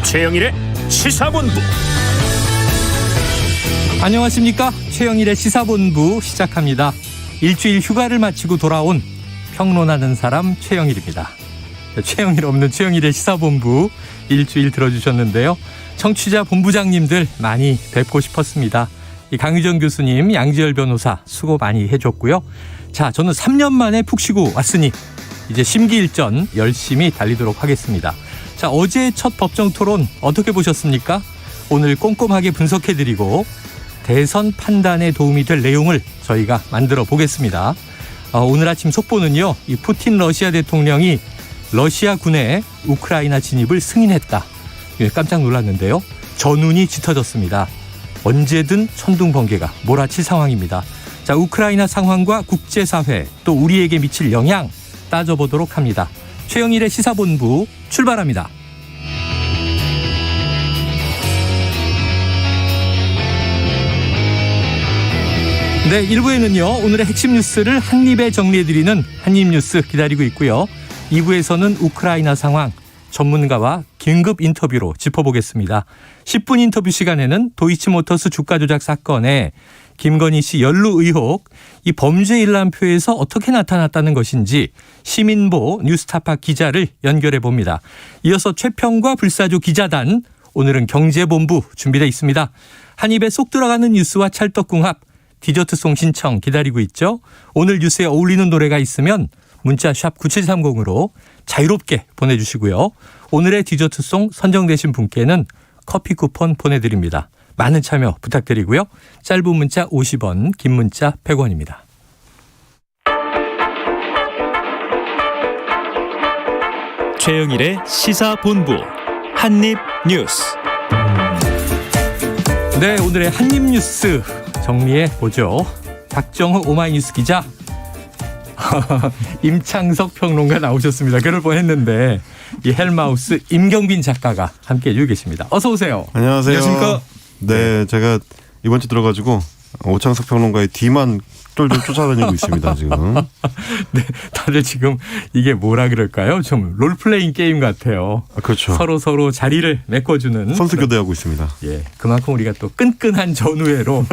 최영일의 시사본부. 안녕하십니까. 최영일의 시사본부 시작합니다. 일주일 휴가를 마치고 돌아온 평론하는 사람 최영일입니다. 최영일 없는 최영일의 시사본부 일주일 들어주셨는데요. 청취자 본부장님들 많이 뵙고 싶었습니다. 이 강유정 교수님, 양지열 변호사 수고 많이 해줬고요. 자, 저는 3년 만에 푹 쉬고 왔으니 이제 심기일전 열심히 달리도록 하겠습니다. 자, 어제 첫 법정 토론 어떻게 보셨습니까? 오늘 꼼꼼하게 분석해드리고 대선 판단에 도움이 될 내용을 저희가 만들어 보겠습니다. 오늘 아침 속보는요, 이 푸틴 러시아 대통령이 러시아 군의 우크라이나 진입을 승인했다. 깜짝 놀랐는데요. 전운이 짙어졌습니다. 언제든 천둥 번개가 몰아칠 상황입니다. 자, 우크라이나 상황과 국제사회 또 우리에게 미칠 영향 따져보도록 합니다. 최영일의 시사본부 출발합니다. 네, 1부에는요. 오늘의 핵심 뉴스를 한입에 정리해드리는 한입뉴스 기다리고 있고요. 2부에서는 우크라이나 상황 전문가와 긴급 인터뷰로 짚어보겠습니다. 10분 인터뷰 시간에는 도이치모터스 주가 조작 사건에 김건희 씨 연루 의혹, 이 범죄 일람표에서 어떻게 나타났다는 것인지 시민보 뉴스타파 기자를 연결해 봅니다. 이어서 최평과 불사조 기자단, 오늘은 경제본부 준비되어 있습니다. 한 입에 쏙 들어가는 뉴스와 찰떡궁합, 디저트송 신청 기다리고 있죠. 오늘 뉴스에 어울리는 노래가 있으면 문자 샵 9730으로 자유롭게 보내주시고요. 오늘의 디저트송 선정되신 분께는 커피 쿠폰 보내드립니다. 많은 참여 부탁드리고요. 짧은 문자 50원, 긴 문자 100원입니다. 최영일의 시사본부 한입뉴스. 네, 오늘의 한입뉴스 정리해 보죠. 박정호 오마이뉴스 기자, 임창석 평론가 나오셨습니다. 그럴 뻔했는데 이 헬마우스 임경빈 작가가 함께해 주고 계십니다. 어서 오세요. 안녕하세요. 안녕하십니까? 네, 제가 이번 주 들어가지고 오창석 평론가의 뒤만 쫄쫄 쫓아다니고 있습니다. 지금. 네, 다들 지금 이게 뭐라 그럴까요? 좀 롤플레잉 게임 같아요. 그렇죠. 서로 자리를 메꿔주는 선수 교대하고 있습니다. 예, 그만큼 우리가 또 끈끈한 전우회로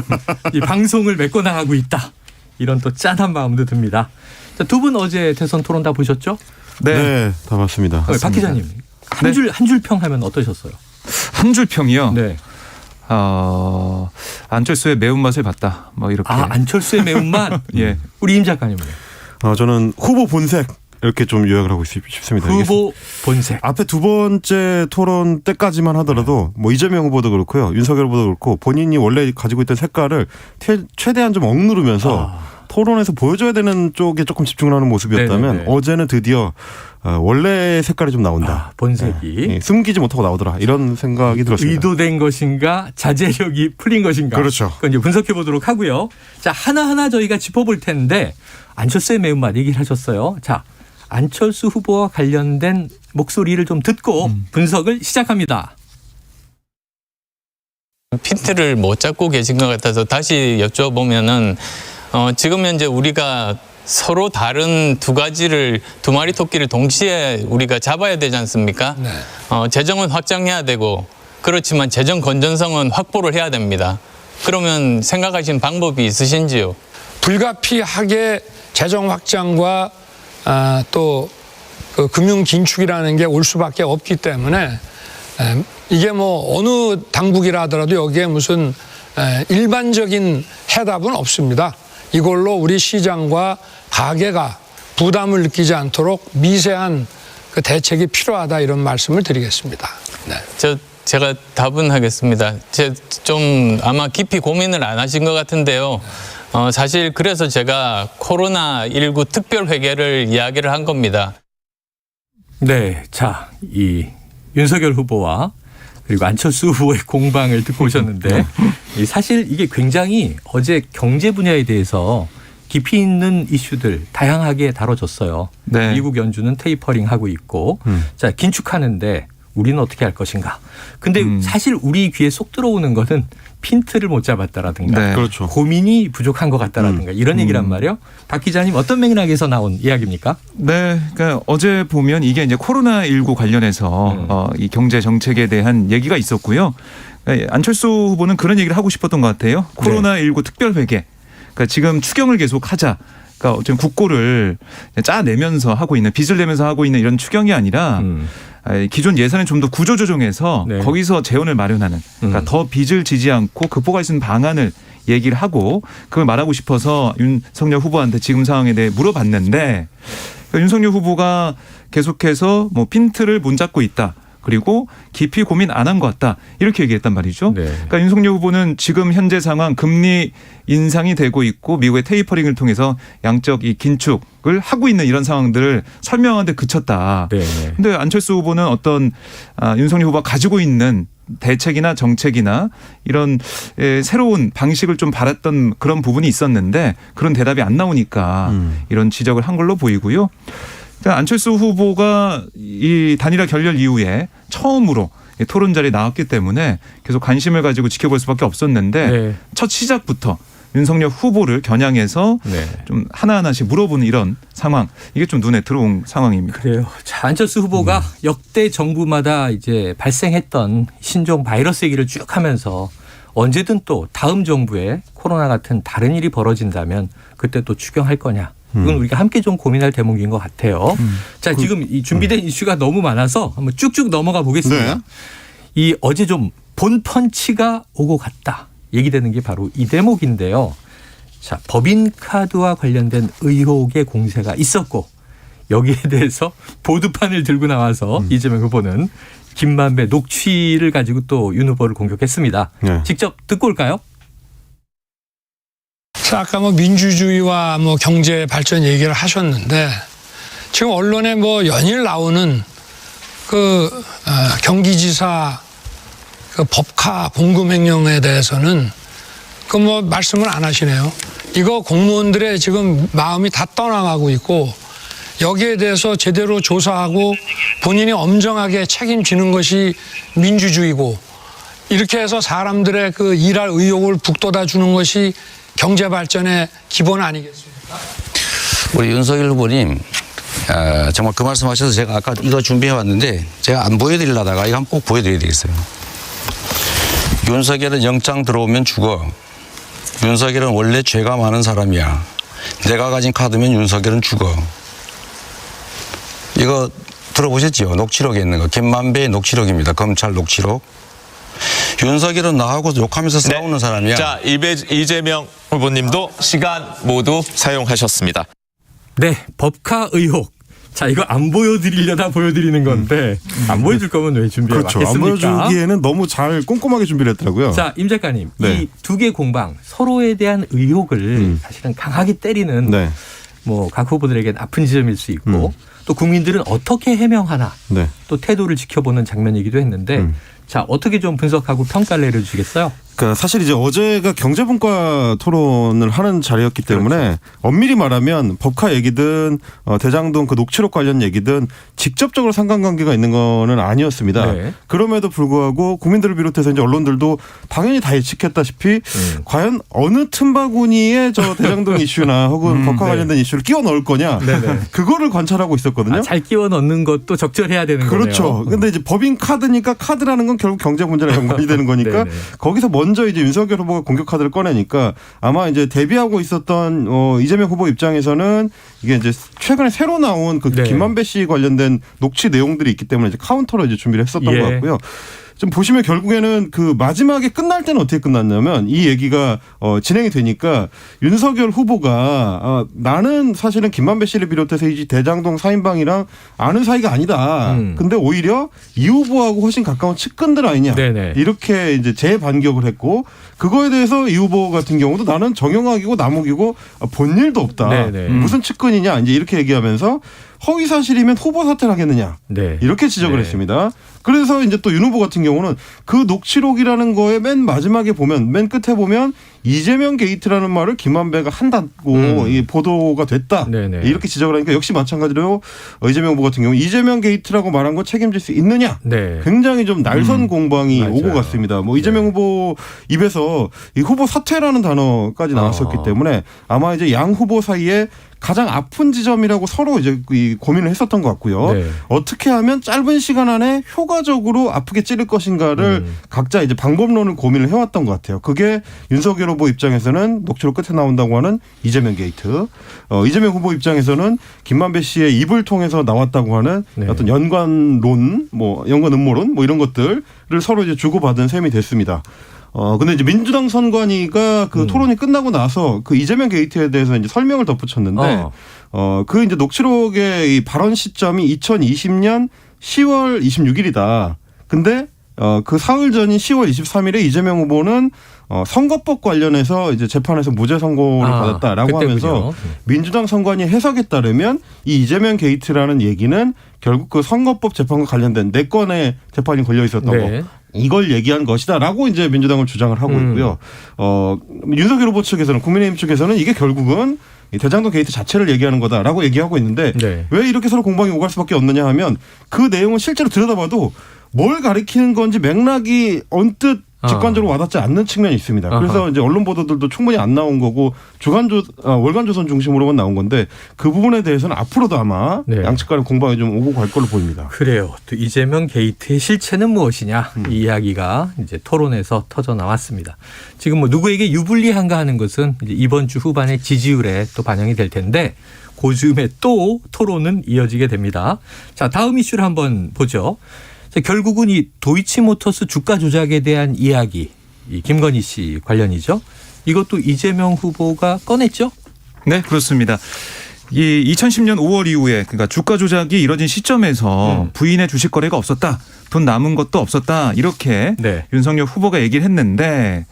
이 방송을 메꿔 나가고 있다. 이런 또 짠한 마음도 듭니다. 두 분 어제 대선 토론 다 보셨죠? 네, 다 봤습니다. 박 기자님, 한 줄 평 하면 어떠셨어요? 한 줄 평이요. 네. 안철수의 매운맛을 봤다. 뭐 이렇게. 안철수의 매운맛. 예. 우리 임 작가님은 저는 후보 본색 이렇게 좀 요약을 하고 싶습니다. 후보 본색. 앞에 두 번째 토론 때까지만 하더라도 뭐 이재명 후보도 그렇고요, 윤석열 후보도 그렇고 본인이 원래 가지고 있던 색깔을 최대한 좀 억누르면서 토론에서 보여줘야 되는 쪽에 조금 집중을 하는 모습이었다면, 네네네. 어제는 드디어 원래 색깔이 좀 나온다. 본색이. 네, 숨기지 못하고 나오더라. 이런 생각이 들었습니다. 의도된 것인가, 자제력이 풀린 것인가. 그렇죠. 그건 이제 분석해 보도록 하고요. 자, 하나하나 저희가 짚어볼 텐데, 안철수의 매운맛 얘기를 하셨어요. 자, 안철수 후보와 관련된 목소리를 좀 듣고 분석을 시작합니다. 핀트를 못 잡고 계신 것 같아서 다시 여쭤보면은, 지금 현재 우리가 서로 다른 두 마리 토끼를 동시에 우리가 잡아야 되지 않습니까? 네. 재정은 확장해야 되고, 그렇지만 재정 건전성은 확보를 해야 됩니다. 그러면 생각하신 방법이 있으신지요? 불가피하게 재정 확장과 또 그 금융 긴축이라는 게 올 수밖에 없기 때문에, 이게 뭐 어느 당국이라 하더라도 여기에 무슨 일반적인 해답은 없습니다. 이걸로 우리 시장과 가게가 부담을 느끼지 않도록 미세한 그 대책이 필요하다, 이런 말씀을 드리겠습니다. 네. 제가 답은 하겠습니다. 좀 아마 깊이 고민을 안 하신 것 같은데요. 사실 그래서 제가 코로나19 특별회계를 이야기를 한 겁니다. 네, 자, 이 윤석열 후보와 그리고 안철수 후보의 공방을 듣고 오셨는데, 사실 이게 굉장히 어제 경제 분야에 대해서 깊이 있는 이슈들 다양하게 다뤄졌어요. 네. 미국 연준은 테이퍼링 하고 있고, 자, 긴축하는데 우리는 어떻게 할 것인가. 근데 사실 우리 귀에 쏙 들어오는 거는 핀트를 못 잡았다라든가 네. 그렇죠. 고민이 부족한 것 같다라든가 이런 얘기란 말이에요. 박 기자님 어떤 맥락에서 나온 이야기입니까? 네, 그러니까 어제 보면 이게 이제 코로나19 관련해서 이 경제 정책에 대한 얘기가 있었고요. 안철수 후보는 그런 얘기를 하고 싶었던 것 같아요. 코로나19 특별회계. 그러니까 지금 추경을 계속 하자. 그러니까 어쨌든 국고를 짜내면서 하고 있는 빚을 내면서 하고 있는 이런 추경이 아니라 기존 예산을 좀 더 구조조정해서 네. 거기서 재원을 마련하는 그러니까 더 빚을 지지 않고 극복할 수 있는 방안을 얘기를 하고 그걸 말하고 싶어서 윤석열 후보한테 지금 상황에 대해 물어봤는데 그러니까 윤석열 후보가 계속해서 뭐 핀트를 못 잡고 있다. 그리고 깊이 고민 안 한 것 같다. 이렇게 얘기했단 말이죠. 네. 그러니까 윤석열 후보는 지금 현재 상황 금리 인상이 되고 있고 미국의 테이퍼링을 통해서 양적 이 긴축을 하고 있는 이런 상황들을 설명하는데 그쳤다. 네. 근데 안철수 후보는 어떤 윤석열 후보가 가지고 있는 대책이나 정책이나 이런 새로운 방식을 좀 바랐던 그런 부분이 있었는데 그런 대답이 안 나오니까 이런 지적을 한 걸로 보이고요. 안철수 후보가 이 단일화 결렬 이후에 처음으로 토론 자리에 나왔기 때문에 계속 관심을 가지고 지켜볼 수밖에 없었는데 네. 첫 시작부터 윤석열 후보를 겨냥해서 네. 좀 하나하나씩 물어보는 이런 상황 이게 좀 눈에 들어온 상황입니다. 그래요. 자, 안철수 후보가 역대 정부마다 이제 발생했던 신종 바이러스 얘기를 쭉 하면서 언제든 또 다음 정부에 코로나 같은 다른 일이 벌어진다면 그때 또 추경할 거냐. 이건 우리가 함께 좀 고민할 대목인 것 같아요. 자, 지금 이 준비된 이슈가 너무 많아서 한번 쭉쭉 넘어가 보겠습니다. 네. 이 어제 좀 본 펀치가 오고 갔다 얘기되는 게 바로 이 대목인데요. 자, 법인카드와 관련된 의혹의 공세가 있었고 여기에 대해서 보드판을 들고 나와서 이재명 후보는 김만배 녹취를 가지고 또 윤 후보를 공격했습니다. 네. 직접 듣고 올까요? 자, 아까 뭐 민주주의와 뭐 경제 발전 얘기를 하셨는데 지금 언론에 뭐 연일 나오는 그 경기지사 그 법카 봉금 횡령에 대해서는 그 뭐 말씀을 안 하시네요. 이거 공무원들의 지금 마음이 다 떠나가고 있고 여기에 대해서 제대로 조사하고 본인이 엄정하게 책임지는 것이 민주주의고 이렇게 해서 사람들의 그 일할 의욕을 북돋아 주는 것이 경제 발전의 기본 아니겠습니까? 우리 윤석열 후보님 정말 그 말씀하셔서 제가 아까 이거 준비해 왔는데 제가 안 보여드리려다가 이거 한번 꼭 보여드려야 되겠어요. 윤석열은 영장 들어오면 죽어. 윤석열은 원래 죄가 많은 사람이야. 내가 가진 카드면 윤석열은 죽어. 이거 들어보셨죠? 녹취록에 있는 거. 김만배의 녹취록입니다. 검찰 녹취록. 윤석열은 나하고 욕하면서 싸우는 사람이야. 자, 이재명 후보님도 시간 모두 사용하셨습니다. 네, 법카 의혹. 자, 이거 안 보여드리려다 보여드리는 건데 안 보여줄 거면 왜 준비해 그렇죠. 안 왔겠습니까? 보여주기에는 너무 잘 꼼꼼하게 준비를 했더라고요. 자, 임 작가님, 네. 이 두 개 공방 서로에 대한 의혹을 사실은 강하게 때리는 네. 뭐 각 후보들에게는 아픈 지점일 수 있고 또 국민들은 어떻게 해명하나 네. 또 태도를 지켜보는 장면이기도 했는데 자, 어떻게 좀 분석하고 평가를 내려주시겠어요? 그러니까 사실 이제 어제가 경제분과 토론을 하는 자리였기 때문에 그렇죠. 엄밀히 말하면 법카 얘기든 대장동 그 녹취록 관련 얘기든 직접적으로 상관관계가 있는 거는 아니었습니다. 네. 그럼에도 불구하고 국민들을 비롯해서 이제 언론들도 당연히 다 예측했다시피 과연 어느 틈바구니에 저 대장동 이슈나 혹은 법카 관련된 이슈를 끼워 넣을 거냐 네네. 그거를 관찰하고 있었거든요. 아, 잘 끼워 넣는 것도 적절해야 되는 그렇죠. 거네요. 근데 이제 법인 카드니까 카드라는 건 결국 경제 문제랑 연관이 되는 거니까 네네. 거기서 먼저 이제 윤석열 후보가 공격 카드를 꺼내니까 아마 이제 대비하고 있었던 이재명 후보 입장에서는 이게 이제 최근에 새로 나온 그 네. 김만배 씨 관련된 녹취 내용들이 있기 때문에 이제 카운터로 이제 준비를 했었던 예. 것 같고요. 좀 보시면 결국에는 그 마지막에 끝날 때는 어떻게 끝났냐면 이 얘기가 진행이 되니까 윤석열 후보가 나는 사실은 김만배 씨를 비롯해서 이 대장동 4인방이랑 아는 사이가 아니다. 근데 오히려 이 후보하고 훨씬 가까운 측근들 아니냐. 네네. 이렇게 이제 재반격을 했고 그거에 대해서 이 후보 같은 경우도 나는 정영학이고 남욱이고 본 일도 없다. 네네. 무슨 측근이냐 이제 이렇게 얘기하면서 허위 사실이면 후보 사퇴를 하겠느냐. 네. 이렇게 지적을 네. 했습니다. 그래서 이제 또 윤 후보 같은 경우는 그 녹취록이라는 거에 맨 마지막에 보면 맨 끝에 보면 이재명 게이트라는 말을 김만배가 한다고 이 보도가 됐다. 네네. 이렇게 지적을 하니까 역시 마찬가지로 이재명 후보 같은 경우 이재명 게이트라고 말한 거 책임질 수 있느냐. 네. 굉장히 좀 날선 공방이 맞아요. 오고 갔습니다. 뭐 이재명 후보 입에서 이 후보 사퇴라는 단어까지 나왔었기 때문에 아마 이제 양 후보 사이에 가장 아픈 지점이라고 서로 이제 이 고민을 했었던 것 같고요. 네. 어떻게 하면 짧은 시간 안에 효과적으로 아프게 찌를 것인가를 각자 이제 방법론을 고민을 해왔던 것 같아요. 그게 윤석열 후보 입장에서는 녹취록 끝에 나온다고 하는 이재명 게이트, 이재명 후보 입장에서는 김만배 씨의 입을 통해서 나왔다고 하는 네. 어떤 연관론, 뭐 연관 음모론, 뭐 이런 것들을 서로 이제 주고받은 셈이 됐습니다. 근데 이제 민주당 선관위가 그 토론이 끝나고 나서 그 이재명 게이트에 대해서 이제 설명을 덧붙였는데, 그 이제 녹취록의 이 발언 시점이 2020년 10월 26일이다. 근데 그 사흘 전인 10월 23일에 이재명 후보는 선거법 관련해서 이제 재판에서 무죄 선고를 받았다라고 그때군요. 하면서 민주당 선관위 해석에 따르면 이 이재명 게이트라는 얘기는 결국 그 선거법 재판과 관련된 4건의 재판이 걸려 있었던 네. 거. 이걸 얘기한 것이다라고 이제 민주당을 주장을 하고 있고요. 윤석열 후보 측에서는 국민의힘 측에서는 이게 결국은 이 대장동 게이트 자체를 얘기하는 거다라고 얘기하고 있는데 네. 왜 이렇게 서로 공방이 오갈 수밖에 없느냐 하면 그 내용을 실제로 들여다봐도 뭘 가리키는 건지 맥락이 언뜻 직관적으로 와닿지 않는 측면이 있습니다. 그래서 아하. 이제 언론 보도들도 충분히 안 나온 거고 월간조선 중심으로만 나온 건데 그 부분에 대해서는 앞으로도 아마 네. 양측 간의 공방이 좀 오고 갈 걸로 보입니다. 그래요. 또 이재명 게이트의 실체는 무엇이냐 이 이야기가 이제 토론에서 터져 나왔습니다. 지금 뭐 누구에게 유불리한가 하는 것은 이제 이번 주 후반에 지지율에 또 반영이 될 텐데 그 즈음에 또 토론은 이어지게 됩니다. 자, 다음 이슈를 한번 보죠. 자, 결국은 이 도이치모터스 주가 조작에 대한 이야기, 이 김건희 씨 관련이죠. 이것도 이재명 후보가 꺼냈죠? 네, 그렇습니다. 이 2010년 5월 이후에 그러니까 주가 조작이 이뤄진 시점에서 부인의 주식 거래가 없었다. 돈 남은 것도 없었다. 이렇게 네. 윤석열 후보가 얘기를 했는데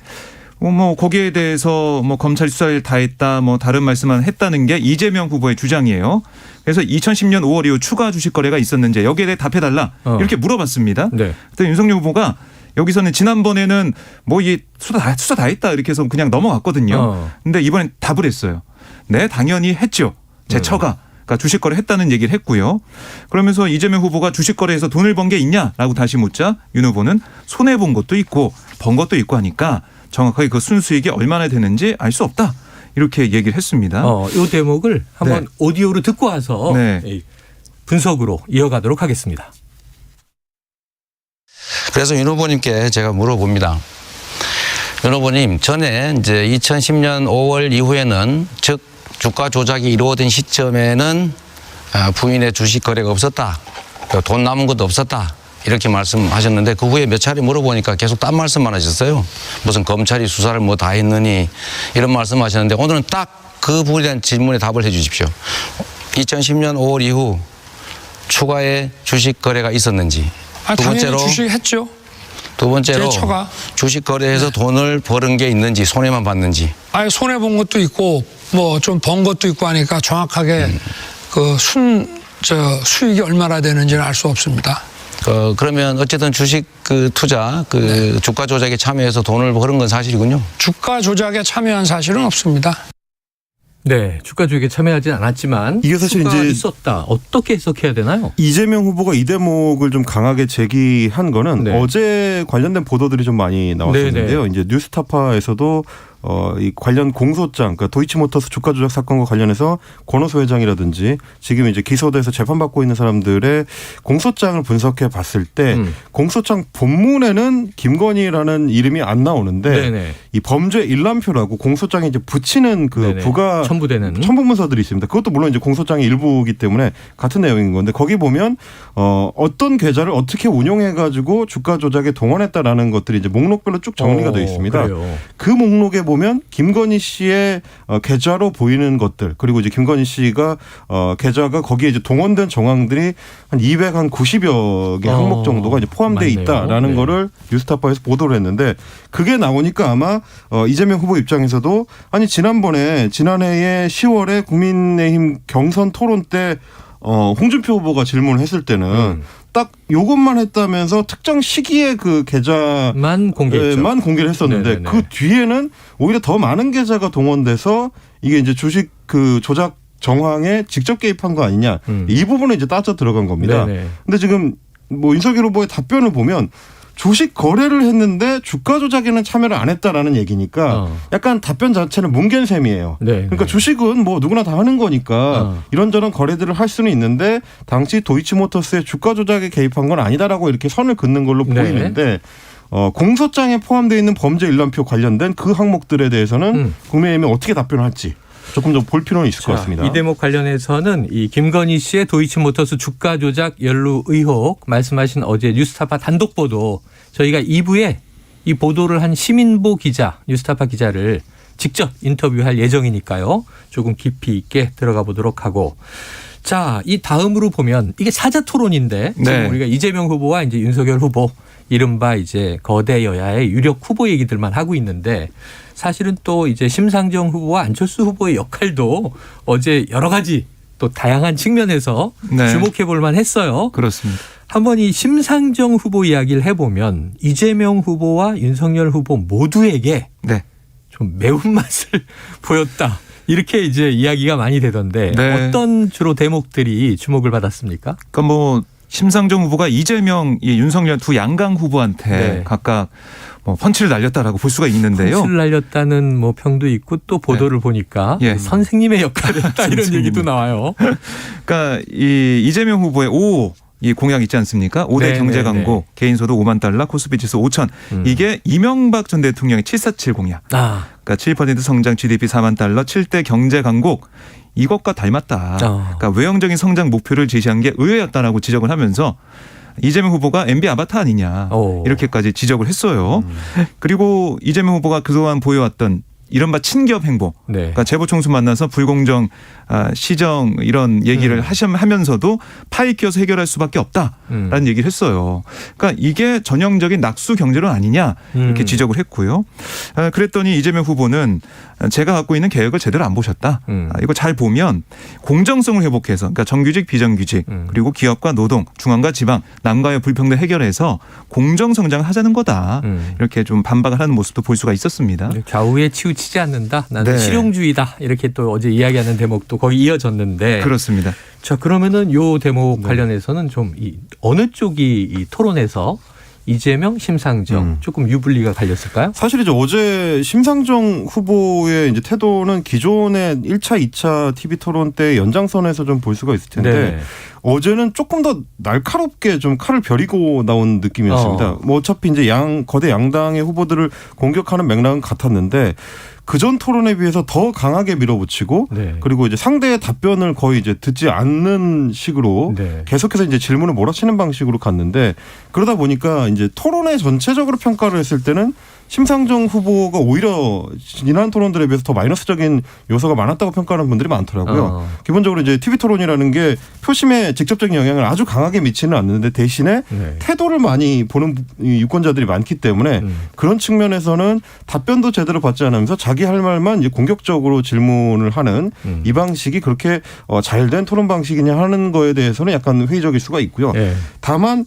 뭐 거기에 대해서 뭐 검찰 수사를 다 했다. 뭐 다른 말씀만 했다는 게 이재명 후보의 주장이에요. 그래서 2010년 5월 이후 추가 주식 거래가 있었는지 여기에 대해 답해달라. 이렇게 물어봤습니다. 네. 그때 윤석열 후보가 여기서는 지난번에는 뭐 이 수사 다 했다 이렇게 해서 그냥 넘어갔거든요. 근데 이번엔 답을 했어요. 네, 당연히 했죠. 제 처가. 그러니까 주식 거래 했다는 얘기를 했고요. 그러면서 이재명 후보가 주식 거래에서 돈을 번 게 있냐라고 다시 묻자 윤 후보는 손해 본 것도 있고 번 것도 있고 하니까 정확하게 그 순수익이 얼마나 되는지 알 수 없다. 이렇게 얘기를 했습니다. 이 대목을 한번 네. 오디오로 듣고 와서 네. 이 분석으로 이어가도록 하겠습니다. 그래서 윤 후보님께 제가 물어봅니다. 윤 후보님, 전에 이제 2010년 5월 이후에는 즉 주가 조작이 이루어진 시점에는 부인의 주식 거래가 없었다. 돈 남은 것도 없었다. 이렇게 말씀하셨는데 그 후에 몇 차례 물어보니까 계속 딴 말씀만 하셨어요. 무슨 검찰이 수사를 뭐 다 했느니 이런 말씀하셨는데 오늘은 딱 그 부분에 대한 질문에 답을 해 주십시오. 2010년 5월 이후 추가의 주식 거래가 있었는지. 두 당연히 번째로 주식했죠. 두 번째로 제 처가. 주식 거래에서 돈을 버는 게 있는지 손해만 봤는지. 아예 손해 본 것도 있고 뭐 좀 번 것도 있고 하니까 정확하게 그 수익이 얼마나 되는지는 알 수 없습니다. 그러면 어쨌든 주식 투자 주가 조작에 참여해서 돈을 버는 건 사실이군요. 주가 조작에 참여한 사실은 없습니다. 네, 주가 조작에 참여하진 않았지만 이게 사실 수가 이제 있었다. 어떻게 해석해야 되나요? 이재명 후보가 이 대목을 좀 강하게 제기한 거는 네. 어제 관련된 보도들이 좀 많이 나왔었는데요. 네네. 이제 뉴스타파에서도 이 관련 공소장, 그러니까 도이치모터스 주가 조작 사건과 관련해서 권오수 회장이라든지 지금 이제 기소돼서 재판받고 있는 사람들의 공소장을 분석해 봤을 때 공소장 본문에는 김건희라는 이름이 안 나오는데 네네. 이 범죄 일람표라고 공소장에 이제 붙이는 그 네네. 부가 첨부되는 첨부문서들이 있습니다. 그것도 물론 이제 공소장의 일부이기 때문에 같은 내용인 건데 거기 보면 어떤 계좌를 어떻게 운용해 가지고 주가 조작에 동원했다라는 것들이 이제 목록별로 쭉 정리가 되어 있습니다. 그래요. 그 목록에 보면 김건희 씨의 계좌로 보이는 것들 그리고 이제 김건희 씨가 계좌가 거기에 이제 동원된 정황들이 한 290여 개 항목 정도가 이제 포함되어 맞네요. 있다라는 네. 거를 뉴스타파에서 보도를 했는데 그게 나오니까 아마 이재명 후보 입장에서도 아니 지난해에 10월에 국민의힘 경선 토론 때 홍준표 후보가 질문을 했을 때는 딱 요것만 했다면서 특정 시기에 그 계좌만 공개를 했었는데 네네네. 그 뒤에는 오히려 더 많은 계좌가 동원돼서 이게 이제 주식 그 조작 정황에 직접 개입한 거 아니냐 이 부분에 이제 따져 들어간 겁니다. 네네. 근데 지금 뭐 윤석열 후보의 답변을 보면 주식 거래를 했는데 주가 조작에는 참여를 안 했다라는 얘기니까 약간 답변 자체는 뭉갠 셈이에요. 네, 그러니까 네. 주식은 뭐 누구나 다 하는 거니까 이런저런 거래들을 할 수는 있는데 당시 도이치모터스의 주가 조작에 개입한 건 아니다라고 이렇게 선을 긋는 걸로 네. 보이는데 공소장에 포함되어 있는 범죄 일람표 관련된 그 항목들에 대해서는 국민의힘이 어떻게 답변을 할지 조금 더 볼 필요는 있을 것 같습니다. 이 대목 관련해서는 이 김건희 씨의 도이치모터스 주가 조작 연루 의혹 말씀하신 어제 뉴스타파 단독 보도 저희가 2부에 이 보도를 한 시민보 기자 뉴스타파 기자를 직접 인터뷰할 예정이니까요. 조금 깊이 있게 들어가 보도록 하고 자, 이 다음으로 보면 이게 사자 토론인데 지금 네. 우리가 이재명 후보와 이제 윤석열 후보 이른바 이제 거대 여야의 유력 후보 얘기들만 하고 있는데 사실은 또 이제 심상정 후보와 안철수 후보의 역할도 어제 여러 가지 또 다양한 측면에서 네. 주목해 볼 만했어요. 그렇습니다. 한번 이 심상정 후보 이야기를 해보면 이재명 후보와 윤석열 후보 모두에게 네. 좀 매운맛을 보였다. 이렇게 이제 이야기가 많이 되던데 네. 어떤 주로 대목들이 주목을 받았습니까? 그러니까 뭐 심상정 후보가 이재명, 윤석열 두 양강 후보한테 네. 각각 뭐 펀치를 날렸다라고 볼 수가 있는데요. 펀치를 날렸다는 뭐 평도 있고 또 보도를 보니까 예. 선생님의 역할을 했다 이런 선생님. 얘기도 나와요. 그러니까 이 이재명 후보의 5 이 공약 있지 않습니까? 5대 네, 경제 네, 광고, 개인 소득 5만 달러, 코스피 지수 5천. 이게 이명박 전 대통령의 747 공약. 아, 그러니까 7% 성장 GDP 4만 달러, 7대 경제 강국. 이것과 닮았다. 그러니까 외형적인 성장 목표를 제시한 게 의외였다라고 지적을 하면서 이재명 후보가 MB 아바타 아니냐 이렇게까지 지적을 했어요. 그리고 이재명 후보가 그동안 보여왔던 이른바 친기업 행보. 네. 그러니까 재보총수 만나서 불공정 시정 이런 얘기를 하면서도 파이 끼어서 해결할 수밖에 없다라는 얘기를 했어요. 그러니까 이게 전형적인 낙수 경제론 아니냐 이렇게 지적을 했고요. 그랬더니 이재명 후보는 제가 갖고 있는 계획을 제대로 안 보셨다. 이거 잘 보면 공정성을 회복해서 그러니까 정규직 비정규직 그리고 기업과 노동 중앙과 지방 남과의 불평등 해결해서 공정성장을 하자는 거다. 이렇게 좀 반박을 하는 모습도 볼 수가 있었습니다. 좌우에 치우치지 않는다. 나는 네. 실용주의다. 이렇게 또 어제 이야기하는 대목도 거의 이어졌는데. 그렇습니다. 자, 그러면은 요 대목 관련해서는 좀 이 어느 쪽이 이 토론에서 이재명, 심상정 조금 유불리가 갈렸을까요? 사실 이제 어제 심상정 후보의 이제 태도는 기존의 1차, 2차 TV 토론 때 연장선에서 좀 볼 수가 있을 텐데 네. 어제는 조금 더 날카롭게 좀 칼을 벼리고 나온 느낌이었습니다. 뭐 어차피 이제 거대 양당의 후보들을 공격하는 맥락은 같았는데 그전 토론에 비해서 더 강하게 밀어붙이고 네. 그리고 이제 상대의 답변을 거의 이제 듣지 않는 식으로 네. 계속해서 이제 질문을 몰아치는 방식으로 갔는데 그러다 보니까 이제 토론회 전체적으로 평가를 했을 때는 심상정 후보가 오히려 지난 토론들에 비해서 더 마이너스적인 요소가 많았다고 평가하는 분들이 많더라고요. 기본적으로 이제 TV 토론이라는 게 표심에 직접적인 영향을 아주 강하게 미치는 않는데 대신에 네. 태도를 많이 보는 유권자들이 많기 때문에 그런 측면에서는 답변도 제대로 받지 않으면서 자기 할 말만 이제 공격적으로 질문을 하는 이 방식이 그렇게 잘된 토론 방식이냐 하는 거에 대해서는 약간 회의적일 수가 있고요. 네. 다만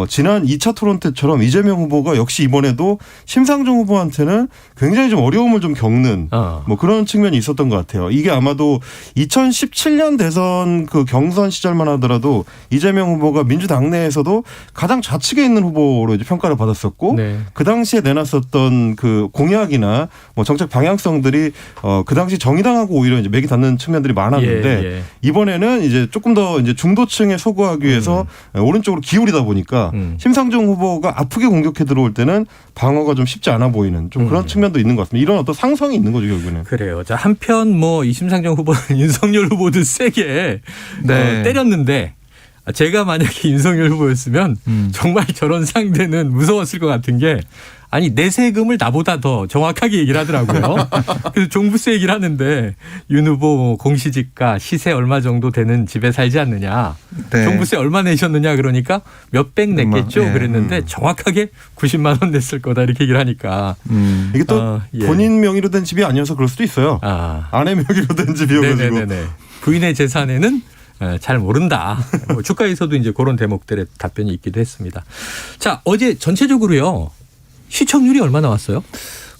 지난 2차 토론 때처럼 이재명 후보가 역시 이번에도 심상정 후보한테는 굉장히 좀 어려움을 좀 겪는 뭐 그런 측면이 있었던 것 같아요. 이게 아마도 2017년 대선 그 경선 시절만 하더라도 이재명 후보가 민주당 내에서도 가장 좌측에 있는 후보로 이제 평가를 받았었고 네. 그 당시에 내놨었던 그 공약이나 뭐 정책 방향성들이 그 당시 정의당하고 오히려 이제 맥이 닿는 측면들이 많았는데 예. 이번에는 이제 조금 더 이제 중도층에 소구하기 위해서 오른쪽으로 기울이다 보니까 심상정 후보가 아프게 공격해 들어올 때는 방어가 좀 쉽지 않아 보이는 좀 그런 측면도 있는 것 같습니다. 이런 어떤 상성이 있는 거죠, 결국에는. 그래요. 자, 한편 뭐 이 심상정 후보는 윤석열 후보도 세게 네. 때렸는데 제가 만약에 윤석열 후보였으면 정말 저런 상대는 무서웠을 것 같은 게 아니 내 세금을 나보다 더 정확하게 얘기를 하더라고요. 그래서 종부세 얘기를 하는데 윤 후보 공시지가 시세 얼마 정도 되는 집에 살지 않느냐. 네. 종부세 얼마 내셨느냐 그러니까 몇백 냈겠죠. 네. 그랬는데 정확하게 90만 원 냈을 거다 이렇게 얘기를 하니까. 이게 또 예. 본인 명의로 된 집이 아니어서 그럴 수도 있어요. 아내 명의로 된 집이어가지고. 네네네. 부인의 재산에는 잘 모른다. 뭐 주가에서도 이제 그런 대목들의 답변이 있기도 했습니다. 자, 어제 전체적으로요. 시청률이 얼마 나왔어요?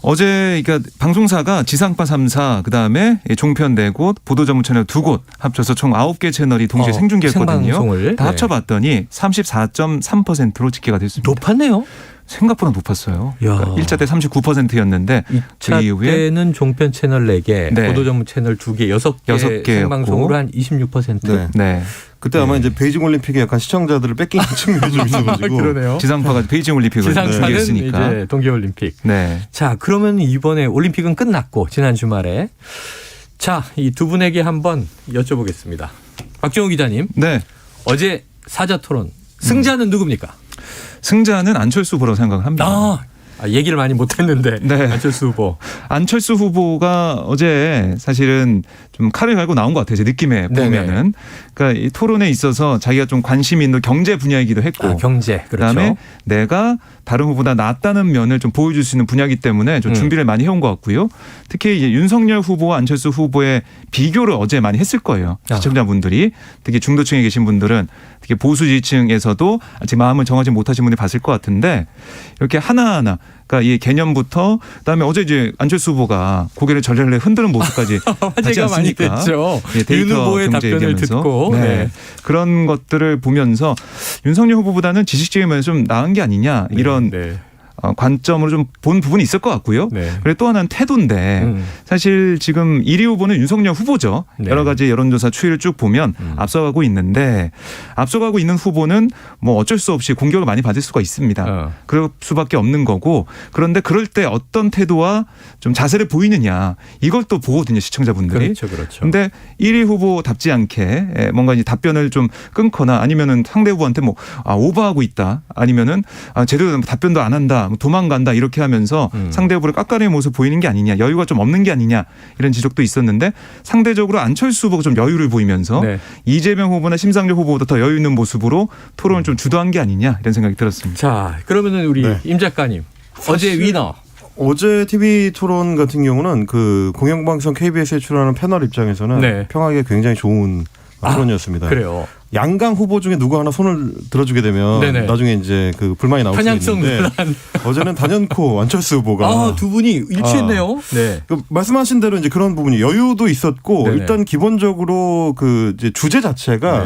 어제 그러니까 방송사가 지상파 3사 그다음에 종편 4곳, 보도 전문 채널 2곳 합쳐서 총 9개 채널이 동시에 생중계했거든요. 생방송을. 다 합쳐봤더니 34.3%로 집계가 됐습니다. 높았네요. 생각보다 높았어요. 그러니까 1차 때 39%였는데 2차 때는 종편 채널 4개, 네. 보도 전문 채널 2개, 6개 6개였고. 생방송으로 한 26%. 네. 네. 그때 아마 이제 베이징 올림픽에 약간 시청자들을 뺏긴 측면이 좀 있어가지고. 그러네요. 지상파가 베이징 올림픽을 지상파는 중계했으니까. 이제 동계올림픽. 네. 자, 그러면 이번에 올림픽은 끝났고 지난 주말에 자, 이 두 분에게 한번 여쭤보겠습니다. 박정호 기자님, 네. 어제 사자토론 승자는 누굽니까? 승자는 안철수 후보라고 생각합니다. 얘기를 많이 못했는데 네. 안철수 후보. 안철수 후보가 어제 사실은 좀 칼을 갈고 나온 것 같아요. 제 느낌에 보면은. 그러니까 이 토론에 있어서 자기가 좀 관심 있는 경제 분야이기도 했고. 경제. 그렇죠. 그다음에 내가 다른 후보보다 낫다는 면을 좀 보여줄 수 있는 분야이기 때문에 좀 준비를 많이 해온 것 같고요. 특히 이제 윤석열 후보와 안철수 후보의 비교를 어제 많이 했을 거예요. 시청자분들이. 특히 중도층에 계신 분들은 특히 보수 지지층에서도 아직 마음을 정하지 못하신 분들이 봤을 것 같은데 이렇게 하나하나 그러니까 이 개념부터 그다음에 어제 이제 안철수 후보가 고개를 절레절레 흔드는 모습까지 하지 화제가 많이 않습니까? 됐죠. 예, 데이터 윤 후보의 경제 답변을 얘기하면서. 듣고. 네. 네. 그런 것들을 보면서 윤석열 후보보다는 지식적인 면에서 좀 나은 게 아니냐 이런 네. 관점으로 좀 본 부분이 있을 것 같고요. 네. 그리고 또 하나는 태도인데 사실 지금 1위 후보는 윤석열 후보죠. 네. 여러 가지 여론조사 추이를 쭉 보면 앞서가고 있는데 앞서가고 있는 후보는 뭐 어쩔 수 없이 공격을 많이 받을 수가 있습니다. 그럴 수밖에 없는 거고 그런데 그럴 때 어떤 태도와 좀 자세를 보이느냐 이걸 또 보거든요. 시청자분들이. 그렇죠. 근데 1위 후보답지 않게 뭔가 이제 답변을 좀 끊거나 아니면은 상대 후보한테 뭐 오버하고 있다 아니면은 제대로 답변도 안 한다 도망간다 이렇게 하면서 상대 후보를 깎아내는 모습 보이는 게 아니냐 여유가 좀 없는 게 아니냐 이런 지적도 있었는데 상대적으로 안철수 후보가 좀 여유를 보이면서 이재명 후보나 심상정 후보보다 더 여유 있는 모습으로 토론을 좀 주도한 게 아니냐 이런 생각이 들었습니다. 자, 그러면은 우리 임 작가님 어제 위너. 어제 TV 토론 같은 경우는 그 공영방송 KBS에 출연하는 패널 입장에서는 평하기가 굉장히 좋은 토론이었습니다. 그래요. 양강 후보 중에 누구 하나 손을 들어주게 되면 나중에 이제 그 불만이 나올 수 있는데 어제는 단연코 안철수 후보가 두 분이 일치했네요. 네. 그 말씀하신 대로 이제 그런 부분이 여유도 있었고 일단 기본적으로 그 이제 주제 자체가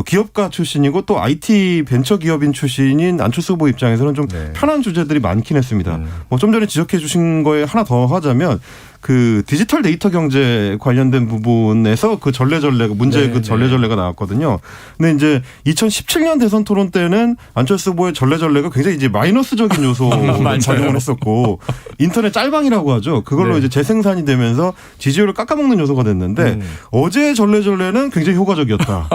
기업가 출신이고 또 IT 벤처 기업인 출신인 안철수 후보 입장에서는 좀 편한 주제들이 많긴 했습니다. 뭐 좀 전에 지적해 주신 거에 하나 더 하자면 그 디지털 데이터 경제 관련된 부분에서 그 전례 문제의 그 전례가 나왔거든요. 근데 이제 2017년 대선 토론 때는 안철수 후보의 전례가 굉장히 이제 마이너스적인 요소를 작용을 했었고 인터넷 짤방이라고 하죠. 그걸로 이제 재생산이 되면서 지지율을 깎아먹는 요소가 됐는데 어제 전례는 굉장히 효과적이었다.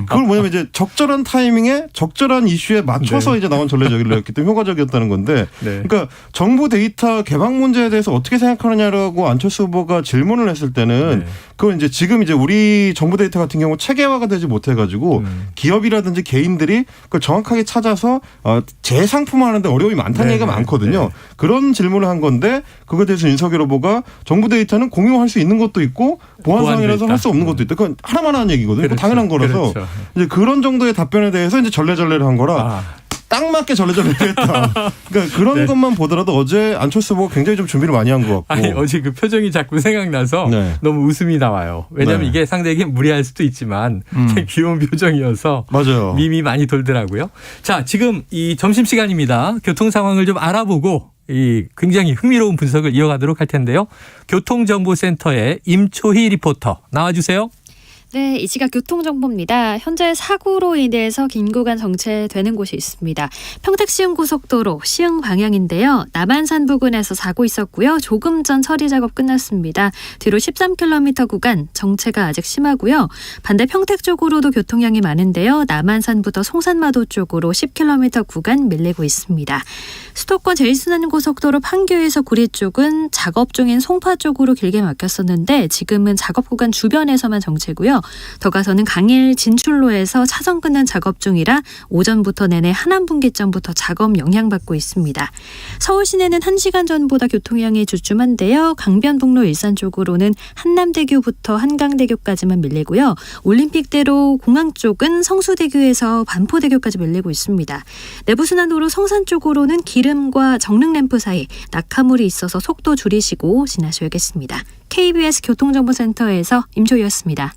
그걸 뭐냐면 이제 적절한 타이밍에 적절한 이슈에 맞춰서 이제 나온 전례였기 때문에 효과적이었다는 건데 그러니까 정부 데이터 개방 문제에 대해서 어떻게 생각하느냐라고 안철수 후보가 질문을 했을 때는 그건 이제 지금 이제 우리 정부 데이터 같은 경우 체계화가 되지 못해가지고 기업이라든지 개인들이 그걸 정확하게 찾아서 재상품화하는데 어려움이 많다는 얘기가 많거든요. 그런 질문을 한 건데 그거에 대해서 윤석열 후보가 정부 데이터는 공유할 수 있는 것도 있고 보안상이라서 할 수 없는 것도 있다. 그건 하나만 하는 얘기거든요. 당연한 거라서 이제 그런 정도의 답변에 대해서 이제 전례를 한 거라. 딱 맞게 전례를 했다. 그러니까 그런 것만 보더라도 어제 안철수 후보가 굉장히 좀 준비를 많이 한 것 같고. 아니, 어제 그 표정이 자꾸 생각나서 너무 웃음이 나와요. 왜냐하면 이게 상대에게 무리할 수도 있지만 되게 귀여운 표정이어서 맞아요. 밈이 많이 돌더라고요. 자, 지금 이 점심시간입니다. 교통 상황을 좀 알아보고 이 굉장히 흥미로운 분석을 이어가도록 할 텐데요. 교통정보센터의 임초희 리포터 나와주세요. 네, 이 시각 교통정보입니다. 현재 사고로 인해서 긴 구간 정체되는 곳이 있습니다. 평택시흥고속도로 시흥 방향인데요. 남한산 부근에서 사고 있었고요. 조금 전 처리 작업 끝났습니다. 뒤로 13km 구간 정체가 아직 심하고요. 반대 평택 쪽으로도 교통량이 많은데요. 남한산부터 송산마도 쪽으로 10km 구간 밀리고 있습니다. 수도권 제1순환고속도로 판교에서 구리 쪽은 작업 중인 송파 쪽으로 길게 막혔었는데 지금은 작업 구간 주변에서만 정체고요. 더 가서는 강일 진출로에서 차선 끊는 작업 중이라 오전부터 내내 하남분기점부터 작업 영향받고 있습니다. 서울 시내는 1시간 전보다 교통량이 주춤한데요. 강변북로 일산 쪽으로는 한남대교부터 한강대교까지만 밀리고요. 올림픽대로 공항 쪽은 성수대교에서 반포대교까지 밀리고 있습니다. 내부순환도로 성산 쪽으로는 기름과 정릉램프 사이 낙하물이 있어서 속도 줄이시고 지나셔야겠습니다. KBS 교통정보센터에서 임초희였습니다.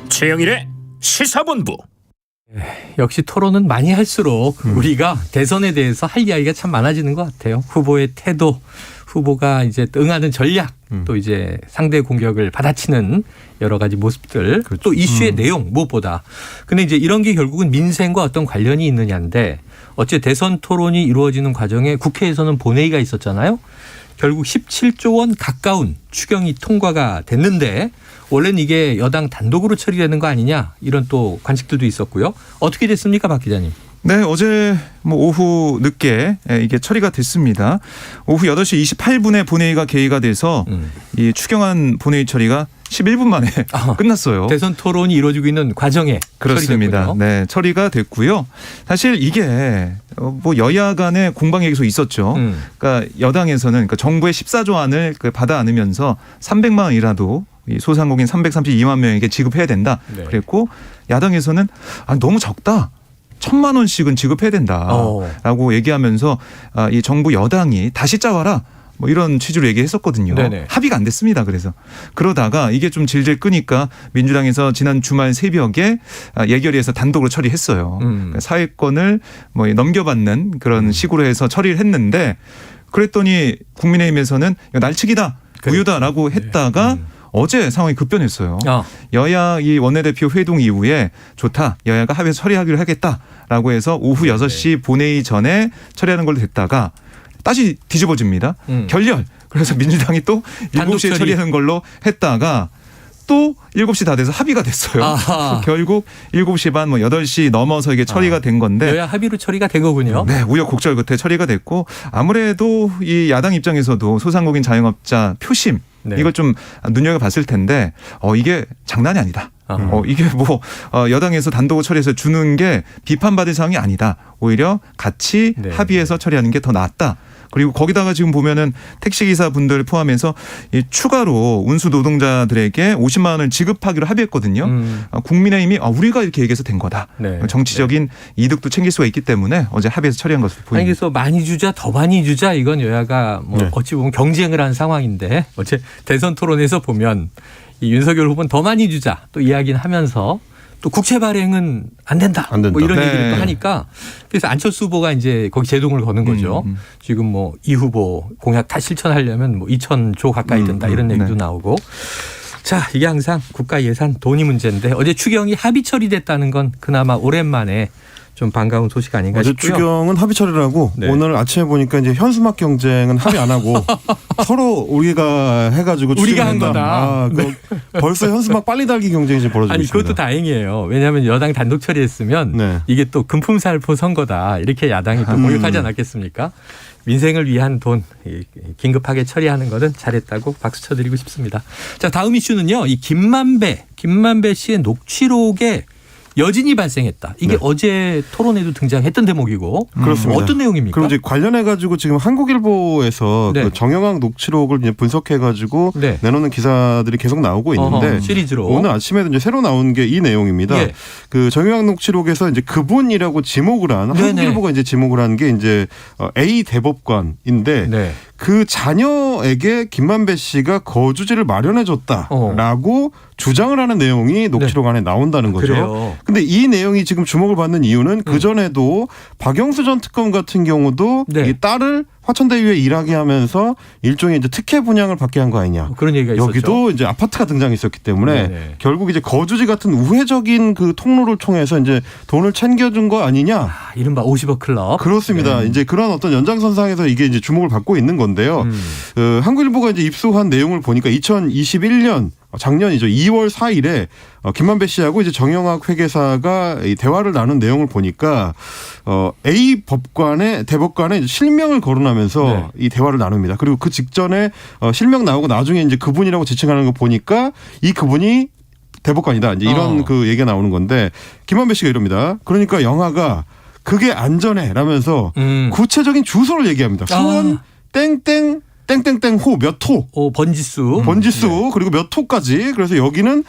최영일의 시사본부. 역시 토론은 많이 할수록 우리가 대선에 대해서 할 이야기가 참 많아지는 것 같아요. 후보의 태도, 후보가 이제 응하는 전략, 또 이제 상대 공격을 받아치는 여러 가지 모습들, 그렇죠. 또 이슈의 내용 무엇보다. 근데 이제 이런 게 결국은 민생과 어떤 관련이 있느냐인데 어째 대선 토론이 이루어지는 과정에 국회에서는 본회의가 있었잖아요. 결국 17조 원 가까운 추경이 통과가 됐는데 원래는 이게 여당 단독으로 처리되는 거 아니냐 이런 또 관측들도 있었고요. 어떻게 됐습니까, 박 기자님? 네, 어제 오후 늦게 이게 처리가 됐습니다. 오후 8시 28분에 본회의가 개의가 돼서 이 추경안 본회의 처리가 11분 만에 끝났어요. 대선 토론이 이루어지고 있는 과정에 그렇습니다. 처리됐군요. 네, 처리가 됐고요. 사실 이게 뭐 여야 간의 공방이 계속 있었죠. 그러니까 여당에서는 그러니까 정부의 14조 안을 받아 안으면서 300만 원이라도 이 소상공인 332만 명에게 지급해야 된다. 네. 그랬고 야당에서는 너무 적다. 1,000만 원씩은 지급해야 된다라고 얘기하면서 이 정부 여당이 다시 짜와라. 뭐 이런 취지로 얘기했었거든요. 네네. 합의가 안 됐습니다. 그래서 그러다가 이게 좀 질질 끄니까 민주당에서 지난 주말 새벽에 예결위에서 단독으로 처리했어요. 그러니까 사회권을 뭐 넘겨받는 그런 식으로 해서 처리를 했는데 그랬더니 국민의힘에서는 이거 날치기다, 우유다라고 했다가 어제 상황이 급변했어요. 여야 이 원내대표 회동 이후에 좋다. 여야가 합의해서 처리하기로 하겠다라고 해서 오후 6시 본회의 전에 처리하는 걸로 됐다가 다시 뒤집어집니다. 결렬. 그래서 민주당이 또 7시에 처리하는 걸로 했다가 또 7시 다 돼서 합의가 됐어요. 결국 7시 반, 8시 넘어서 이게 처리가 된 건데. 여야 합의로 처리가 된 거군요. 네, 우여곡절 끝에 처리가 됐고 아무래도 이 야당 입장에서도 소상공인 자영업자 표심 이걸 좀 눈여겨봤을 텐데 이게 장난이 아니다. 이게 뭐 여당에서 단독 처리해서 주는 게 비판받을 사항이 아니다. 오히려 같이 합의해서 처리하는 게 더 낫다. 그리고 거기다가 지금 보면은 택시기사 분들 포함해서 이 추가로 운수 노동자들에게 50만 원을 지급하기로 합의했거든요. 국민의힘이 우리가 이렇게 얘기해서 된 거다. 정치적인 이득도 챙길 수가 있기 때문에 어제 합의해서 처리한 것으로 보입니다. 그래서 많이 주자, 더 많이 주자 이건 여야가 뭐 어찌 보면 경쟁을 한 상황인데 어제 대선 토론에서 보면 이 윤석열 후보는 더 많이 주자 또 이야기는 하면서 또 국채 발행은 안 된다. 뭐 이런 얘기를 또 하니까 그래서 안철수 후보가 이제 거기 제동을 거는 거죠. 지금 뭐 이 후보 공약 다 실천하려면 뭐 2,000조 가까이 든다 이런 얘기도 나오고. 자, 이게 항상 국가 예산 돈이 문제인데 어제 추경이 합의 처리됐다는 건 그나마 오랜만에 좀 반가운 소식 아닌가 어제 싶고요. 추경은 합의 처리를 하고 오늘 아침에 보니까 이제 현수막 경쟁은 합의 안 하고 서로 우리가 해가지고 우리가 한 거다. 벌써 현수막 빨리 달기 경쟁이 지금 벌어지고 있습니다. 그것도 다행이에요. 왜냐하면 여당 단독 처리했으면 이게 또 금품살포 선거다 이렇게 야당이 또 공격하지 않았겠습니까? 민생을 위한 돈 긴급하게 처리하는 것은 잘했다고 박수 쳐드리고 싶습니다. 자, 다음 이슈는요. 이 김만배 씨의 녹취록에 여진이 발생했다. 이게 어제 토론에도 등장했던 대목이고. 그렇습니다. 어떤 내용입니까? 그럼 이제 관련해 가지고 지금 한국일보에서 그 정영학 녹취록을 이제 분석해 가지고 내놓는 기사들이 계속 나오고 있는데 시리즈로 오늘 아침에도 이제 새로 나온 게 이 내용입니다. 그 정영학 녹취록에서 이제 그분이라고 지목을 한 한국일보가 이제 지목을 한 게 이제 A 대법관인데 그 자녀에게 김만배 씨가 거주지를 마련해 줬다라고 주장을 하는 내용이 녹취록 안에 나온다는 거죠. 근데 이 내용이 지금 주목을 받는 이유는 그전에도 박영수 전 특검 같은 경우도 이 딸을 화천대유에 일하게 하면서 일종의 이제 특혜 분양을 받게 한 거 아니냐. 그런 얘기가 있었죠. 여기도 이제 아파트가 등장했었기 때문에 결국 이제 거주지 같은 우회적인 그 통로를 통해서 이제 돈을 챙겨준 거 아니냐. 이른바 50억 클럽. 그렇습니다. 이제 그런 어떤 연장선상에서 이게 이제 주목을 받고 있는 건데요. 한국일보가 이제 입수한 내용을 보니까 2021년 작년이죠. 2월 4일에 김만배 씨하고 이제 정영학 회계사가 이 대화를 나눈 내용을 보니까 A 법관의 대법관의 이제 실명을 거론하면서 네. 이 대화를 나눕니다. 그리고 그 직전에 실명 나오고 나중에 이제 그분이라고 지칭하는 거 보니까 이 그분이 대법관이다. 이제 이런 그 얘기가 나오는 건데 김만배 씨가 이럽니다. 그러니까 영화가 그게 안전해 라면서 구체적인 주소를 얘기합니다. 수원 땡땡 땡땡땡 호 몇 호. 번지수. 번지수 그리고 몇 호까지. 그래서 여기는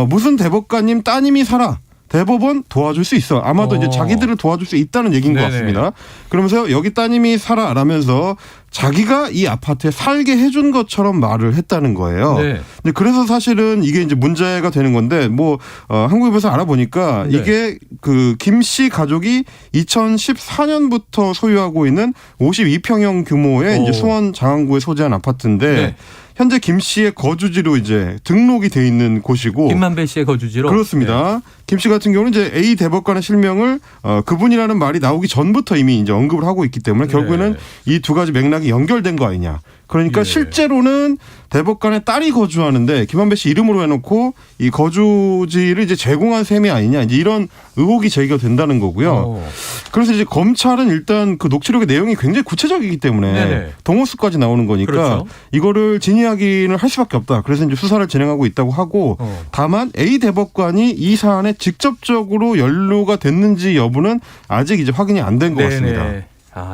무슨 대법관님 따님이 살아. 대법원 도와줄 수 있어. 아마도 이제 자기들을 도와줄 수 있다는 얘기인 것 같습니다. 그러면서 여기 따님이 살아라면서 자기가 이 아파트에 살게 해준 것처럼 말을 했다는 거예요. 네. 근데 그래서 사실은 이게 이제 문제가 되는 건데 뭐 한국에서 알아보니까 네. 이게 그 김 씨 가족이 2014년부터 소유하고 있는 52평형 규모의 이제 수원 장안구에 소재한 아파트인데 네. 현재 김 씨의 거주지로 이제 등록이 돼 있는 곳이고 김만배 씨의 거주지로. 그렇습니다. 김 씨 같은 경우는 이제 A 대법관의 실명을 그분이라는 말이 나오기 전부터 이미 이제 언급을 하고 있기 때문에 결국에는 이 두 가지 맥락이 연결된 거 아니냐. 그러니까 실제로는 대법관의 딸이 거주하는데 김만배 씨 이름으로 해놓고 이 거주지를 이제 제공한 셈이 아니냐. 이제 이런 의혹이 제기가 된다는 거고요. 그래서 이제 검찰은 일단 그 녹취록의 내용이 굉장히 구체적이기 때문에 네네. 동호수까지 나오는 거니까 그렇죠. 이거를 진위 확인을 할 수밖에 없다. 그래서 이제 수사를 진행하고 있다고 하고 다만 A 대법관이 이 사안에 직접적으로 연루가 됐는지 여부는 아직 이제 확인이 안 된 것 같습니다.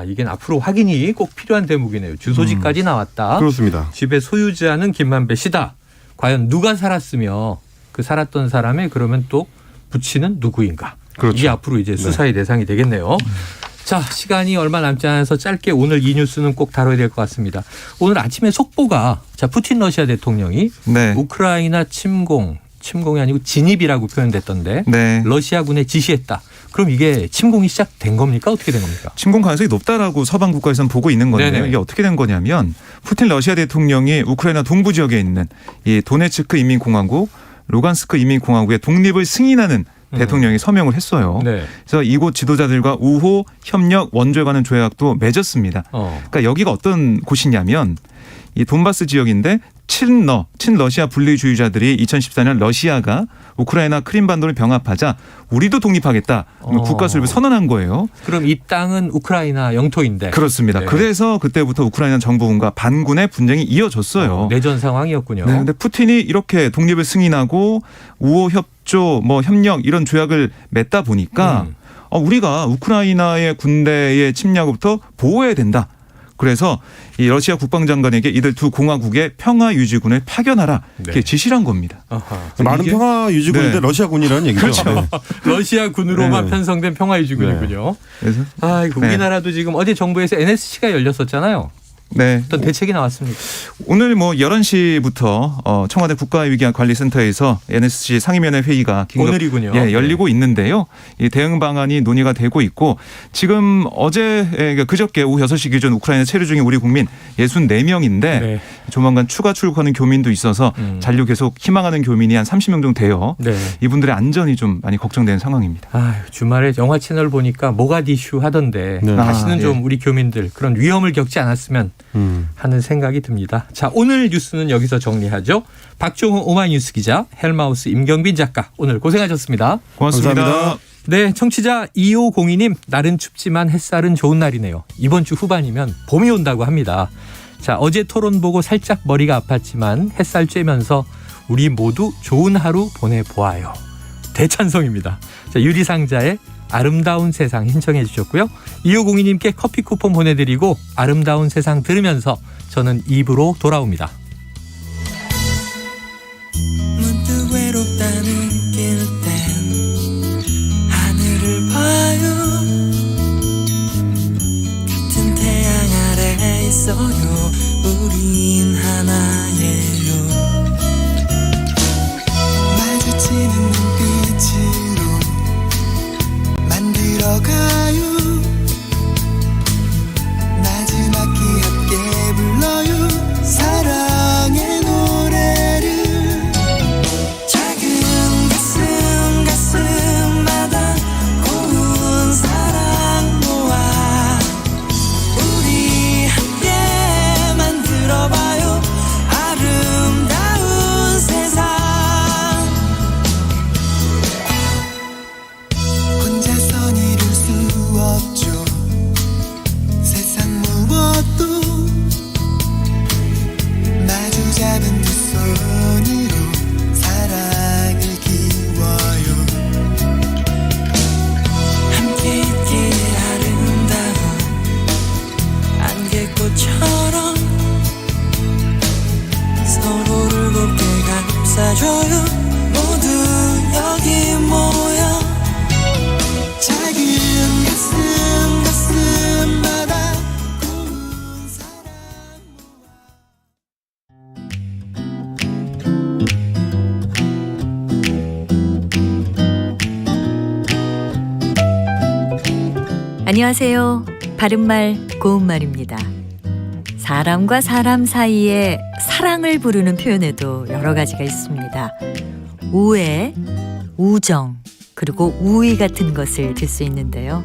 이게 앞으로 확인이 꼭 필요한 대목이네요. 주소지까지 나왔다. 그렇습니다. 집의 소유자는 김만배 씨다. 과연 누가 살았으며 그 살았던 사람의 그러면 또 부친은 누구인가. 그렇죠. 이게 앞으로 이제 수사의 대상이 되겠네요. 자, 시간이 얼마 남지 않아서 짧게 오늘 이 뉴스는 꼭 다뤄야 될 것 같습니다. 오늘 아침에 속보가 푸틴 러시아 대통령이 네. 우크라이나 침공이 아니고 진입이라고 표현됐던데 네. 러시아군에 지시했다. 그럼 이게 침공이 시작된 겁니까? 어떻게 된 겁니까? 침공 가능성이 높다라고 서방 국가에서는 보고 있는 건데요. 네네. 이게 어떻게 된 거냐면 푸틴 러시아 대통령이 우크라이나 동부 지역에 있는 이 도네츠크 인민공화국, 루간스크 인민공화국의 독립을 승인하는 대통령이 서명을 했어요. 네. 그래서 이곳 지도자들과 우호, 협력, 원조에 관한 조약도 맺었습니다. 그러니까 여기가 어떤 곳이냐면 이 돈바스 지역인데 친러시아 분리주의자들이 2014년 러시아가 우크라이나 크림반도를 병합하자 우리도 독립하겠다 국가 수립을 선언한 거예요. 그럼 이 땅은 우크라이나 영토인데. 그렇습니다. 네. 그래서 그때부터 우크라이나 정부군과 반군의 분쟁이 이어졌어요. 내전 상황이었군요. 네, 근데 푸틴이 이렇게 독립을 승인하고 우호 협조, 협력 이런 조약을 맺다 보니까 우리가 우크라이나의 군대의 침략으로부터 보호해야 된다. 그래서 이 러시아 국방장관에게 이들 두 공화국의 평화 유지군을 파견하라 이렇게 지시를 한 겁니다. 많은 평화 유지군인데 네. 러시아군이라는 얘기죠. 그렇죠. 네. 러시아군으로만 네. 편성된 평화유지군이군요. 그래서 우리나라도 지금 어제 정부에서 NSC가 열렸었잖아요. 네. 어떤 대책이 나왔습니까? 오늘 11시부터 청와대 국가위기관리센터에서 NSC 상임위원회 회의가 오늘이군요. 열리고 있는데요. 이 대응 방안이 논의가 되고 있고 지금 그저께 오후 6시 기준 우크라이나 체류 중인 우리 국민 64명인데 조만간 추가 출국하는 교민도 있어서 잔류 계속 희망하는 교민이 한 30명 정도 돼요. 이분들의 안전이 좀 많이 걱정되는 상황입니다. 주말에 영화 채널 보니까 모가디슈 하던데 다시는 좀 우리 교민들 그런 위험을 겪지 않았으면 하는 생각이 듭니다. 자, 오늘 뉴스는 여기서 정리하죠. 박종호 오마이뉴스 기자, 헬마우스 임경빈 작가 오늘 고생하셨습니다. 고맙습니다. 감사합니다. 네, 청취자 2502님 날은 춥지만 햇살은 좋은 날이네요. 이번 주 후반이면 봄이 온다고 합니다. 자, 어제 토론 보고 살짝 머리가 아팠지만 햇살 쬐면서 우리 모두 좋은 하루 보내보아요. 대찬성입니다. 자, 유리상자의 아름다운 세상 신청해 주셨고요. 2502님께 커피 쿠폰 보내드리고 아름다운 세상 들으면서 저는 2부로 돌아옵니다. 문득 외롭다 느낄 땐 하늘을 봐요. 같은 태양 아래 있어요. 우린 하나예요. 마주치는 눈빛으로 만들어가요. 마지막 기 함께 불러요. 사랑 안녕하세요. 바른말 고운말입니다. 사람과 사람 사이에 사랑을 부르는 표현에도 여러 가지가 있습니다. 우애, 우정, 그리고 우의 같은 것을 들 수 있는데요.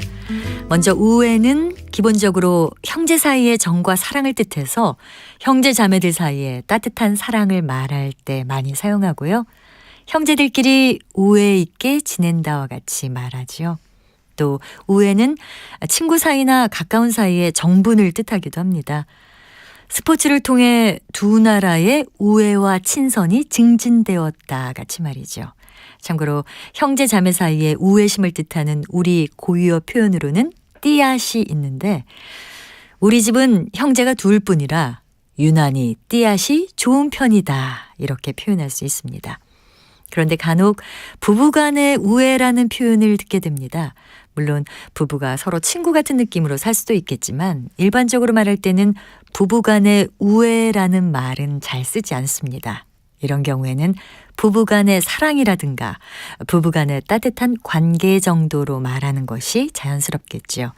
먼저 우애는 기본적으로 형제 사이의 정과 사랑을 뜻해서 형제 자매들 사이에 따뜻한 사랑을 말할 때 많이 사용하고요. 형제들끼리 우애 있게 지낸다와 같이 말하지요. 또 우애는 친구 사이나 가까운 사이의 정분을 뜻하기도 합니다. 스포츠를 통해 두 나라의 우애와 친선이 증진되었다 같이 말이죠. 참고로 형제 자매 사이의 우애심을 뜻하는 우리 고유어 표현으로는 띠앗이 있는데 우리 집은 형제가 둘 뿐이라 유난히 띠앗이 좋은 편이다 이렇게 표현할 수 있습니다. 그런데 간혹 부부간의 우애라는 표현을 듣게 됩니다. 물론 부부가 서로 친구 같은 느낌으로 살 수도 있겠지만 일반적으로 말할 때는 부부간의 우애라는 말은 잘 쓰지 않습니다. 이런 경우에는 부부간의 사랑이라든가 부부간의 따뜻한 관계 정도로 말하는 것이 자연스럽겠죠.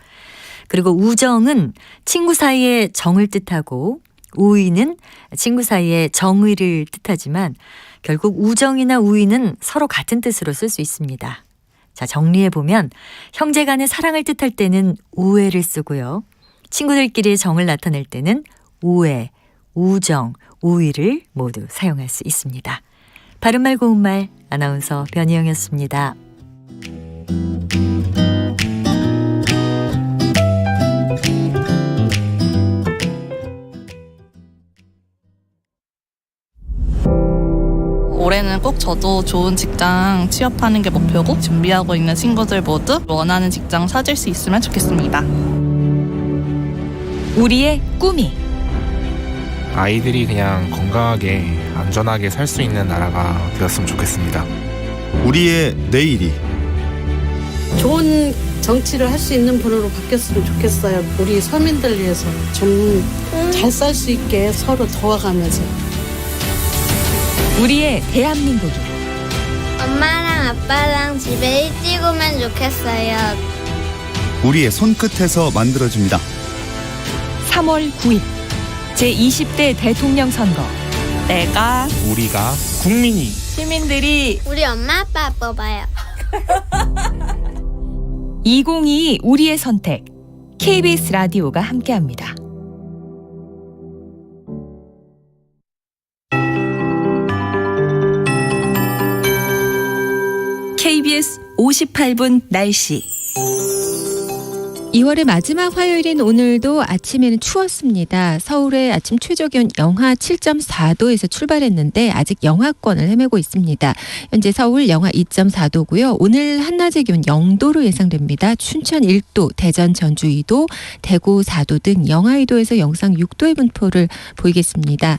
그리고 우정은 친구 사이의 정을 뜻하고 우의는 친구 사이의 정의를 뜻하지만 결국 우정이나 우의는 서로 같은 뜻으로 쓸 수 있습니다. 자, 정리해보면 형제 간의 사랑을 뜻할 때는 우애를 쓰고요. 친구들끼리의 정을 나타낼 때는 우애, 우정, 우의를 모두 사용할 수 있습니다. 바른말 고운말 아나운서 변희영이었습니다. 올해는 꼭 저도 좋은 직장 취업하는 게 목표고 준비하고 있는 친구들 모두 원하는 직장 찾을 수 있으면 좋겠습니다. 우리의 꿈이 아이들이 그냥 건강하게 안전하게 살 수 있는 나라가 되었으면 좋겠습니다. 우리의 내일이 좋은 정치를 할 수 있는 분으로 바뀌었으면 좋겠어요. 우리 서민들 위해서 좀 잘 살 수 있게 서로 도와가면서. 우리의 대한민국이 엄마랑 아빠랑 집에 일찍 오면 좋겠어요. 우리의 손끝에서 만들어집니다. 3월 9일 제20대 대통령 선거 우리가 국민이 시민들이 우리 엄마 아빠 뽑아요. 2022 우리의 선택 KBS 라디오가 함께합니다. KBS 58분 날씨 2월의 마지막 화요일인 오늘도 아침에는 추웠습니다. 서울의 아침 최저기온 영하 7.4도에서 출발했는데 아직 영하권을 헤매고 있습니다. 현재 서울 영하 2.4도고요. 오늘 한낮의 기온 0도로 예상됩니다. 춘천 1도, 대전 전주 2도, 대구 4도 등 영하 2도에서 영상 6도의 분포를 보이겠습니다.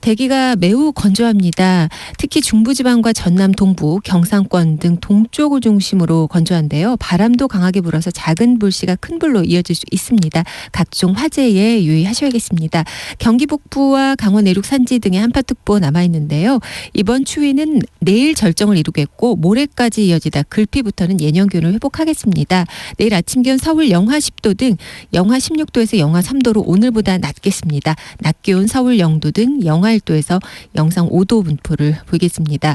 대기가 매우 건조합니다. 특히 중부지방과 전남 동부, 경상권 등 동쪽을 중심으로 건조한데요. 바람도 강하게 불어서 작은 불씨가 큰 불로 이어질 수 있습니다. 각종 화재에 유의하셔야겠습니다. 경기 북부와 강원 내륙 산지 등의 한파특보 남아있는데요. 이번 추위는 내일 절정을 이루겠고 모레까지 이어지다 글피부터는 예년 기온을 회복하겠습니다. 내일 아침 기온 서울 영하 10도 등 영하 16도에서 영하 3도로 오늘보다 낮겠습니다. 낮 기온 서울 0도 등 영하 1도에서 영상 5도 분포를 보이겠습니다.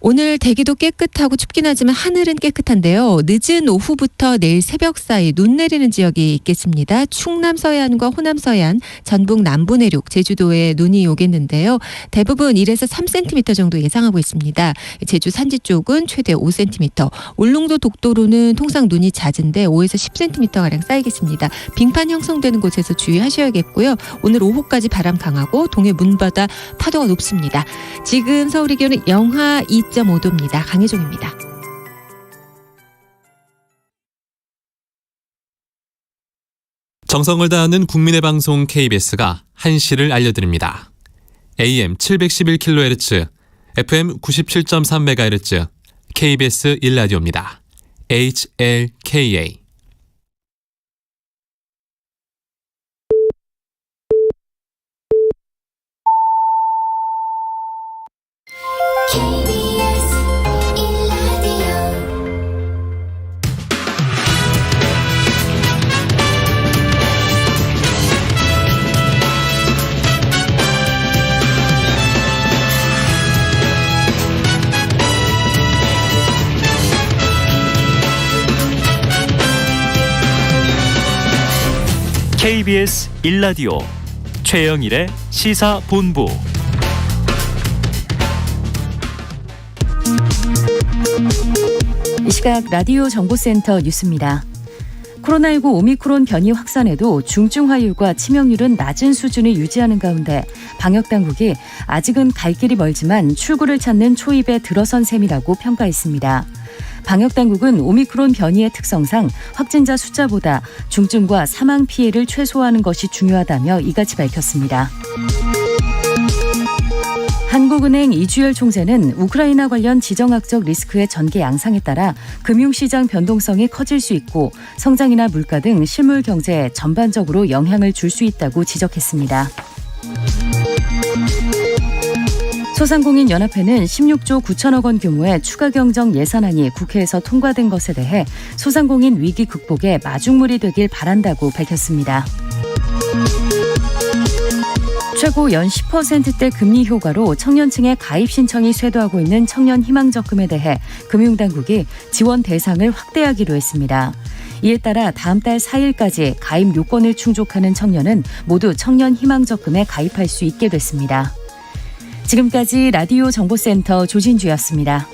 오늘 대기도 깨끗하고 춥긴 하지만 하늘은 깨끗한데요. 늦은 오후부터 내일 새벽 사이 눈 내리는 지역이 있겠습니다. 충남 서해안과 호남 서해안, 전북 남부 내륙, 제주도에 눈이 오겠는데요. 대부분 1에서 3cm 정도 예상하고 있습니다. 제주 산지 쪽은 최대 5cm, 울릉도 독도로는 통상 눈이 잦은데 5에서 10cm가량 쌓이겠습니다. 빙판 형성되는 곳에서 주의하셔야겠고요. 오늘 오후까지 바람 강하고 동해 문바다 파도가 높습니다. 지금 서울의 기온은 영하 2.5도입니다. 강혜종입니다. 정성을 다하는 국민의 방송 KBS가 한시를 알려드립니다. AM 711kHz, FM 97.3MHz, KBS 1라디오입니다. HLKA. KBS 1라디오 KBS 1라디오 최영일의 시사본부. 이 시각 라디오 정보센터 뉴스입니다. 코로나19 오미크론 변이 확산에도 중증화율과 치명률은 낮은 수준을 유지하는 가운데 방역당국이 아직은 갈 길이 멀지만 출구를 찾는 초입에 들어선 셈이라고 평가했습니다. 방역당국은 오미크론 변이의 특성상 확진자 숫자보다 중증과 사망 피해를 최소화하는 것이 중요하다며 이같이 밝혔습니다. 한국은행 이주열 총재는 우크라이나 관련 지정학적 리스크의 전개 양상에 따라 금융시장 변동성이 커질 수 있고 성장이나 물가 등 실물 경제에 전반적으로 영향을 줄 수 있다고 지적했습니다. 소상공인연합회는 16조 9천억 원 규모의 추가 경정 예산안이 국회에서 통과된 것에 대해 소상공인 위기 극복에 마중물이 되길 바란다고 밝혔습니다. 최고 연 10%대 금리 효과로 청년층의 가입 신청이 쇄도하고 있는 청년 희망적금에 대해 금융당국이 지원 대상을 확대하기로 했습니다. 이에 따라 다음 달 4일까지 가입 요건을 충족하는 청년은 모두 청년 희망적금에 가입할 수 있게 됐습니다. 지금까지 라디오 정보센터 조진주였습니다.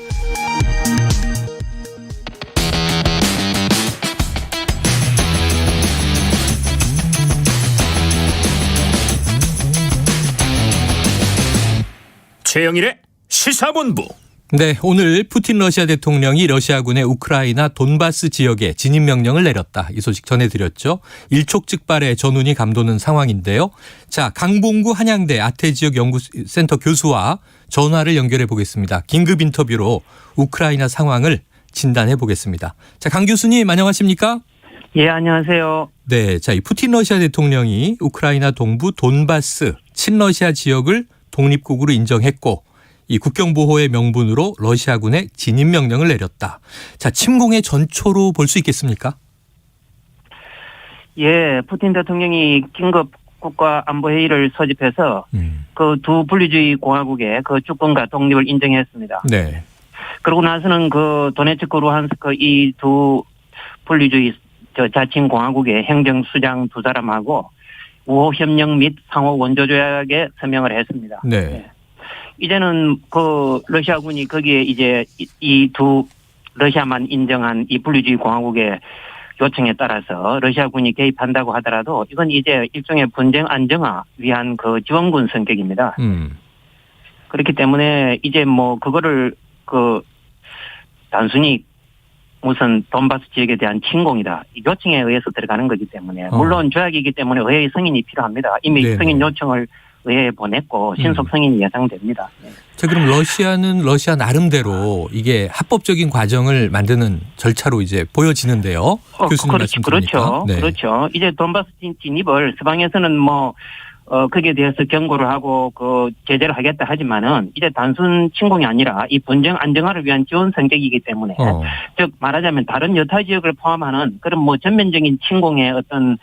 최영일의 시사본부. 네, 오늘 푸틴 러시아 대통령이 러시아군의 우크라이나 돈바스 지역에 진입 명령을 내렸다. 이 소식 전해드렸죠. 일촉즉발의 전운이 감도는 상황인데요. 자, 강봉구 한양대 아태지역 연구센터 교수와 전화를 연결해 보겠습니다. 긴급 인터뷰로 우크라이나 상황을 진단해 보겠습니다. 자, 강 교수님 안녕하십니까? 예, 안녕하세요. 네, 자, 이 푸틴 러시아 대통령이 우크라이나 동부 돈바스 친러시아 지역을 독립국으로 인정했고 이 국경보호의 명분으로 러시아군에 진입 명령을 내렸다. 자, 침공의 전초로 볼 수 있겠습니까? 예, 푸틴 대통령이 긴급 국가안보회의를 소집해서 그 두 분리주의 공화국의 그 주권과 독립을 인정했습니다. 네. 그러고 나서는 그 도네츠크 루한스크 이 두 분리주의 자친 공화국의 행정수장 두 사람하고 우호 협력 및 상호 원조 조약에 서명을 했습니다. 네. 네. 이제는 그 러시아군이 거기에 이제 이 두 러시아만 인정한 이 분리주의 공화국의 요청에 따라서 러시아군이 개입한다고 하더라도 이건 이제 일종의 분쟁 안정화 위한 그 지원군 성격입니다. 그렇기 때문에 이제 뭐 그거를 그 단순히 무슨 돈바스 지역에 대한 침공이다. 요청에 의해서 들어가는 거기 때문에 물론 조약이기 때문에 의회의 승인이 필요합니다. 이미 네네. 승인 요청을 의회에 보냈고 신속 승인이 예상됩니다. 네. 자, 그럼 러시아는 러시아 나름대로 이게 합법적인 과정을 만드는 절차로 이제 보여지는데요. 교수님 말씀 그렇죠. 네. 그렇죠. 이제 돈바스 진입을 서방에서는 뭐 거기에 대해서 경고를 하고 그 제재를 하겠다 하지만은 이제 단순 침공이 아니라 이 분쟁 안정화를 위한 지원 성격이기 때문에 즉 말하자면 다른 여타 지역을 포함하는 그런 뭐 전면적인 침공의 어떤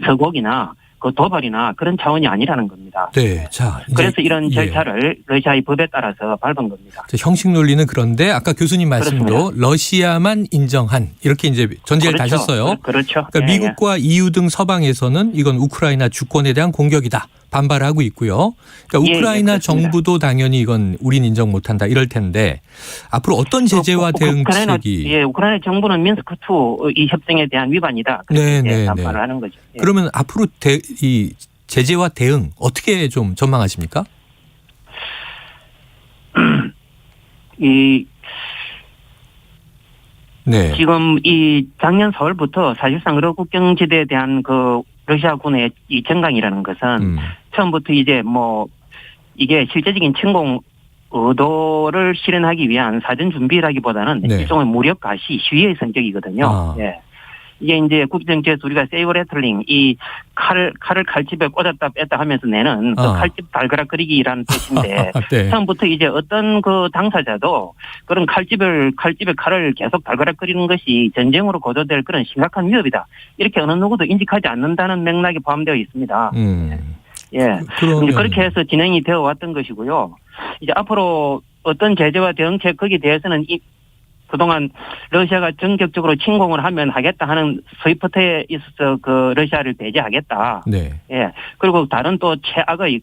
서곡이나 그 도발이나 그런 차원이 아니라는 겁니다. 네. 자, 이제 그래서 이런 절차를 러시아의 법에 따라서 밟은 겁니다. 형식 논리는 그런데 아까 교수님 말씀도 그렇습니다. 러시아만 인정한 이렇게 이제 전제를 그렇죠. 다셨어요. 그렇죠. 그러니까 예, 미국과 EU 등 서방에서는 이건 우크라이나 주권에 대한 공격이다. 반발하고 있고요. 그러니까 예, 우크라이나 예, 정부도 당연히 이건 우린 인정 못한다 이럴 텐데 앞으로 어떤 제재와 대응책이 우크라이나 정부는 민스크2 이 협정에 대한 위반이다. 그렇게 반발을 하는 거죠. 예. 그러면 앞으로 이 제재와 대응 어떻게 좀 전망하십니까? 지금 이 작년 4월부터 사실상 러국경지대에 대한 그 러시아군의 이 정강이라는 것은 처음부터 이제 뭐 이게 실제적인 침공 의도를 실현하기 위한 사전 준비라기보다는 일종의 무력 가시 시위의 성격이거든요. 예. 이게 이제 국제정치에서 우리가 세이버 레틀링 이 칼을 칼집에 꽂았다 뺐다 하면서 내는 그 칼집 달그락거리기라는 뜻인데 네. 처음부터 이제 어떤 그 당사자도 그런 칼집에 칼을 계속 달그락거리는 것이 전쟁으로 고조될 그런 심각한 위협이다. 이렇게 어느 누구도 인식하지 않는다는 맥락이 포함되어 있습니다. 예. 이제 그렇게 해서 진행이 되어 왔던 것이고요. 이제 앞으로 어떤 제재와 대응책 거기에 대해서는 그동안 러시아가 전격적으로 침공을 하면 하겠다 하는 스위프트에 있어서 그 러시아를 배제하겠다. 네. 예. 그리고 다른 또 최악의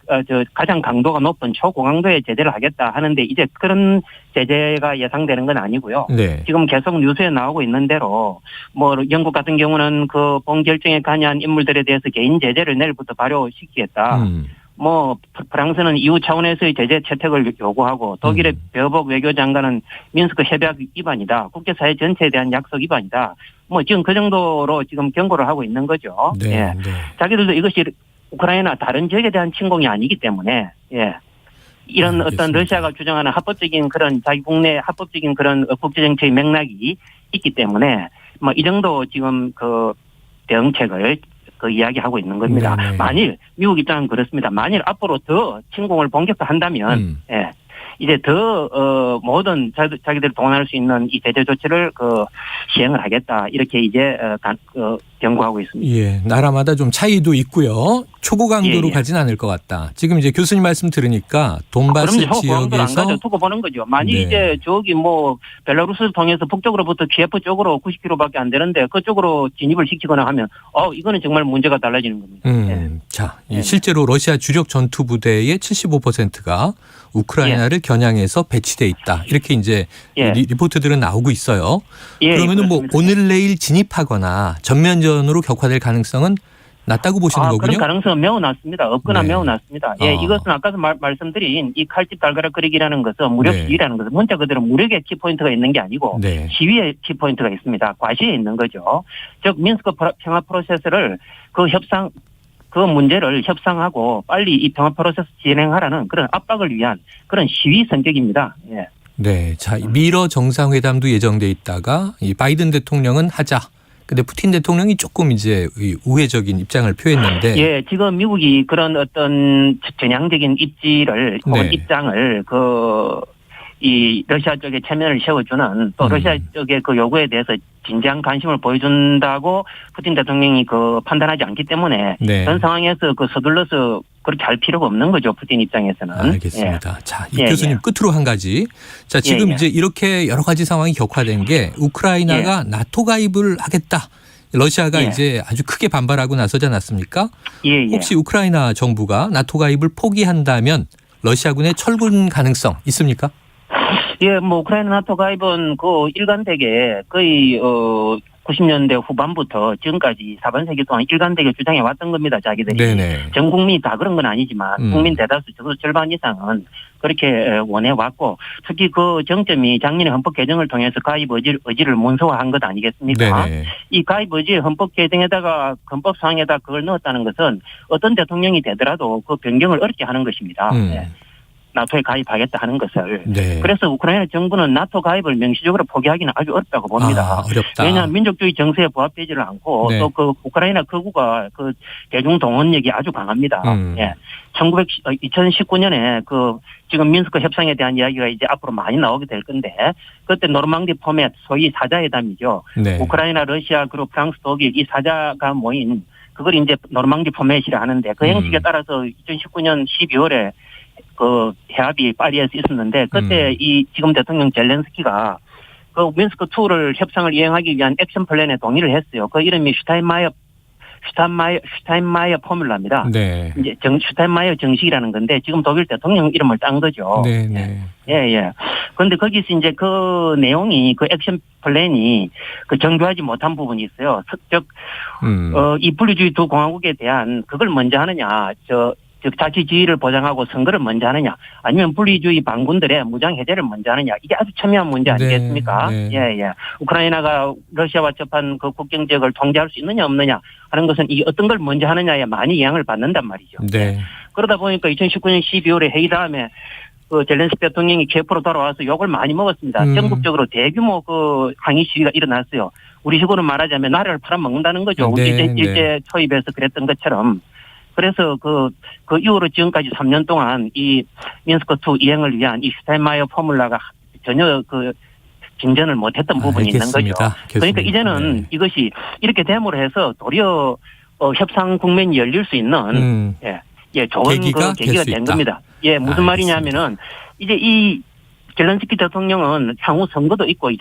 가장 강도가 높은 초고강도의 제재를 하겠다 하는데 이제 그런 제재가 예상되는 건 아니고요. 네. 지금 계속 뉴스에 나오고 있는 대로 뭐 영국 같은 경우는 그 본 결정에 관여한 인물들에 대해서 개인 제재를 내일부터 발효시키겠다. 뭐 프랑스는 EU 차원에서의 제재 채택을 요구하고 독일의 베어복 외교장관은 민스크 협약 위반이다. 국제사회 전체에 대한 약속 위반이다. 뭐 지금 그 정도로 지금 경고를 하고 있는 거죠. 네. 예. 네. 자기들도 이것이 우크라이나 다른 지역에 대한 침공이 아니기 때문에 예. 이런 어떤 러시아가 주장하는 합법적인 그런 자기 국내 합법적인 그런 국제정책의 맥락이 있기 때문에 뭐 이 정도 지금 그 대응책을 그 이야기하고 있는 겁니다. 네네. 만일 미국 입장은 그렇습니다. 만일 앞으로 더 침공을 본격화한다면 예. 이제 더 모든 자기들이 동원할 수 있는 이 제재 조치를 그 시행을 하겠다 이렇게 이제 경고하고 있습니다. 예, 나라마다 좀 차이도 있고요. 초고강도로 예. 가진 않을 것 같다. 지금 이제 교수님 말씀 들으니까 돈바스 그럼요. 고강도는 안 지역에서 가죠. 두고 보는 거죠. 만일 네. 이제 저기 뭐 벨라루스를 통해서 북쪽으로부터 키예프 쪽으로 90km밖에 안 되는데 그쪽으로 진입을 시키거나 하면 이거는 정말 문제가 달라지는 겁니다. 자, 실제로 러시아 주력 전투 부대의 75%가 우크라이나를 겨냥해서 배치돼 있다. 이렇게 이제 예. 리포트들은 나오고 있어요. 예, 그러면은 뭐 그렇습니다. 오늘 내일 진입하거나 전면전으로 격화될 가능성은 낮다고 보시는 거군요. 그런 가능성은 매우 낮습니다. 없거나 네. 매우 낮습니다. 예, 이것은 아까도 말씀드린 이 칼집 달가락거리기라는 것은 무력 네. 시위라는 것은 문자 그대로 무력의 키포인트가 있는 게 아니고 네. 시위의 키포인트가 있습니다. 과시에 있는 거죠. 즉 민스크 평화 프로세스를 그 문제를 협상하고 빨리 이 평화 프로세스 진행하라는 그런 압박을 위한 그런 시위 성격입니다. 예. 네, 자 미러 정상회담도 예정돼 있다가 이 바이든 대통령은 하자. 근데 푸틴 대통령이 조금 이제 우회적인 입장을 표했는데, 예, 지금 미국이 그런 어떤 전향적인 네. 입장을 이 러시아 쪽에 체면을 세워주는 또 러시아 쪽의 그 요구에 대해서 진지한 관심을 보여준다고 푸틴 대통령이 판단하지 않기 때문에 네. 그런 상황에서 서둘러서 그렇게 할 필요가 없는 거죠. 푸틴 입장에서는. 알겠습니다. 예. 자, 이 교수님 끝으로 한 가지. 자, 지금 예. 이제 이렇게 여러 가지 상황이 격화된 게 우크라이나가 나토 가입을 하겠다. 러시아가 예. 이제 아주 크게 반발하고 나서지 않았습니까? 예. 혹시 우크라이나 정부가 나토 가입을 포기한다면 러시아군의 철군 가능성 있습니까? 예, 뭐 우크라이나 나토 가입은 일관되게 거의 90년대 후반부터 지금까지 4반세기 동안 일관되게 주장해 왔던 겁니다. 자기들이. 네네. 전 국민이 다 그런 건 아니지만 국민 대다수 적어도 절반 이상은 그렇게 원해 왔고 특히 그 정점이 작년에 헌법 개정을 통해서 가입 의지를 문서화한 것 아니겠습니까? 네네. 이 가입 의지 헌법 개정에다가 헌법 사항에다 그걸 넣었다는 것은 어떤 대통령이 되더라도 그 변경을 어렵게 하는 것입니다. 네. 나토에 가입하겠다 하는 것을. 네. 그래서 우크라이나 정부는 나토 가입을 명시적으로 포기하기는 아주 어렵다고 봅니다. 어렵다. 왜냐하면 민족주의 정세에 부합되지를 않고 네. 또 우크라이나 극우가 대중 동원력이 아주 강합니다. 예. 2019년에 지금 민스크 협상에 대한 이야기가 이제 앞으로 많이 나오게 될 건데 그때 노르망디 포맷 소위 사자회담이죠. 네. 우크라이나, 러시아, 그리고 프랑스, 독일 이 사자가 모인 그걸 이제 노르망디 포맷이라 하는데 그 형식에 따라서 2019년 12월에 해합이 파리에서 있었는데 그때 이 지금 대통령 젤렌스키가 민스크 2를 협상을 이행하기 위한 액션 플랜에 동의를 했어요. 그 이름이 슈타인마이어 포뮬라입니다. 네. 이제 슈타인마이어 정식이라는 건데 지금 독일 대통령 이름을 딴 거죠. 네. 예. 그런데 거기서 이제 그 내용이 액션 플랜이 정교하지 못한 부분이 있어요. 즉, 이 분리주의 두 공화국에 대한 그걸 먼저 하느냐, 즉 자치지위를 보장하고 선거를 먼저 하느냐 아니면 분리주의 반군들의 무장 해제를 먼저 하느냐 이게 아주 첨예한 문제 아니겠습니까? 네. 예. 우크라이나가 러시아와 접한 국경 지역을 통제할 수 있느냐 없느냐 하는 것은 이 어떤 걸 먼저 하느냐에 많이 영향을 받는단 말이죠. 네. 그러다 보니까 2019년 12월에 회의 다음에 젤렌스키 대통령이 키예프로 돌아와서 욕을 많이 먹었습니다. 전국적으로 대규모 항의 시위가 일어났어요. 우리식으로 말하자면 나라를 팔아먹는다는 거죠. 네. 일제 초입에서 그랬던 것처럼. 그래서 그 이후로 지금까지 3년 동안 이 민스크2 이행을 위한 이 슈타인마이어 포뮬라가 전혀 진전을 못했던 부분이 있는 거죠. 그러니까 이제는 이것이 이렇게 됨으로 해서 도리어 협상 국면이 열릴 수 있는 좋은 계기가 된 겁니다. 예, 무슨 말이냐면은 이제 이 젤렌스키 대통령은 향후 선거도 있고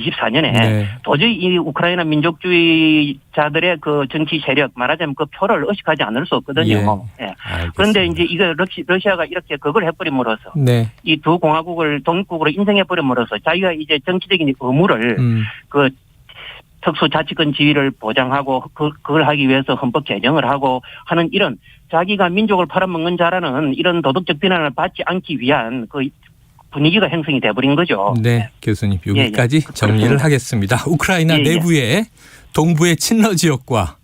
24년에 네. 도저히 이 우크라이나 민족주의자들의 그 정치 세력 말하자면 그 표를 의식하지 않을 수 없거든요. 예. 그런데 이제 이거 러시아가 이렇게 그걸 해버림으로써 네. 이 두 공화국을 독립국으로 인정해버림으로써 자기가 이제 정치적인 의무를 그 특수자치권 지위를 보장하고 그걸 하기 위해서 헌법 개정을 하고 하는 이런 자기가 민족을 팔아먹는 자라는 이런 도덕적 비난을 받지 않기 위한 그 분위기가 형성이 돼버린 거죠. 네, 교수님 여기까지 정리를 그렇습니다. 하겠습니다. 우크라이나 내부의 동부의 친러 지역과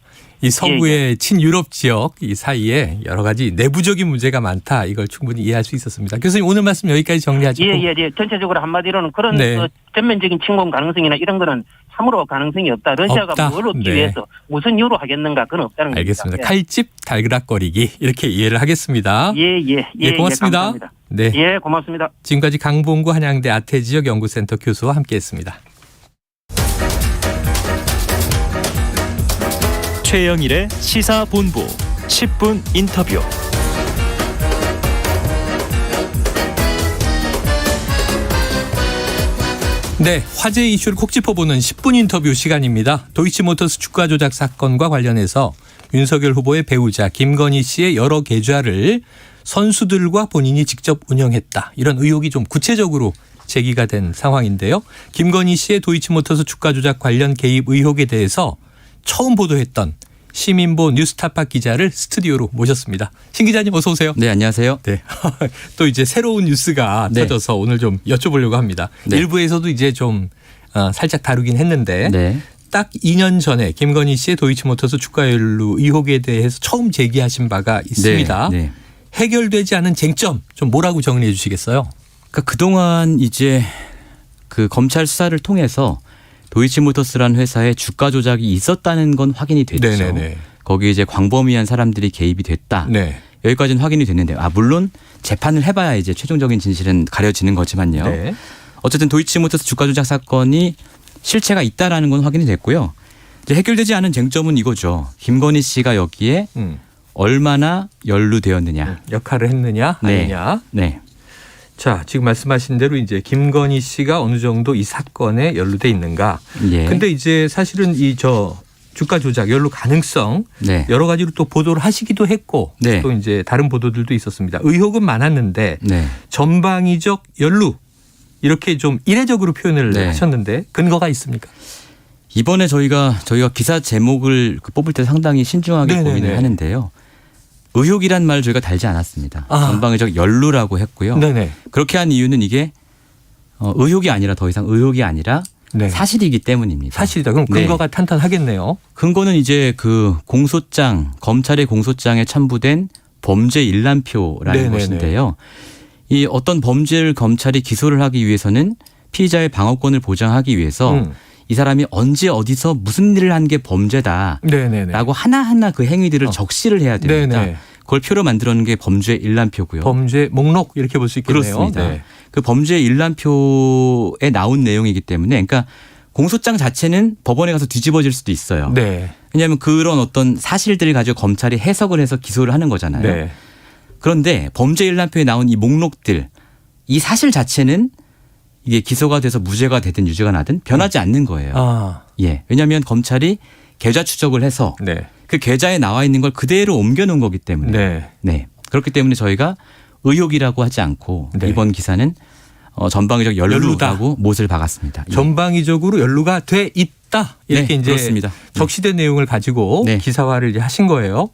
이 서부의 친유럽 지역 이 사이에 여러 가지 내부적인 문제가 많다. 이걸 충분히 이해할 수 있었습니다. 교수님 오늘 말씀 여기까지 정리하죠. 예. 전체적으로 한마디로는 그런 네. 그 전면적인 침공 가능성이나 이런 거는 참으로 가능성이 없다. 러시아가 없다. 뭘 얻기 네. 위해서 무슨 이유로 하겠는가 그건 없다는 알겠습니다. 겁니다. 칼집 달그락거리기 이렇게 이해를 하겠습니다. 예, 고맙습니다. 감사합니다. 네. 예, 고맙습니다. 지금까지 강봉구 한양대 아태지역 연구센터 교수와 함께했습니다. 최영일의 시사본부 10분 인터뷰. 네, 화제 이슈를 콕 짚어보는 10분 인터뷰 시간입니다. 도이치모터스 주가 조작 사건과 관련해서 윤석열 후보의 배우자 김건희 씨의 여러 계좌를 선수들과 본인이 직접 운영했다. 이런 의혹이 좀 구체적으로 제기가 된 상황인데요. 김건희 씨의 도이치모터스 주가 조작 관련 개입 의혹에 대해서 처음 보도했던 시민보 뉴스타파 기자를 스튜디오로 모셨습니다. 신 기자님 어서 오세요. 네, 안녕하세요. 네. 또 이제 새로운 뉴스가 네. 터져서 오늘 좀 여쭤보려고 합니다. 네. 일부에서도 이제 좀 살짝 다루긴 했는데 네. 딱 2년 전에 김건희 씨의 도이치모터스 주가 연루 의혹에 대해서 처음 제기하신 바가 있습니다. 네. 해결되지 않은 쟁점 좀 뭐라고 정리해 주시겠어요? 그러니까 그동안 이제 그 검찰 수사를 통해서 도이치모터스라는 회사에 주가 조작이 있었다는 건 확인이 됐죠. 네네네. 거기에 이제 광범위한 사람들이 개입이 됐다. 네. 여기까지는 확인이 됐는데 물론 재판을 해봐야 이제 최종적인 진실은 가려지는 거지만요. 네. 어쨌든 도이치모터스 주가 조작 사건이 실체가 있다라는 건 확인이 됐고요. 이제 해결되지 않은 쟁점은 이거죠. 김건희 씨가 여기에 얼마나 연루되었느냐. 역할을 했느냐 아니냐. 네. 자, 지금 말씀하신 대로 이제 김건희 씨가 어느 정도 이 사건에 연루돼 있는가. 예. 근데 이제 사실은 이 주가 조작 연루 가능성 네. 여러 가지로 또 보도를 하시기도 했고 네. 또 이제 다른 보도들도 있었습니다. 의혹은 많았는데 네. 전방위적 연루 이렇게 좀 이례적으로 표현을 네. 하셨는데 근거가 있습니까? 이번에 저희가 기사 제목을 뽑을 때 상당히 신중하게 네네네. 고민을 하는데요. 의혹이란 말 저희가 달지 않았습니다. 아. 전방위적 연루라고 했고요. 네네. 그렇게 한 이유는 이게 의혹이 아니라 더 이상 의혹이 아니라 네. 사실이기 때문입니다. 사실이다. 그럼 네. 근거가 탄탄하겠네요. 근거는 이제 그 검찰의 공소장에 첨부된 범죄 일람표라는 네네네. 것인데요. 이 어떤 범죄를 검찰이 기소를 하기 위해서는 피의자의 방어권을 보장하기 위해서 이 사람이 언제 어디서 무슨 일을 한 게 범죄다라고 네네네. 하나하나 그 행위들을 적시를 해야 됩니다. 네네. 그걸 표로 만들어놓은 게 범죄 일람표고요. 범죄 목록 이렇게 볼 수 있겠네요. 그렇습니다. 네. 그 범죄 일람표에 나온 내용이기 때문에 그러니까 공소장 자체는 법원에 가서 뒤집어질 수도 있어요. 네. 왜냐하면 그런 어떤 사실들을 가지고 검찰이 해석을 해서 기소를 하는 거잖아요. 네. 그런데 범죄 일람표에 나온 이 목록들 이 사실 자체는 이게 기소가 돼서 무죄가 되든 유죄가 나든 변하지 않는 거예요. 아. 예. 왜냐하면 검찰이 계좌 추적을 해서 네. 그 계좌에 나와 있는 걸 그대로 옮겨놓은 거기 때문에 네. 네. 그렇기 때문에 저희가 의혹이라고 하지 않고 네. 이번 기사는 전방위적 연루라고 못을 박았습니다. 예. 전방위적으로 연루가 돼 있다. 이렇게 네, 이제 그렇습니다. 적시된 내용을 가지고 네. 기사화를 이제 하신 거예요.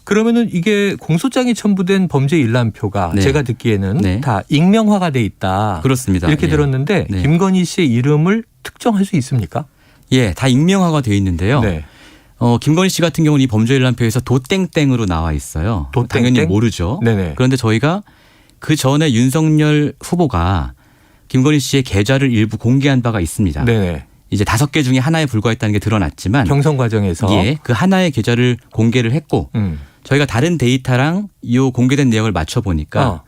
그러면은 이게 공소장에 첨부된 범죄 일람표가 네. 제가 듣기에는 네. 다 익명화가 돼 있다. 그렇습니다. 이렇게 예. 들었는데 네. 김건희 씨의 이름을 특정할 수 있습니까? 예, 다 익명화가 되어 있는데요. 네. 김건희 씨 같은 경우는 이 범죄 일람표에서 도땡땡으로 나와 있어요. 도땡땡? 당연히 모르죠. 네네. 그런데 저희가 그 전에 윤석열 후보가 김건희 씨의 계좌를 일부 공개한 바가 있습니다. 네네. 이제 5개 중에 하나에 불과했다는 게 드러났지만 경선 과정에서 예, 그 하나의 계좌를 공개를 했고 저희가 다른 데이터랑 이 공개된 내역을 맞춰 보니까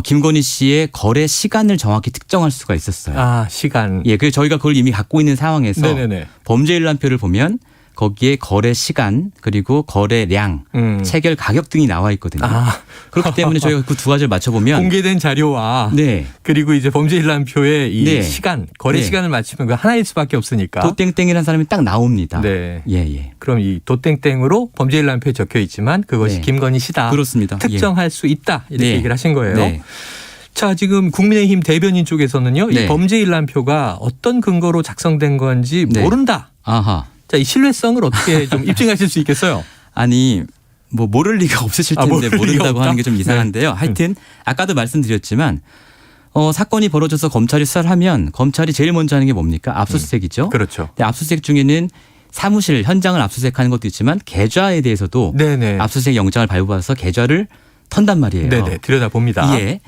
김건희 씨의 거래 시간을 정확히 특정할 수가 있었어요. 아, 시간. 예, 그래서 저희가 그걸 이미 갖고 있는 상황에서 네네네. 범죄 일람표를 보면 거기에 거래 시간 그리고 거래량, 체결 가격 등이 나와 있거든요. 그렇기 때문에 저희가 그 두 가지를 맞춰보면 공개된 자료와 네. 그리고 이제 범죄일람표의 이 네. 시간, 거래 네. 시간을 맞추면 그 하나일 수밖에 없으니까. 도땡땡이라는 사람이 딱 나옵니다. 네. 예. 그럼 이 도땡땡으로 범죄일람표에 적혀 있지만 그것이 네. 김건희 씨다. 그렇습니다. 특정할 수 있다. 이렇게 네. 얘기를 하신 거예요. 네. 자, 지금 국민의힘 대변인 쪽에서는요. 네. 이 범죄일람표가 어떤 근거로 작성된 건지 네. 모른다. 아하. 자, 이 신뢰성을 어떻게 좀 입증하실 수 있겠어요? 아니 뭐 모를 리가 없으실 텐데 모를 리가 모른다고 없다? 하는 게 좀 이상한데요. 네. 하여튼 아까도 말씀드렸지만 사건이 벌어져서 검찰이 수사를 하면 검찰이 제일 먼저 하는 게 뭡니까? 압수수색이죠. 그렇죠. 근데 압수수색 중에는 사무실 현장을 압수수색하는 것도 있지만 계좌에 대해서도 네네. 압수수색 영장을 발부받아서 계좌를 턴단 말이에요. 네네. 들여다봅니다. 예.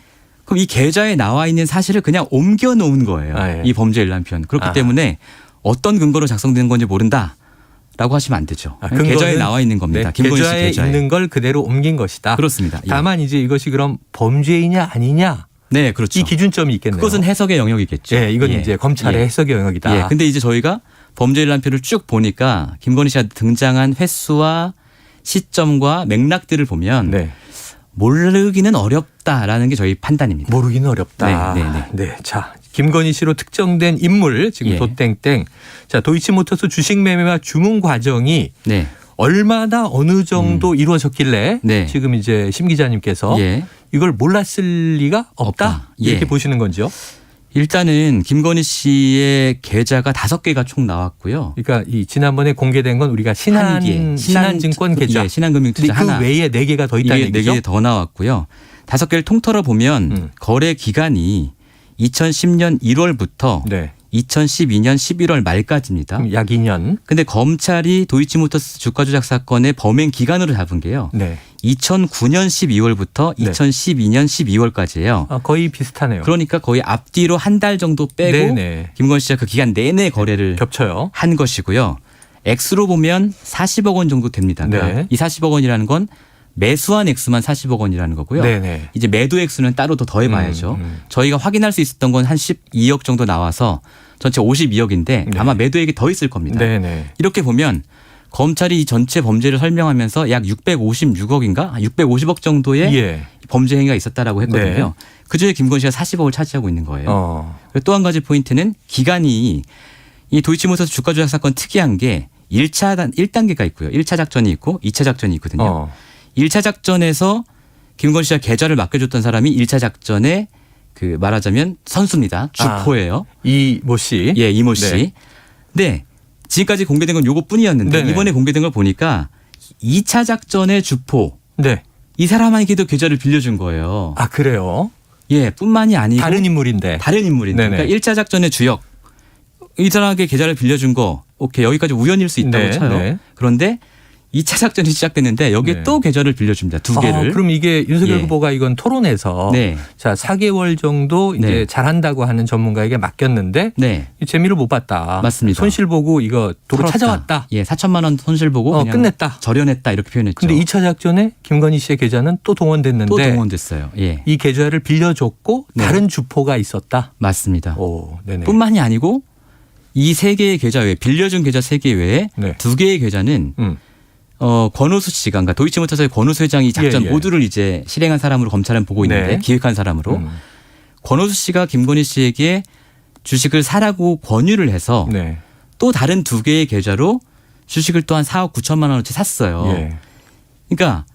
그럼 이 계좌에 나와 있는 사실을 그냥 옮겨 놓은 거예요. 아, 예. 이 범죄일람표는. 그렇기 때문에 어떤 근거로 작성된 건지 모른다라고 하시면 안 되죠. 근거는 계좌에 나와 있는 겁니다. 네, 김건희 씨 계좌에 계좌에. 있는 걸 그대로 옮긴 것이다. 그렇습니다. 예. 다만 이제 이것이 그럼 범죄이냐 아니냐 네, 그렇죠. 이 기준점이 있겠네요. 그것은 해석의 영역이겠죠. 예, 이건 예. 이제 검찰의 예. 해석의 영역이다. 예. 근데 이제 저희가 범죄일람표를 쭉 보니까 김건희 씨가 등장한 횟수와 시점과 맥락들을 보면 네. 모르기는 어렵다라는 게 저희 판단입니다. 모르기는 어렵다. 네. 자, 김건희 씨로 특정된 인물 지금 예. 도땡땡. 자, 도이치모터스 주식 매매와 주문 과정이 네. 얼마나 어느 정도 이루어졌길래 네. 지금 이제 심 기자님께서 예. 이걸 몰랐을 리가 없다. 이렇게 예. 보시는 건지요? 일단은 김건희 씨의 계좌가 5개가 총 나왔고요. 그러니까 이 지난번에 공개된 건 우리가 신한증권 계좌. 예, 신한금융투자 근데 그 하나. 외에 4개가 더 있다는 이게 얘기죠? 4개 더 나왔고요. 5개를 통틀어 보면 거래 기간이 2010년 1월부터 2012년 11월 말까지입니다. 약 2년. 근데 검찰이 도이치모터스 주가 조작 사건의 범행 기간으로 잡은 게요. 2009년 12월부터 2012년 12월까지예요. 거의 비슷하네요. 그러니까 거의 앞뒤로 한 달 정도 빼고 네네. 김건희 씨가 그 기간 내내 거래를 겹쳐요. 한 것이고요. 액수로 보면 40억 원 정도 됩니다. 그러니까 네. 이 40억 원이라는 건 매수한 액수만 40억 원이라는 거고요. 네네. 이제 매도 액수는 따로 더 더해봐야죠. 저희가 확인할 수 있었던 건 한 12억 정도 나와서 전체 52억인데 아마 매도액이 더 있을 겁니다. 네네. 이렇게 보면 검찰이 이 전체 범죄를 설명하면서 약 656억인가 650억 정도의 예. 범죄 행위가 있었다라고 했거든요. 네. 그중에 김건희 씨가 40억을 차지하고 있는 거예요. 또 한 가지 포인트는 기간이 이 도이치모터스 주가 조작 사건 특이한 게 1단계가 있고요. 1차 작전이 있고 2차 작전이 있거든요. 1차 작전에서 김건희 씨가 계좌를 맡겨줬던 사람이 1차 작전에 그 말하자면 선수입니다. 주포예요. 이모 씨. 예, 이모 씨. 네. 네. 지금까지 공개된 건 요것뿐이었는데 네네. 이번에 공개된 걸 보니까 2차 작전의 주포. 네. 이 사람에게도 계좌를 빌려준 거예요. 아, 그래요? 예, 뿐만이 아니고 다른 인물인데. 네네. 그러니까 1차 작전의 주역. 이 사람에게 계좌를 빌려준 거 오케이 여기까지 우연일 수 있다고 네, 쳐요. 네. 그런데 2차 작전이 시작됐는데 여기에 네. 또 계좌를 빌려줍니다. 2개를. 그럼 이게 윤석열 예. 후보가 이건 토론에서 네. 자 4개월 정도 이제 네. 잘한다고 하는 전문가에게 맡겼는데 네. 재미를 못 봤다. 맞습니다. 손실 보고 이거 도로 털었다. 찾아왔다. 예, 4천만 원 손실 보고 그냥 끝냈다. 절연했다 이렇게 표현했죠. 근데 2차 작전에 김건희 씨의 계좌는 또 동원됐는데 또 동원됐어요. 예. 이 계좌를 빌려줬고 네. 다른 주포가 있었다. 맞습니다. 오, 네네. 뿐만이 아니고 이 3개의 계좌 외에 빌려준 계좌 3개 외에 2개의 계좌는 권오수 씨가 그러니까 도이치모터스의 권오수 회장이 이 작전 예. 모두를 이제 실행한 사람으로 검찰은 보고 있는데 네. 기획한 사람으로 권오수 씨가 김건희 씨에게 주식을 사라고 권유를 해서 네. 또 다른 2개의 계좌로 주식을 또한 4억 9천만 원어치 샀어요. 예. 그러니까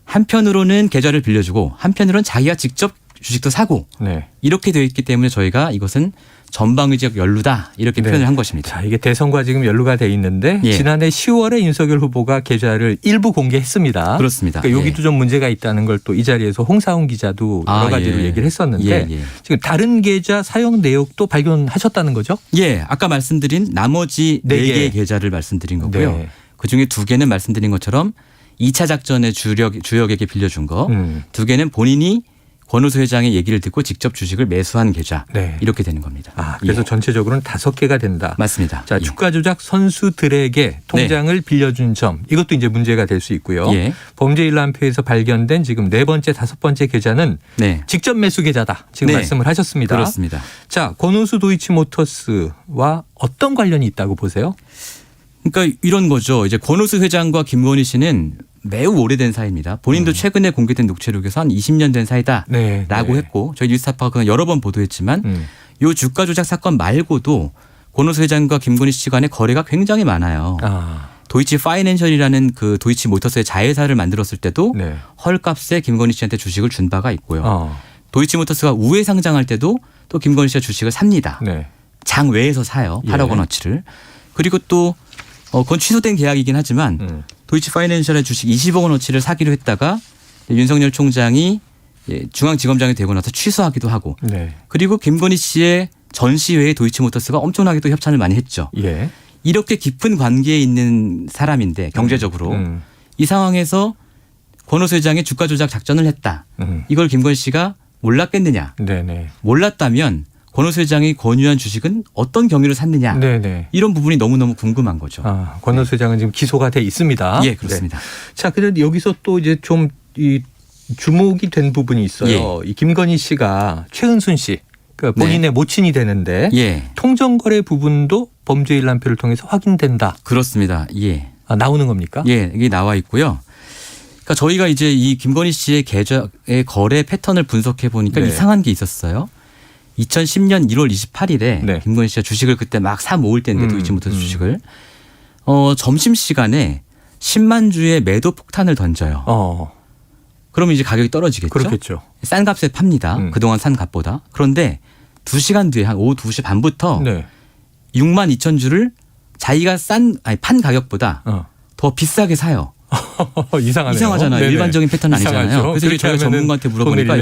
한편으로는 계좌를 빌려주고 한편으로는 자기가 직접 주식도 사고 네. 이렇게 되어 있기 때문에 저희가 이것은 전방위적 연루다 이렇게 네. 표현을 한 것입니다. 자, 이게 대선과 지금 연루가 돼 있는데 예. 지난해 10월에 윤석열 후보가 계좌를 일부 공개했습니다. 그렇습니다. 그러니까 예. 여기도 좀 문제가 있다는 걸 또 이 자리에서 홍사훈 기자도 여러 가지로 예. 얘기를 했었는데 예. 지금 다른 계좌 사용 내역도 발견하셨다는 거죠? 예, 아까 말씀드린 나머지 4개의 계좌를 말씀드린 거고요. 네. 그중에 2개는 말씀드린 것처럼 2차 작전의 주역에게 빌려준 거, 2개는 본인이 권오수 회장의 얘기를 듣고 직접 주식을 매수한 계좌 네. 이렇게 되는 겁니다. 그래서 예. 전체적으로는 5개가 된다. 맞습니다. 자, 예. 주가 조작 선수들에게 통장을 빌려준 점 이것도 이제 문제가 될 수 있고요. 예. 범죄일람표에서 발견된 지금 4번째, 5번째 계좌는 네. 직접 매수 계좌다. 지금 네. 말씀을 하셨습니다. 그렇습니다. 자, 권오수 도이치모터스와 어떤 관련이 있다고 보세요? 그러니까 이런 거죠. 이제 권오수 회장과 김건희 씨는 매우 오래된 사이입니다. 본인도 최근에 공개된 녹취록에서 한 20년 된 사이다라고 했고 저희 뉴스타파가 여러 번 보도했지만 이 주가 조작 사건 말고도 권오수 회장과 김건희 씨 간의 거래가 굉장히 많아요. 도이치 파이낸셜이라는 그 도이치 모터스의 자회사를 만들었을 때도 헐값에 김건희 씨한테 주식을 준 바가 있고요. 도이치 모터스가 우회 상장할 때도 또 김건희 씨가 주식을 삽니다. 장 외에서 사요. 8억 원어치를. 그리고 또 그건 취소된 계약이긴 하지만 도이치 파이낸셜의 주식 20억 원어치를 사기로 했다가 윤석열 총장이 중앙지검장이 되고 나서 취소하기도 하고 그리고 김건희 씨의 전시회에 도이치모터스가 엄청나게 또 협찬을 많이 했죠. 이렇게 깊은 관계에 있는 사람인데 경제적으로 이 상황에서 권오수 회장의 주가 조작 작전을 했다. 이걸 김건희 씨가 몰랐겠느냐. 몰랐다면 권오수 회장이 권유한 주식은 어떤 경위로 샀느냐. 이런 부분이 너무너무 궁금한 거죠. 권오수 회장은 지금 기소가 돼 있습니다. 예, 그렇습니다. 자, 그런데 여기서 또 이제 좀 이 주목이 된 부분이 있어요. 이 김건희 씨가 최은순 씨, 그러니까 본인의 모친이 되는데 통정거래 부분도 범죄 일람표를 통해서 확인된다. 그렇습니다. 나오는 겁니까? 이게 나와 있고요. 그러니까 저희가 이제 이 김건희 씨의 계좌의 거래 패턴을 분석해 보니까 이상한 게 있었어요. 2010년 1월 28일에 김건희 씨가 주식을 그때 막 사 모을 때인데 도이치모터스 주식을 점심 시간에 10만 주의 매도 폭탄을 던져요. 그러면 이제 가격이 떨어지겠죠. 그렇겠죠. 싼 값에 팝니다. 그동안 산 값보다. 그런데 2시간 뒤에 한 오후 2시 반부터 6만 2천 주를 자기가 판 가격보다 더 비싸게 사요. 이상하네요. 이상하잖아요. 일반적인 패턴 아니잖아요. 그래서 저희가 전문가한테 물어보니까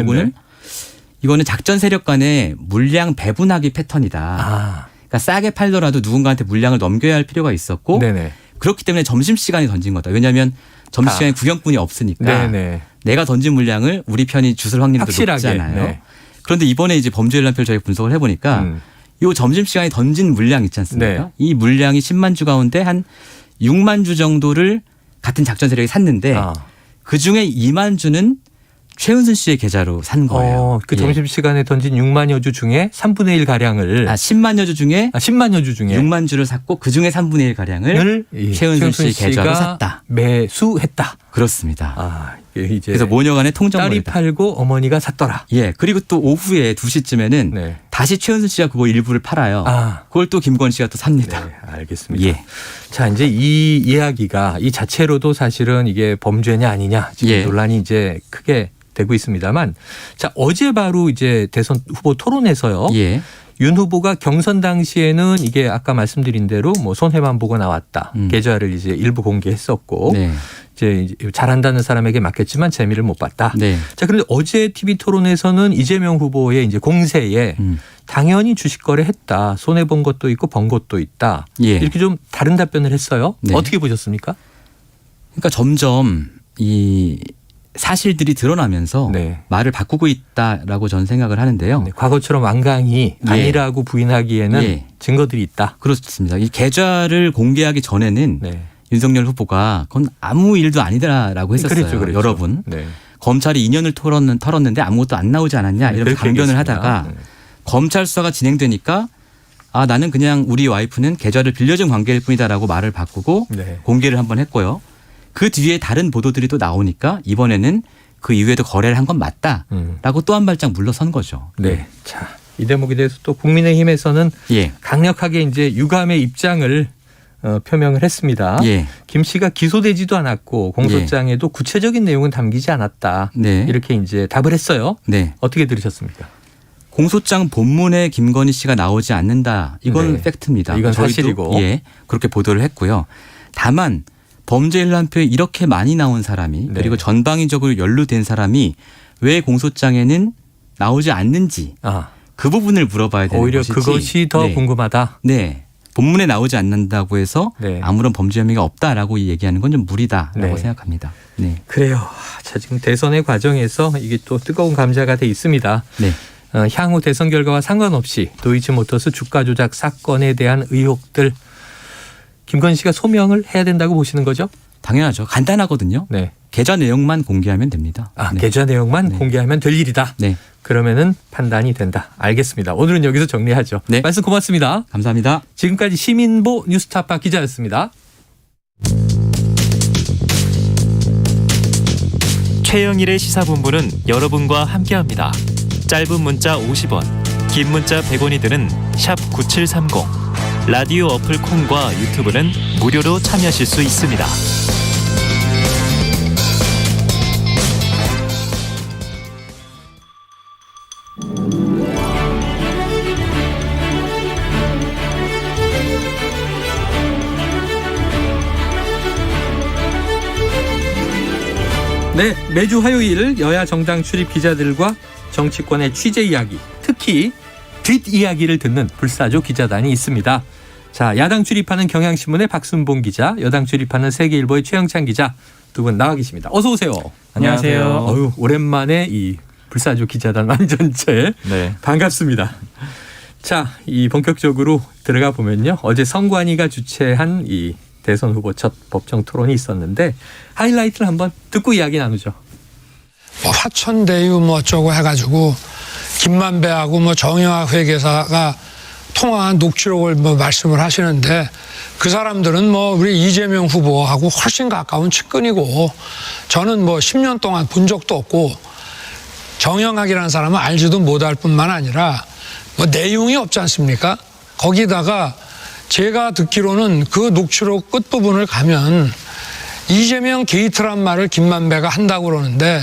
이거는 작전 세력 간의 물량 배분하기 패턴이다. 그러니까 싸게 팔더라도 누군가한테 물량을 넘겨야 할 필요가 있었고 그렇기 때문에 점심시간에 던진 거다. 왜냐하면 점심시간에 구경꾼이 없으니까 내가 던진 물량을 우리 편이 주술 확률이 높잖아요. 그런데 이번에 이제 범죄 일람표를 저희가 분석을 해보니까 이 점심시간에 던진 물량 있지 않습니까? 이 물량이 10만 주 가운데 한 6만 주 정도를 같은 작전 세력이 샀는데 그중에 2만 주는 최은순 씨의 계좌로 산 거예요. 그 점심시간에 던진 6만여 주 중에 3분의 1 가량을 10만여 주 중에 10만여 주 중에 6만 주를 샀고 그중에 3분의 1 가량을 최은순 씨 계좌로 샀다. 매수했다. 그렇습니다. 이제 그래서 모녀간의 통정거래다. 딸이 팔고 어머니가 샀더라. 그리고 또 오후에 2시쯤에는 다시 최은순 씨가 그거 일부를 팔아요. 그걸 또 김건희 씨가 또 삽니다. 알겠습니다. 자, 이제 이 이야기가 이 자체로도 사실은 이게 범죄냐 아니냐 지금 논란이 이제 크게 되고 있습니다만, 자, 어제 바로 이제 대선 후보 토론에서요. 윤 후보가 경선 당시에는 이게 아까 말씀드린 대로 뭐 손해만 보고 나왔다. 계좌를 이제 일부 공개했었고 이제 잘한다는 사람에게 맡겼지만 재미를 못 봤다. 자, 그런데 어제 TV 토론에서는 이재명 후보의 이제 공세에 당연히 주식 거래했다. 손해 본 것도 있고 번 것도 있다. 이렇게 좀 다른 답변을 했어요. 어떻게 보셨습니까? 그러니까 점점 이 사실들이 드러나면서 말을 바꾸고 있다라고 저는 생각을 하는데요. 과거처럼 완강히 아니라고 부인하기에는 증거들이 있다. 그렇습니다. 이 계좌를 공개하기 전에는 윤석열 후보가 그건 아무 일도 아니다라고 했었어요. 그렇죠. 여러분. 검찰이 2년을 털었는데 아무것도 안 나오지 않았냐 이렇게 강변을 하다가 검찰 수사가 진행되니까 나는 그냥 우리 와이프는 계좌를 빌려준 관계일 뿐이다라고 말을 바꾸고 공개를 한번 했고요. 그 뒤에 다른 보도들이 또 나오니까 이번에는 그 이후에도 거래를 한 건 맞다라고 또 한 발짝 물러선 거죠. 자, 이 대목에 대해서 또 국민의힘에서는 강력하게 이제 유감의 입장을 표명을 했습니다. 김 씨가 기소되지도 않았고 공소장에도 구체적인 내용은 담기지 않았다. 이렇게 이제 답을 했어요. 어떻게 들으셨습니까? 공소장 본문에 김건희 씨가 나오지 않는다. 이건 팩트입니다. 이건 사실이고. 그렇게 보도를 했고요. 다만 범죄 일람표에 이렇게 많이 나온 사람이 그리고 전방위적으로 연루된 사람이 왜 공소장에는 나오지 않는지 그 부분을 물어봐야 되는 오히려 것이지. 그것이 더 궁금하다. 본문에 나오지 않는다고 해서 아무런 범죄 혐의가 없다라고 얘기하는 건 좀 무리다라고 생각합니다. 그래요. 자, 지금 대선의 과정에서 이게 또 뜨거운 감자가 돼 있습니다. 향후 대선 결과와 상관없이 도이치모터스 주가 조작 사건에 대한 의혹들 김건희 씨가 소명을 해야 된다고 보시는 거죠? 당연하죠. 간단하거든요. 계좌 내용만 공개하면 됩니다. 계좌 내용만 공개하면 될 일이다. 그러면은 판단이 된다. 알겠습니다. 오늘은 여기서 정리하죠. 말씀 고맙습니다. 감사합니다. 지금까지 시민보 뉴스타파 기자였습니다. 최영일의 시사본부는 여러분과 함께합니다. 짧은 문자 50원, 긴 문자 100원이 드는 샵 9730. 라디오 어플 콩과 유튜브는 무료로 참여하실 수 있습니다. 네, 매주 화요일 여야 정당 출입 기자들과 정치권의 취재 이야기, 특히 뒷이야기를 듣는 불사조 기자단이 있습니다. 자, 야당 출입하는 경향신문의 박순봉 기자, 여당 출입하는 세계일보의 최영찬 기자 두 분 나와 계십니다. 어서 오세요. 안녕하세요. 오랜만에 이 불사조 기자단 완전체 네. 반갑습니다. 자, 이 본격적으로 들어가 보면요. 어제 선관위가 주최한 이 대선 후보 첫 법정 토론이 있었는데 하이라이트를 한번 듣고 이야기 나누죠. 뭐 화천대유 뭐 어쩌고 해가지고 김만배하고 뭐 정영학 회계사가 통화한 녹취록을 뭐 말씀을 하시는데 그 사람들은 뭐 우리 이재명 후보하고 훨씬 가까운 측근이고 저는 뭐 10년 동안 본 적도 없고 정영학이라는 사람은 알지도 못할 뿐만 아니라 뭐 내용이 없지 않습니까? 거기다가 제가 듣기로는 그 녹취록 끝부분을 가면 이재명 게이트란 말을 김만배가 한다고 그러는데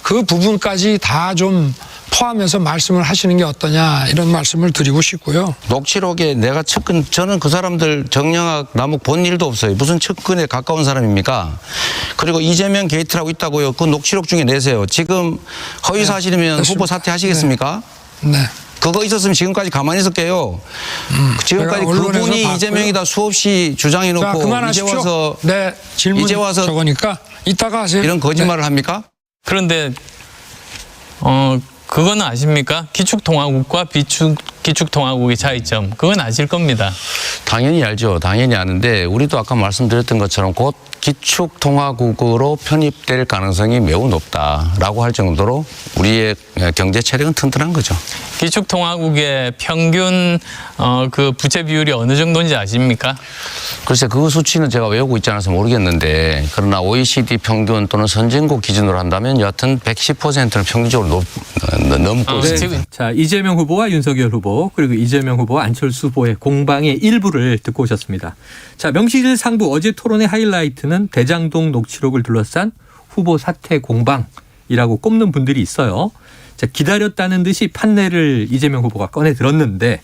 그 부분까지 다 좀 포함해서 말씀을 하시는 게 어떠냐 이런 말씀을 드리고 싶고요. 녹취록에 내가 측근, 저는 그 사람들 정영학, 남욱 본 일도 없어요. 무슨 측근에 가까운 사람입니까? 그리고 이재명 게이트라고 있다고요. 그 녹취록 중에 내세요. 지금 허위 사실이면 네, 후보 사퇴하시겠습니까? 네. 그거 있었으면 지금까지 가만히 있을게요. 지금까지 그분이 이재명이다 수없이 주장해놓고 이제 와서 네, 질문 이제 와서 저거니까 이따가 하세요. 이런 거짓말을 합니까? 그런데 그거는 아십니까? 기축통화국과 기축통화국의 차이점. 그건 아실 겁니다. 당연히 알죠. 당연히 아는데 우리도 아까 말씀드렸던 것처럼 곧 기축통화국으로 편입될 가능성이 매우 높다라고 할 정도로 우리의 경제 체력은 튼튼한 거죠. 기축통화국의 평균 그 부채 비율이 어느 정도인지 아십니까? 글쎄 그 수치는 제가 외우고 있지 않아서 모르겠는데 그러나 OECD 평균 또는 선진국 기준으로 한다면 여하튼 110%는 평균적으로 넘고 있습니다. 자, 이재명 후보와 윤석열 후보 그리고 이재명 후보와 안철수 후보의 공방의 일부를 듣고 오셨습니다. 자, 명실상부 어제 토론의 하이라이트는 대장동 녹취록을 둘러싼 후보 사퇴 공방이라고 꼽는 분들이 있어요. 자, 기다렸다는 듯이 판례를 이재명 후보가 꺼내 들었는데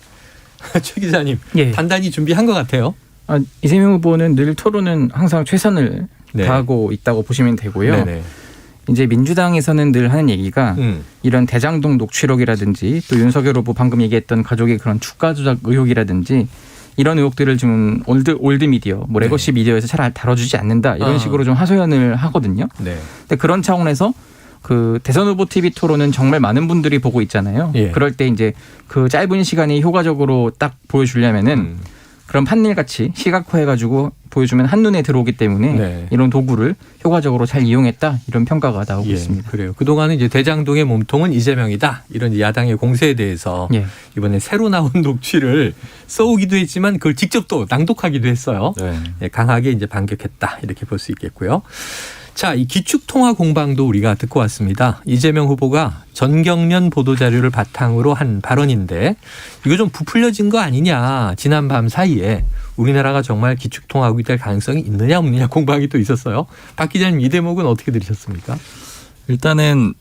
최 기자님 단단히 준비한 것 같아요. 이재명 후보는 늘 토론은 항상 최선을 다하고 있다고 보시면 되고요. 네네. 이제 민주당에서는 늘 하는 얘기가 이런 대장동 녹취록이라든지 또 윤석열 후보 방금 얘기했던 가족의 그런 주가 조작 의혹이라든지 이런 의혹들을 좀 올드 미디어, 뭐 레거시 미디어에서 잘 다뤄주지 않는다 이런 식으로 좀 하소연을 하거든요. 근데 그런 차원에서 그 대선 후보 TV 토론은 정말 많은 분들이 보고 있잖아요. 그럴 때 이제 그 짧은 시간에 효과적으로 딱 보여주려면은 그런 판넬 같이 시각화해가지고 보여주면 한눈에 들어오기 때문에 이런 도구를 효과적으로 잘 이용했다 이런 평가가 나오고 있습니다. 그래요. 그동안은 이제 대장동의 몸통은 이재명이다 이런 야당의 공세에 대해서 이번에 새로 나온 녹취를 써오기도 했지만 그걸 직접 또 낭독하기도 했어요. 강하게 이제 반격했다 이렇게 볼 수 있겠고요. 자, 이 기축통화 공방도 우리가 듣고 왔습니다. 이재명 후보가 전경련 보도자료를 바탕으로 한 발언인데 이거 좀 부풀려진 거 아니냐. 지난 밤 사이에 우리나라가 정말 기축통화국이 될 가능성이 있느냐 없느냐 공방이 또 있었어요. 박 기자님 이 대목은 어떻게 들으셨습니까? 일단은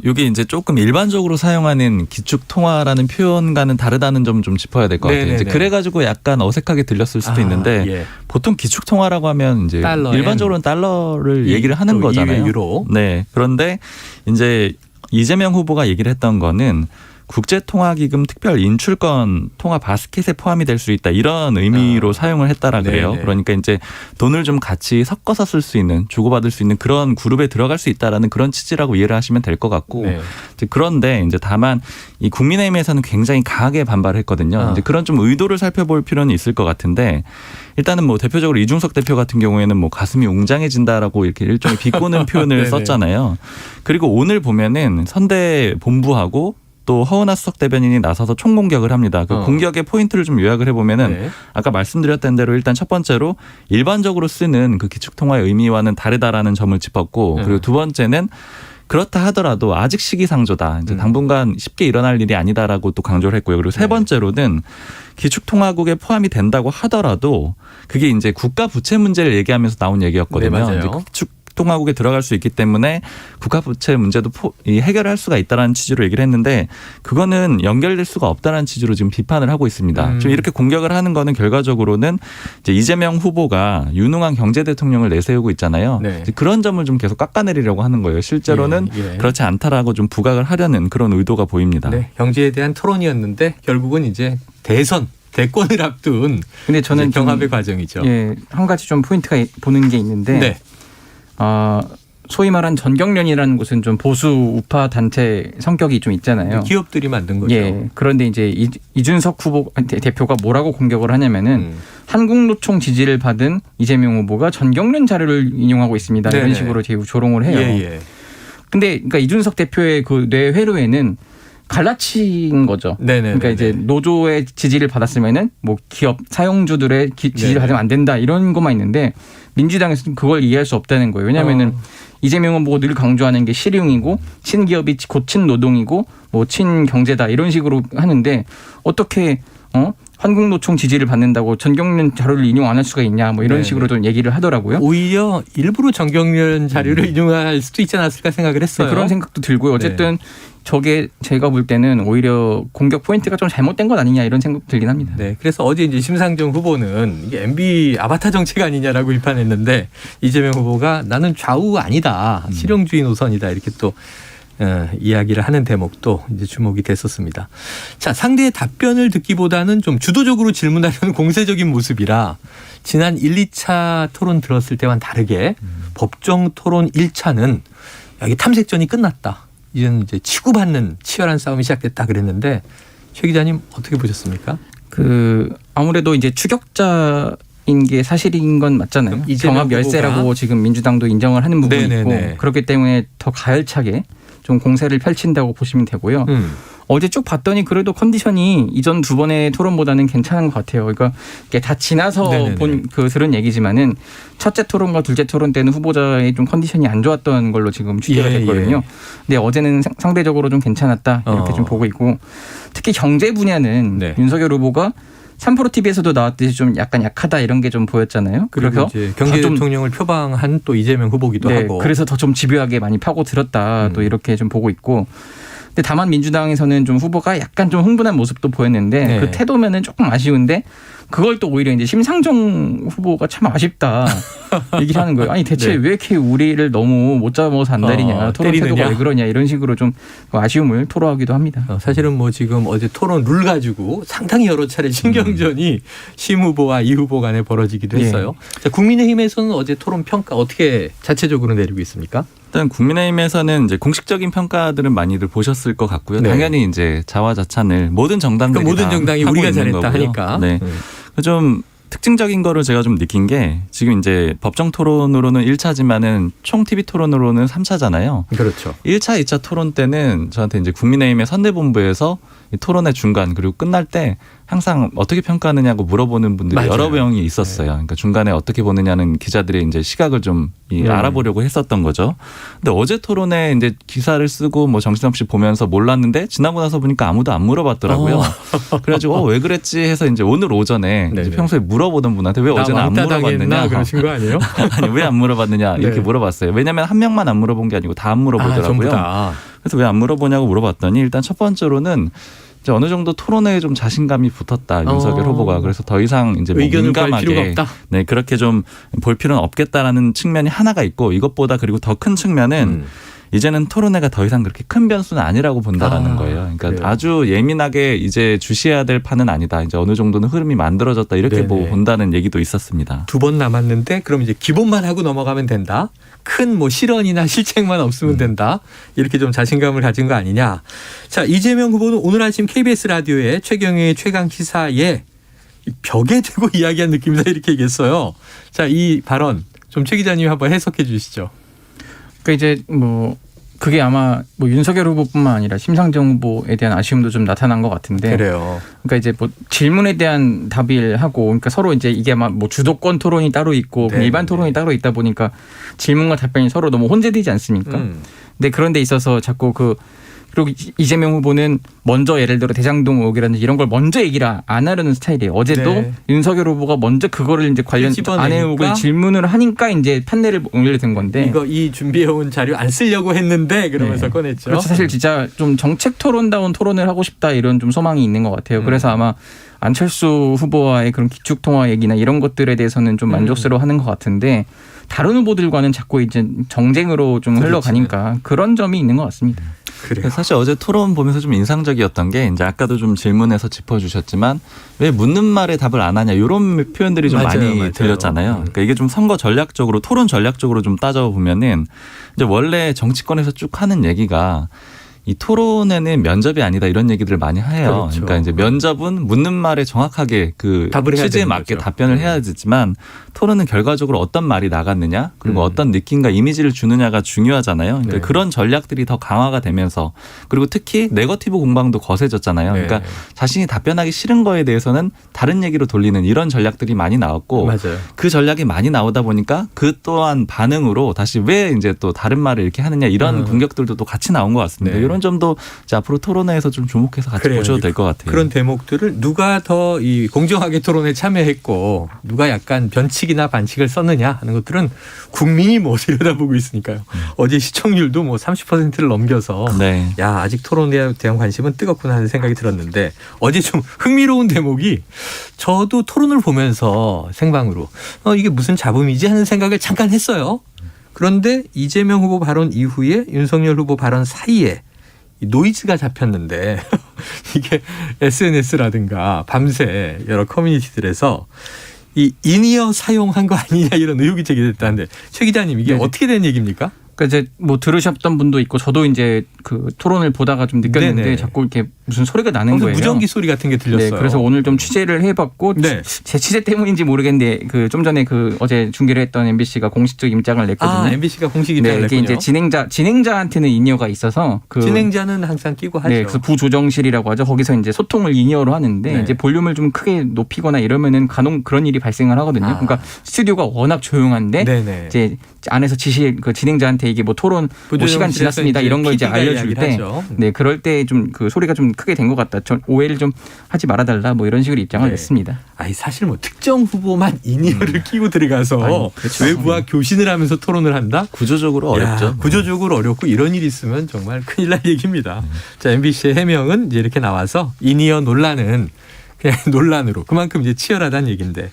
이게 이제 조금 일반적으로 사용하는 기축통화라는 표현과는 다르다는 점 좀 짚어야 될 것 같아요. 이제 그래가지고 약간 어색하게 들렸을 수도 있는데 보통 기축통화라고 하면 이제 일반적으로는 달러를 얘기를 하는 거잖아요. 유로. 네. 그런데 이제 이재명 후보가 얘기를 했던 거는 국제통화기금 특별 인출권 통화 바스켓에 포함이 될 수 있다 이런 의미로 사용을 했다라 그래요. 그러니까 이제 돈을 좀 같이 섞어서 쓸 수 있는 주고받을 수 있는 그런 그룹에 들어갈 수 있다라는 그런 취지라고 이해를 하시면 될 것 같고 그런데 이제 다만 이 국민의힘에서는 굉장히 강하게 반발했거든요. 이제 그런 좀 의도를 살펴볼 필요는 있을 것 같은데 일단은 뭐 대표적으로 이중석 대표 같은 경우에는 뭐 가슴이 웅장해진다라고 이렇게 일종의 비꼬는 표현을 썼잖아요. 그리고 오늘 보면은 선대 본부하고 또 허은하 수석 대변인이 나서서 총공격을 합니다. 그 공격의 포인트를 좀 요약을 해보면은 네. 아까 말씀드렸던 대로 일단 첫 번째로 일반적으로 쓰는 그 기축통화의 의미와는 다르다라는 점을 짚었고 그리고 두 번째는 그렇다 하더라도 아직 시기상조다. 이제 당분간 쉽게 일어날 일이 아니다라고 또 강조를 했고요. 그리고 세 번째로는 기축통화국에 포함이 된다고 하더라도 그게 이제 국가 부채 문제를 얘기하면서 나온 얘기였거든요. 네, 맞아요. 이제 기축통화국에 들어갈 수 있기 때문에 국가 부채 문제도 해결할 수가 있다라는 취지로 얘기를 했는데 그거는 연결될 수가 없다라는 취지로 지금 비판을 하고 있습니다. 좀 이렇게 공격을 하는 거는 결과적으로는 이제 이재명 후보가 유능한 경제 대통령을 내세우고 있잖아요. 네. 이제 그런 점을 좀 계속 깎아내리려고 하는 거예요. 실제로는 예. 그렇지 않다라고 좀 부각을 하려는 그런 의도가 보입니다. 네, 경제에 대한 토론이었는데 결국은 이제 대권을 앞둔 근데 저는 경합의 과정이죠. 예, 한 가지 좀 포인트가 보는 게 있는데 네. 소위 말한 전경련이라는 곳은 좀 보수 우파 단체 성격이 좀 있잖아요. 기업들이 만든 거죠. 예. 그런데 이제 이준석 후보 대표가 뭐라고 공격을 하냐면은 한국노총 지지를 받은 이재명 후보가 전경련 자료를 인용하고 있습니다. 네네. 이런 식으로 조롱을 해요. 예. 근데 그러니까 이준석 대표의 그 뇌 회로에는 갈라친 거죠. 네네. 그러니까 이제 노조의 지지를 받았으면은 뭐 기업 사용주들의 지지를 네네. 받으면 안 된다 이런 것만 있는데 민주당에서는 그걸 이해할 수 없다는 거예요. 왜냐하면은 이재명 후보가 늘 강조하는 게 실용이고 친기업이 곧 친노동이고 뭐 친경제다 이런 식으로 하는데 어떻게 한국노총 지지를 받는다고 전경련 자료를 인용 안 할 수가 있냐 뭐 이런 네네. 식으로 좀 얘기를 하더라고요. 오히려 일부러 전경련 자료를 인용할 수도 있지 않았을까 생각을 했어요. 네, 그런 생각도 들고요. 어쨌든 저게 제가 볼 때는 오히려 공격 포인트가 좀 잘못된 것 아니냐 이런 생각도 들긴 합니다. 네, 그래서 어제 이제 심상정 후보는 이게 MB 아바타 정책 아니냐라고 비판했는데 이재명 후보가 나는 좌우 아니다, 실용주의 노선이다 이렇게 또 이야기를 하는 대목도 이제 주목이 됐었습니다. 자, 상대의 답변을 듣기보다는 좀 주도적으로 질문하려는 공세적인 모습이라 지난 1, 2차 토론 들었을 때와는 다르게 법정 토론 1차는 여기 탐색전이 끝났다. 이제는 이제 치고받는 치열한 싸움이 시작됐다 그랬는데 최 기자님 어떻게 보셨습니까? 아무래도 이제 추격자인 게 사실인 건 맞잖아요. 경합 열세라고 지금 민주당도 인정을 하는 부분이 네네네. 있고 그렇기 때문에 더 가열차게 좀 공세를 펼친다고 보시면 되고요. 어제 쭉 봤더니 그래도 컨디션이 이전 두 번의 토론보다는 괜찮은 것 같아요. 그러니까 이게 다 지나서 들은 얘기지만은 첫째 토론과 둘째 토론 때는 후보자의 좀 컨디션이 안 좋았던 걸로 지금 취재가 됐거든요. 근데 어제는 상대적으로 좀 괜찮았다 이렇게 좀 보고 있고 특히 경제 분야는 윤석열 후보가 3프로 TV에서도 나왔듯이 좀 약간 약하다 이런 게 좀 보였잖아요. 그리고 이제 경제 대통령을 표방한 또 이재명 후보기도 하고. 그래서 더 좀 집요하게 많이 파고들었다 또 이렇게 좀 보고 있고. 근데 다만 민주당에서는 좀 후보가 약간 좀 흥분한 모습도 보였는데 그 태도면은 조금 아쉬운데 그걸 또 오히려 이제 심상정 후보가 참 아쉽다 얘기를 하는 거예요. 아니 대체 왜 이렇게 우리를 너무 못 잡아서 안달이냐, 토론 태도가 왜 그러냐 이런 식으로 좀 아쉬움을 토로하기도 합니다. 사실은 뭐 지금 어제 토론 룰 가지고 상당히 여러 차례 신경전이 심 후보와 이 후보 간에 벌어지기도 했어요. 자, 국민의힘에서는 어제 토론 평가 어떻게 자체적으로 내리고 있습니까? 일단 국민의힘에서는 이제 공식적인 평가들은 많이들 보셨을 것 같고요. 당연히 이제 자화자찬을 모든 정당들이 모든 다 정당이 하고 우리가 있는 잘했다 거고요. 하니까. 네. 좀 특징적인 거를 제가 좀 느낀 게 지금 이제 법정 토론으로는 1차지만은 총 TV 토론으로는 3차잖아요. 그렇죠. 1차, 2차 토론 때는 저한테 이제 국민의힘의 선대본부에서 이 토론의 중간 그리고 끝날 때 항상 어떻게 평가하느냐고 물어보는 분들이 맞아요. 여러 명이 있었어요. 그러니까 중간에 어떻게 보느냐는 기자들의 이제 시각을 좀 알아보려고 했었던 거죠. 근데 어제 토론에 이제 기사를 쓰고 뭐 정신없이 보면서 몰랐는데 지나고 나서 보니까 아무도 안 물어봤더라고요. 그래가지고 왜 그랬지 해서 이제 오늘 오전에 이제 평소에 물어보던 분한테 왜 어제는 안 물어봤느냐 그러신 거 아니에요? 아니 왜 안 물어봤느냐 이렇게 물어봤어요. 왜냐하면 한 명만 안 물어본 게 아니고 다 안 물어보더라고요. 전부 다. 그래서 왜 안 물어보냐고 물어봤더니 일단 첫 번째로는 이제 어느 정도 토론에 좀 자신감이 붙었다 윤석열 후보가. 그래서 더 이상 이제 뭐 의견을 볼 필요가 민감하게 없다. 네 그렇게 좀 볼 필요는 없겠다라는 측면이 하나가 있고 이것보다 그리고 더 큰 측면은 이제는 토론회가 더 이상 그렇게 큰 변수는 아니라고 본다라는 거예요. 그러니까 그래요. 아주 예민하게 이제 주시해야 될 판은 아니다. 이제 어느 정도는 흐름이 만들어졌다 이렇게 뭐 본다는 얘기도 있었습니다. 2번 남았는데 그럼 이제 기본만 하고 넘어가면 된다. 큰 뭐 실언이나 실책만 없으면 된다. 이렇게 좀 자신감을 가진 거 아니냐. 자, 이재명 후보는 오늘 아침 KBS 라디오에 최경영의 최강 시사에 벽에 대고 이야기한 느낌이다 이렇게 얘기했어요. 자, 이 발언 좀 최 기자님이 한번 해석해 주시죠. 그러니까 이제 뭐 그게 아마 뭐 윤석열 후보뿐만 아니라 심상정 후보에 대한 아쉬움도 좀 나타난 것 같은데. 그래요. 그러니까 이제 뭐 질문에 대한 답일하고, 그러니까 서로 이제 이게 막 뭐 주도권 토론이 따로 있고 일반 토론이 따로 있다 보니까 질문과 답변이 서로 너무 혼재되지 않습니까? 근데 그런 데 있어서 자꾸 그리고 이재명 후보는 먼저 예를 들어 대장동 의혹이라든지 이런 걸 먼저 얘기를 안 하려는 스타일이에요. 어제도 윤석열 후보가 먼저 그거를 이제 관련 아내 의혹을 질문을 하니까 이제 판례를 올려둔 건데. 이 준비해온 자료 안 쓰려고 했는데 그러면서 꺼냈죠. 그렇죠. 사실 진짜 좀 정책 토론다운 토론을 하고 싶다 이런 좀 소망이 있는 것 같아요. 그래서 아마 안철수 후보와의 그런 기축 통화 얘기나 이런 것들에 대해서는 좀 만족스러워하는 것 같은데 다른 후보들과는 자꾸 이제 정쟁으로 좀 흘러가니까 그런 점이 있는 것 같습니다. 그래요. 사실 어제 토론 보면서 좀 인상적이었던 게 이제 아까도 좀 질문에서 짚어주셨지만 왜 묻는 말에 답을 안 하냐 이런 표현들이 좀 많이 들렸잖아요. 그러니까 이게 좀 선거 전략적으로 토론 전략적으로 좀 따져보면은 이제 원래 정치권에서 쭉 하는 얘기가 이 토론에는 면접이 아니다 이런 얘기들을 많이 해요. 그렇죠. 그러니까 이제 면접은 묻는 말에 정확하게 그 취지에 맞게 답변을 해야 되지만 토론은 결과적으로 어떤 말이 나갔느냐 그리고 어떤 느낌과 이미지를 주느냐가 중요하잖아요. 그러니까 그런 전략들이 더 강화가 되면서 그리고 특히 네거티브 공방도 거세졌잖아요. 그러니까 자신이 답변하기 싫은 거에 대해서는 다른 얘기로 돌리는 이런 전략들이 많이 나왔고 맞아요. 그 전략이 많이 나오다 보니까 그 또한 반응으로 다시 왜 이제 또 다른 말을 이렇게 하느냐 이런 공격들도 또 같이 나온 것 같습니다. 이런 점도 이제 앞으로 토론회에서 좀 주목해서 같이 보셔도 될 것 같아요. 그런 대목들을 누가 더 이 공정하게 토론에 참여했고 누가 약간 변칙이나 반칙을 썼느냐 하는 것들은 국민이 뭐 들여다보고 있으니까요. 어제 시청률도 뭐 30%를 넘겨서 야 아직 토론에 대한 관심은 뜨겁구나 하는 생각이 들었는데 어제 좀 흥미로운 대목이 저도 토론을 보면서 생방으로 이게 무슨 잡음이지 하는 생각을 잠깐 했어요. 그런데 이재명 후보 발언 이후에 윤석열 후보 발언 사이에 노이즈가 잡혔는데 이게 SNS라든가 밤새 여러 커뮤니티들에서 이 인이어 사용한 거 아니냐 이런 의혹이 제기됐다는데 최 기자님 이게 어떻게 된 얘기입니까? 그러니까 이제 뭐 들으셨던 분도 있고 저도 이제 그 토론을 보다가 좀 느꼈는데 네네. 자꾸 이렇게 무슨 소리가 나는 거예요. 무전기 소리 같은 게 들렸어요. 네, 그래서 오늘 좀 취재를 해봤고 제 취재 때문인지 모르겠는데 그 좀 전에 그 어제 중계를 했던 MBC가 공식적 입장을 냈거든요. MBC가 공식 입장을 냈군요. 이게 이제 진행자한테는 인이어가 있어서 그 진행자는 항상 끼고 하죠. 네, 그 부조정실이라고 하죠. 거기서 이제 소통을 인이어로 하는데 이제 볼륨을 좀 크게 높이거나 이러면은 간혹 그런 일이 발생을 하거든요. 그러니까 스튜디오가 워낙 조용한데 이제 안에서 그 진행자한테 이게 뭐 토론 뭐 시간 지났습니다 이런 걸 이제 알려줄 때, 그럴 때 좀 그 소리가 좀 크게 된 것 같다. 전 오해를 좀 하지 말아달라 뭐 이런 식으로 입장을 냈습니다. 아니 사실 뭐 특정 후보만 인이어를 끼고 들어가서 외부와 교신을 하면서 토론을 한다? 구조적으로 어렵죠. 구조적으로 어렵고 이런 일이 있으면 정말 큰일 날 얘기입니다. 자, MBC의 해명은 이제 이렇게 나와서 인이어 논란은 그냥 논란으로 그만큼 이제 치열하다는 얘기인데.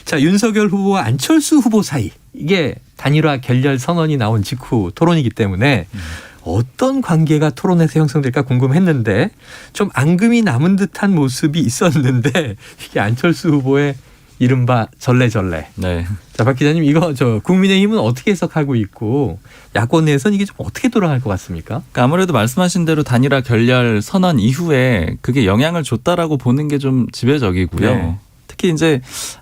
자, 윤석열 후보와 안철수 후보 사이 이게 단일화 결렬 선언이 나온 직후 토론이기 때문에 어떤 관계가 토론에서 형성될까 궁금했는데 좀 앙금이 남은 듯한 모습이 있었는데 이게 안철수 후보의 이른바 전래전래. 자, 박 기자님 이거 국민의힘은 어떻게 해석하고 있고 야권 내에서는 이게 좀 어떻게 돌아갈 것 같습니까? 그러니까 아무래도 말씀하신 대로 단일화 결렬 선언 이후에 그게 영향을 줬다라고 보는 게 좀 지배적이고요. 특히 이제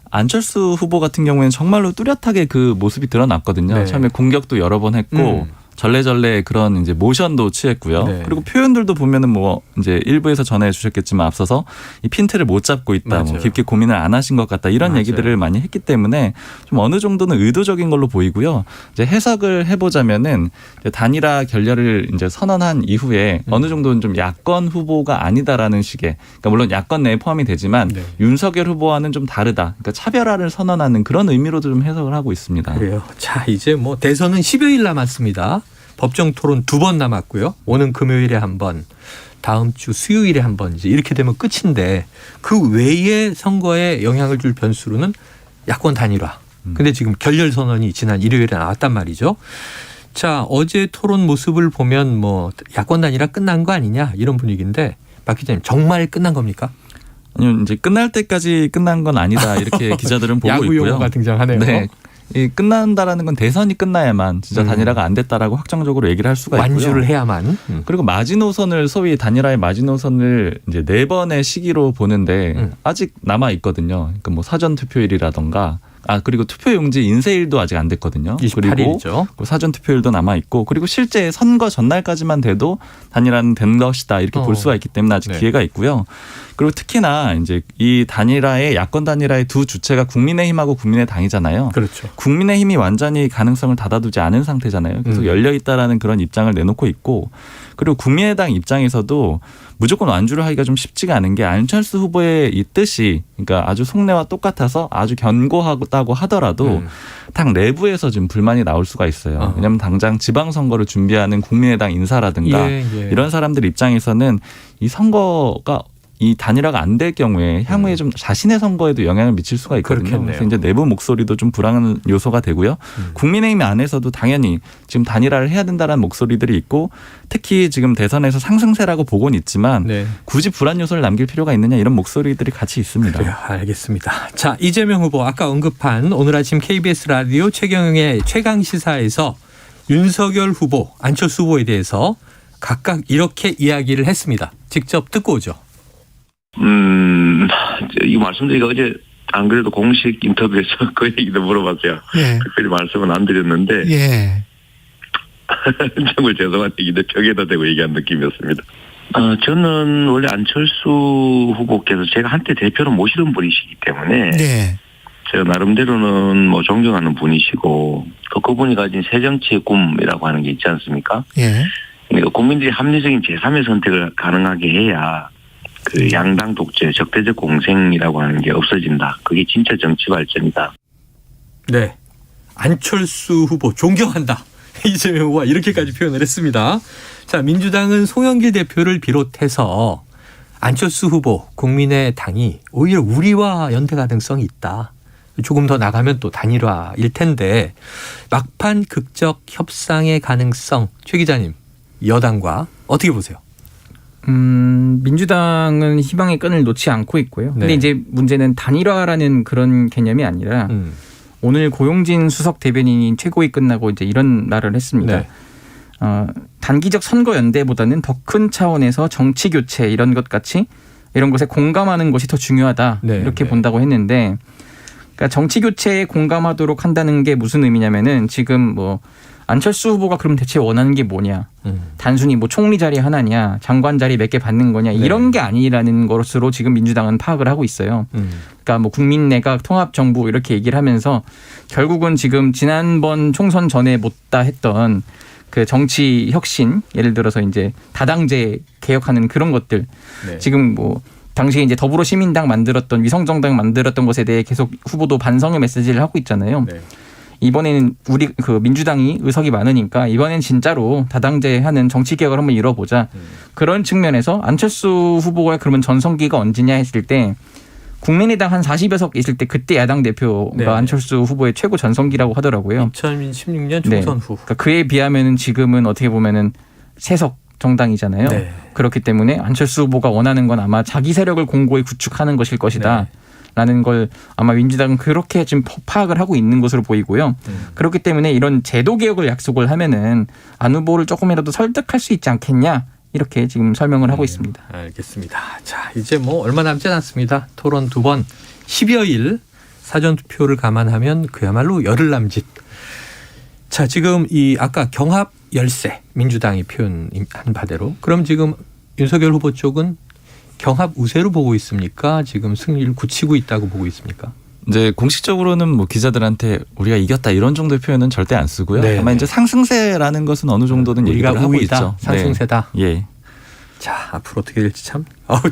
안철수 후보 같은 경우에는 정말로 뚜렷하게 그 모습이 드러났거든요. 처음에 공격도 여러 번 했고 전래전래 그런 이제 모션도 취했고요. 그리고 표현들도 보면은 뭐 이제 일부에서 전해 주셨겠지만 앞서서 이 핀트를 못 잡고 있다, 뭐 깊게 고민을 안 하신 것 같다 이런 얘기들을 많이 했기 때문에 좀 어느 정도는 의도적인 걸로 보이고요. 이제 해석을 해보자면은 이제 단일화 결렬을 이제 선언한 이후에 어느 정도는 좀 야권 후보가 아니다라는 식의, 그러니까 물론 야권 내에 포함이 되지만 윤석열 후보와는 좀 다르다. 그러니까 차별화를 선언하는 그런 의미로도 좀 해석을 하고 있습니다. 그래요. 자, 이제 뭐 대선은 10여일 남았습니다. 법정 토론 2번 남았고요. 오는 금요일에 한 번, 다음 주 수요일에 한 번 이제 이렇게 되면 끝인데 그 외에 선거에 영향을 줄 변수로는 야권 단일화. 근데 지금 결렬 선언이 지난 일요일에 나왔단 말이죠. 자, 어제 토론 모습을 보면 뭐 야권 단일화 끝난 거 아니냐 이런 분위기인데 박 기자님 정말 끝난 겁니까? 아니요, 이제 끝날 때까지 끝난 건 아니다 이렇게 기자들은 보고 있고요. 야구 용어가 등장하네요. 네. 이 끝난다라는 건 대선이 끝나야만 진짜 단일화가 안 됐다라고 확정적으로 얘기를 할 수가 있고요. 완주를 해야만. 그리고 마지노선을 소위 단일화의 마지노선을 이제 4번의 시기로 보는데 아직 남아 있거든요. 그러니까 뭐 사전 투표일이라던가 그리고 투표용지 인쇄일도 아직 안 됐거든요. 28일이죠. 그리고 사전 투표일도 남아 있고 그리고 실제 선거 전날까지만 돼도 단일화는 된 것이다 이렇게 볼 수가 있기 때문에 아직 기회가 있고요. 그리고 특히나 이제 이 단일화의 야권 단일화의 두 주체가 국민의힘하고 국민의당이잖아요. 그렇죠. 국민의힘이 완전히 가능성을 닫아두지 않은 상태잖아요. 계속 열려 있다라는 그런 입장을 내놓고 있고 그리고 국민의당 입장에서도 무조건 완주를 하기가 좀 쉽지가 않은 게 안철수 후보의 이 뜻이 그러니까 아주 속내와 똑같아서 아주 견고하다고 하더라도 당 내부에서 지금 불만이 나올 수가 있어요. 왜냐하면 당장 지방선거를 준비하는 국민의당 인사라든가 이런 사람들 입장에서는 이 선거가 이 단일화가 안 될 경우에 향후에 좀 자신의 선거에도 영향을 미칠 수가 있거든요. 그렇겠네요. 그래서 이제 내부 목소리도 좀 불안한 요소가 되고요. 국민의힘 안에서도 당연히 지금 단일화를 해야 된다는 목소리들이 있고 특히 지금 대선에서 상승세라고 보고는 있지만 굳이 불안 요소를 남길 필요가 있느냐 이런 목소리들이 같이 있습니다. 그래요. 알겠습니다. 자, 이재명 후보 아까 언급한 오늘 아침 KBS 라디오 최경영의 최강시사에서 윤석열 후보, 안철수 후보에 대해서 각각 이렇게 이야기를 했습니다. 직접 듣고 오죠. 이 말씀드리기가 어제 안 그래도 공식 인터뷰에서 그 얘기도 물어봤어요. 특별히 말씀은 안 드렸는데. 정말 죄송한 얘기인데 벽에다 대고 얘기한 느낌이었습니다. 저는 원래 안철수 후보께서 제가 한때 대표로 모시던 분이시기 때문에. 제가 나름대로는 뭐 존경하는 분이시고 또 그분이 가진 새정치의 꿈이라고 하는 게 있지 않습니까? 그러니까 국민들이 합리적인 제3의 선택을 가능하게 해야 그 양당 독재, 적대적 공생이라고 하는 게 없어진다. 그게 진짜 정치 발전이다. 네. 안철수 후보 존경한다. 이재명 후보가 이렇게까지 표현을 했습니다. 자, 민주당은 송영길 대표를 비롯해서 안철수 후보, 국민의당이 오히려 우리와 연대 가능성이 있다. 조금 더 나가면 또 단일화일 텐데 막판 극적 협상의 가능성 최 기자님 여당과 어떻게 보세요? 민주당은 희망의 끈을 놓지 않고 있고요. 근데 이제 문제는 단일화라는 그런 개념이 아니라 오늘 고용진 수석 대변인이 최고위 끝나고 이제 이런 말을 했습니다. 단기적 선거 연대보다는 더 큰 차원에서 정치 교체 이런 것 같이 이런 것에 공감하는 것이 더 중요하다 이렇게 본다고 했는데, 그러니까 정치 교체에 공감하도록 한다는 게 무슨 의미냐면은 지금 뭐 안철수 후보가 그럼 대체 원하는 게 뭐냐? 단순히 뭐 총리 자리 하나냐, 장관 자리 몇 개 받는 거냐 이런 게 아니라는 것으로 지금 민주당은 파악을 하고 있어요. 그러니까 뭐 국민 내각 통합 정부 이렇게 얘기를 하면서 결국은 지금 지난번 총선 전에 못다 했던 그 정치 혁신, 예를 들어서 이제 다당제 개혁하는 그런 것들 지금 뭐 당시에 이제 더불어시민당 만들었던 위성정당 만들었던 것에 대해 계속 후보도 반성의 메시지를 하고 있잖아요. 이번에는 우리 그 민주당이 의석이 많으니까 이번엔 진짜로 다당제하는 정치 개혁을 한번 이뤄보자. 그런 측면에서 안철수 후보가 그러면 전성기가 언제냐 했을 때 국민의당 한 40여 석 있을 때 그때 야당 대표가 안철수 후보의 최고 전성기라고 하더라고요. 2016년 총선 후. 그러니까 그에 비하면은 지금은 어떻게 보면은 세석 정당이잖아요. 그렇기 때문에 안철수 후보가 원하는 건 아마 자기 세력을 공고히 구축하는 것일 것이다. 라는 걸 아마 민주당은 그렇게 지금 파악을 하고 있는 것으로 보이고요. 그렇기 때문에 이런 제도 개혁을 약속을 하면은 안 후보를 조금이라도 설득할 수 있지 않겠냐 이렇게 지금 설명을 하고 있습니다. 알겠습니다. 자, 이제 뭐 얼마 남지 않았습니다. 토론 2번 10여일 사전투표를 감안하면 그야말로 열흘 남짓. 자, 지금 이 아까 경합 열세 민주당이 표현한 바대로 그럼 지금 윤석열 후보 쪽은 경합 우세로 보고 있습니까? 지금 승리를 굳히고 있다고 보고 있습니까? 이제 공식적으로는 뭐 기자들한테 우리가 이겼다 이런 정도의 표현은 절대 안 쓰고요. 다만 이제 상승세라는 것은 어느 정도는 얘기를 하고 있죠. 상승세다. 자, 앞으로 어떻게 될지 참.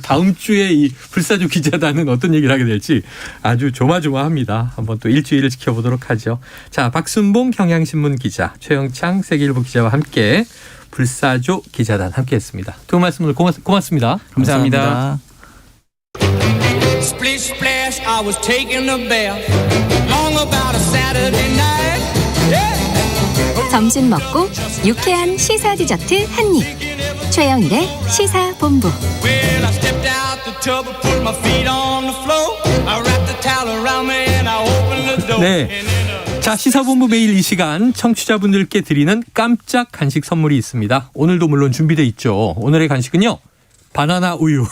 다음 주에 이 불사조 기자단은 어떤 얘기를 하게 될지 아주 조마조마합니다. 한번 또 일주일을 지켜보도록 하죠. 자, 박순봉 경향신문 기자, 최영창 세계일보 기자와 함께 불사조 기자단 함께했습니다. 두 말씀 오늘 고맙습니다. 감사합니다. 점심 먹고 유쾌한 시사 디저트 한 입. 최영일의 시사본부. 네. 자, 시사본부 매일 이 시간 청취자분들께 드리는 깜짝 간식 선물이 있습니다. 오늘도 물론 준비돼 있죠. 오늘의 간식은요. 바나나 우유.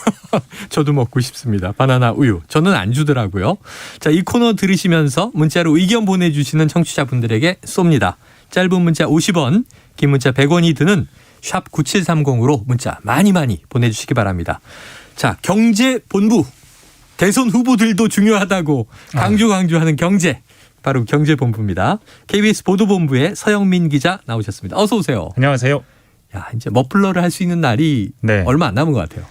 저도 먹고 싶습니다. 바나나 우유. 저는 안 주더라고요. 자, 이 코너 들으시면서 문자로 의견 보내주시는 청취자분들에게 쏩니다. 짧은 문자 50원, 긴 문자 100원이 드는 샵 9730으로 문자 많이 보내주시기 바랍니다. 자, 경제본부. 대선 후보들도 중요하다고 강조하는 경제. 바로 경제본부입니다. KBS 보도본부의 서영민 기자 나오셨습니다. 어서 오세요. 안녕하세요. 야, 이제 머플러를 할 수 있는 날이 얼마 안 남은 것 같아요.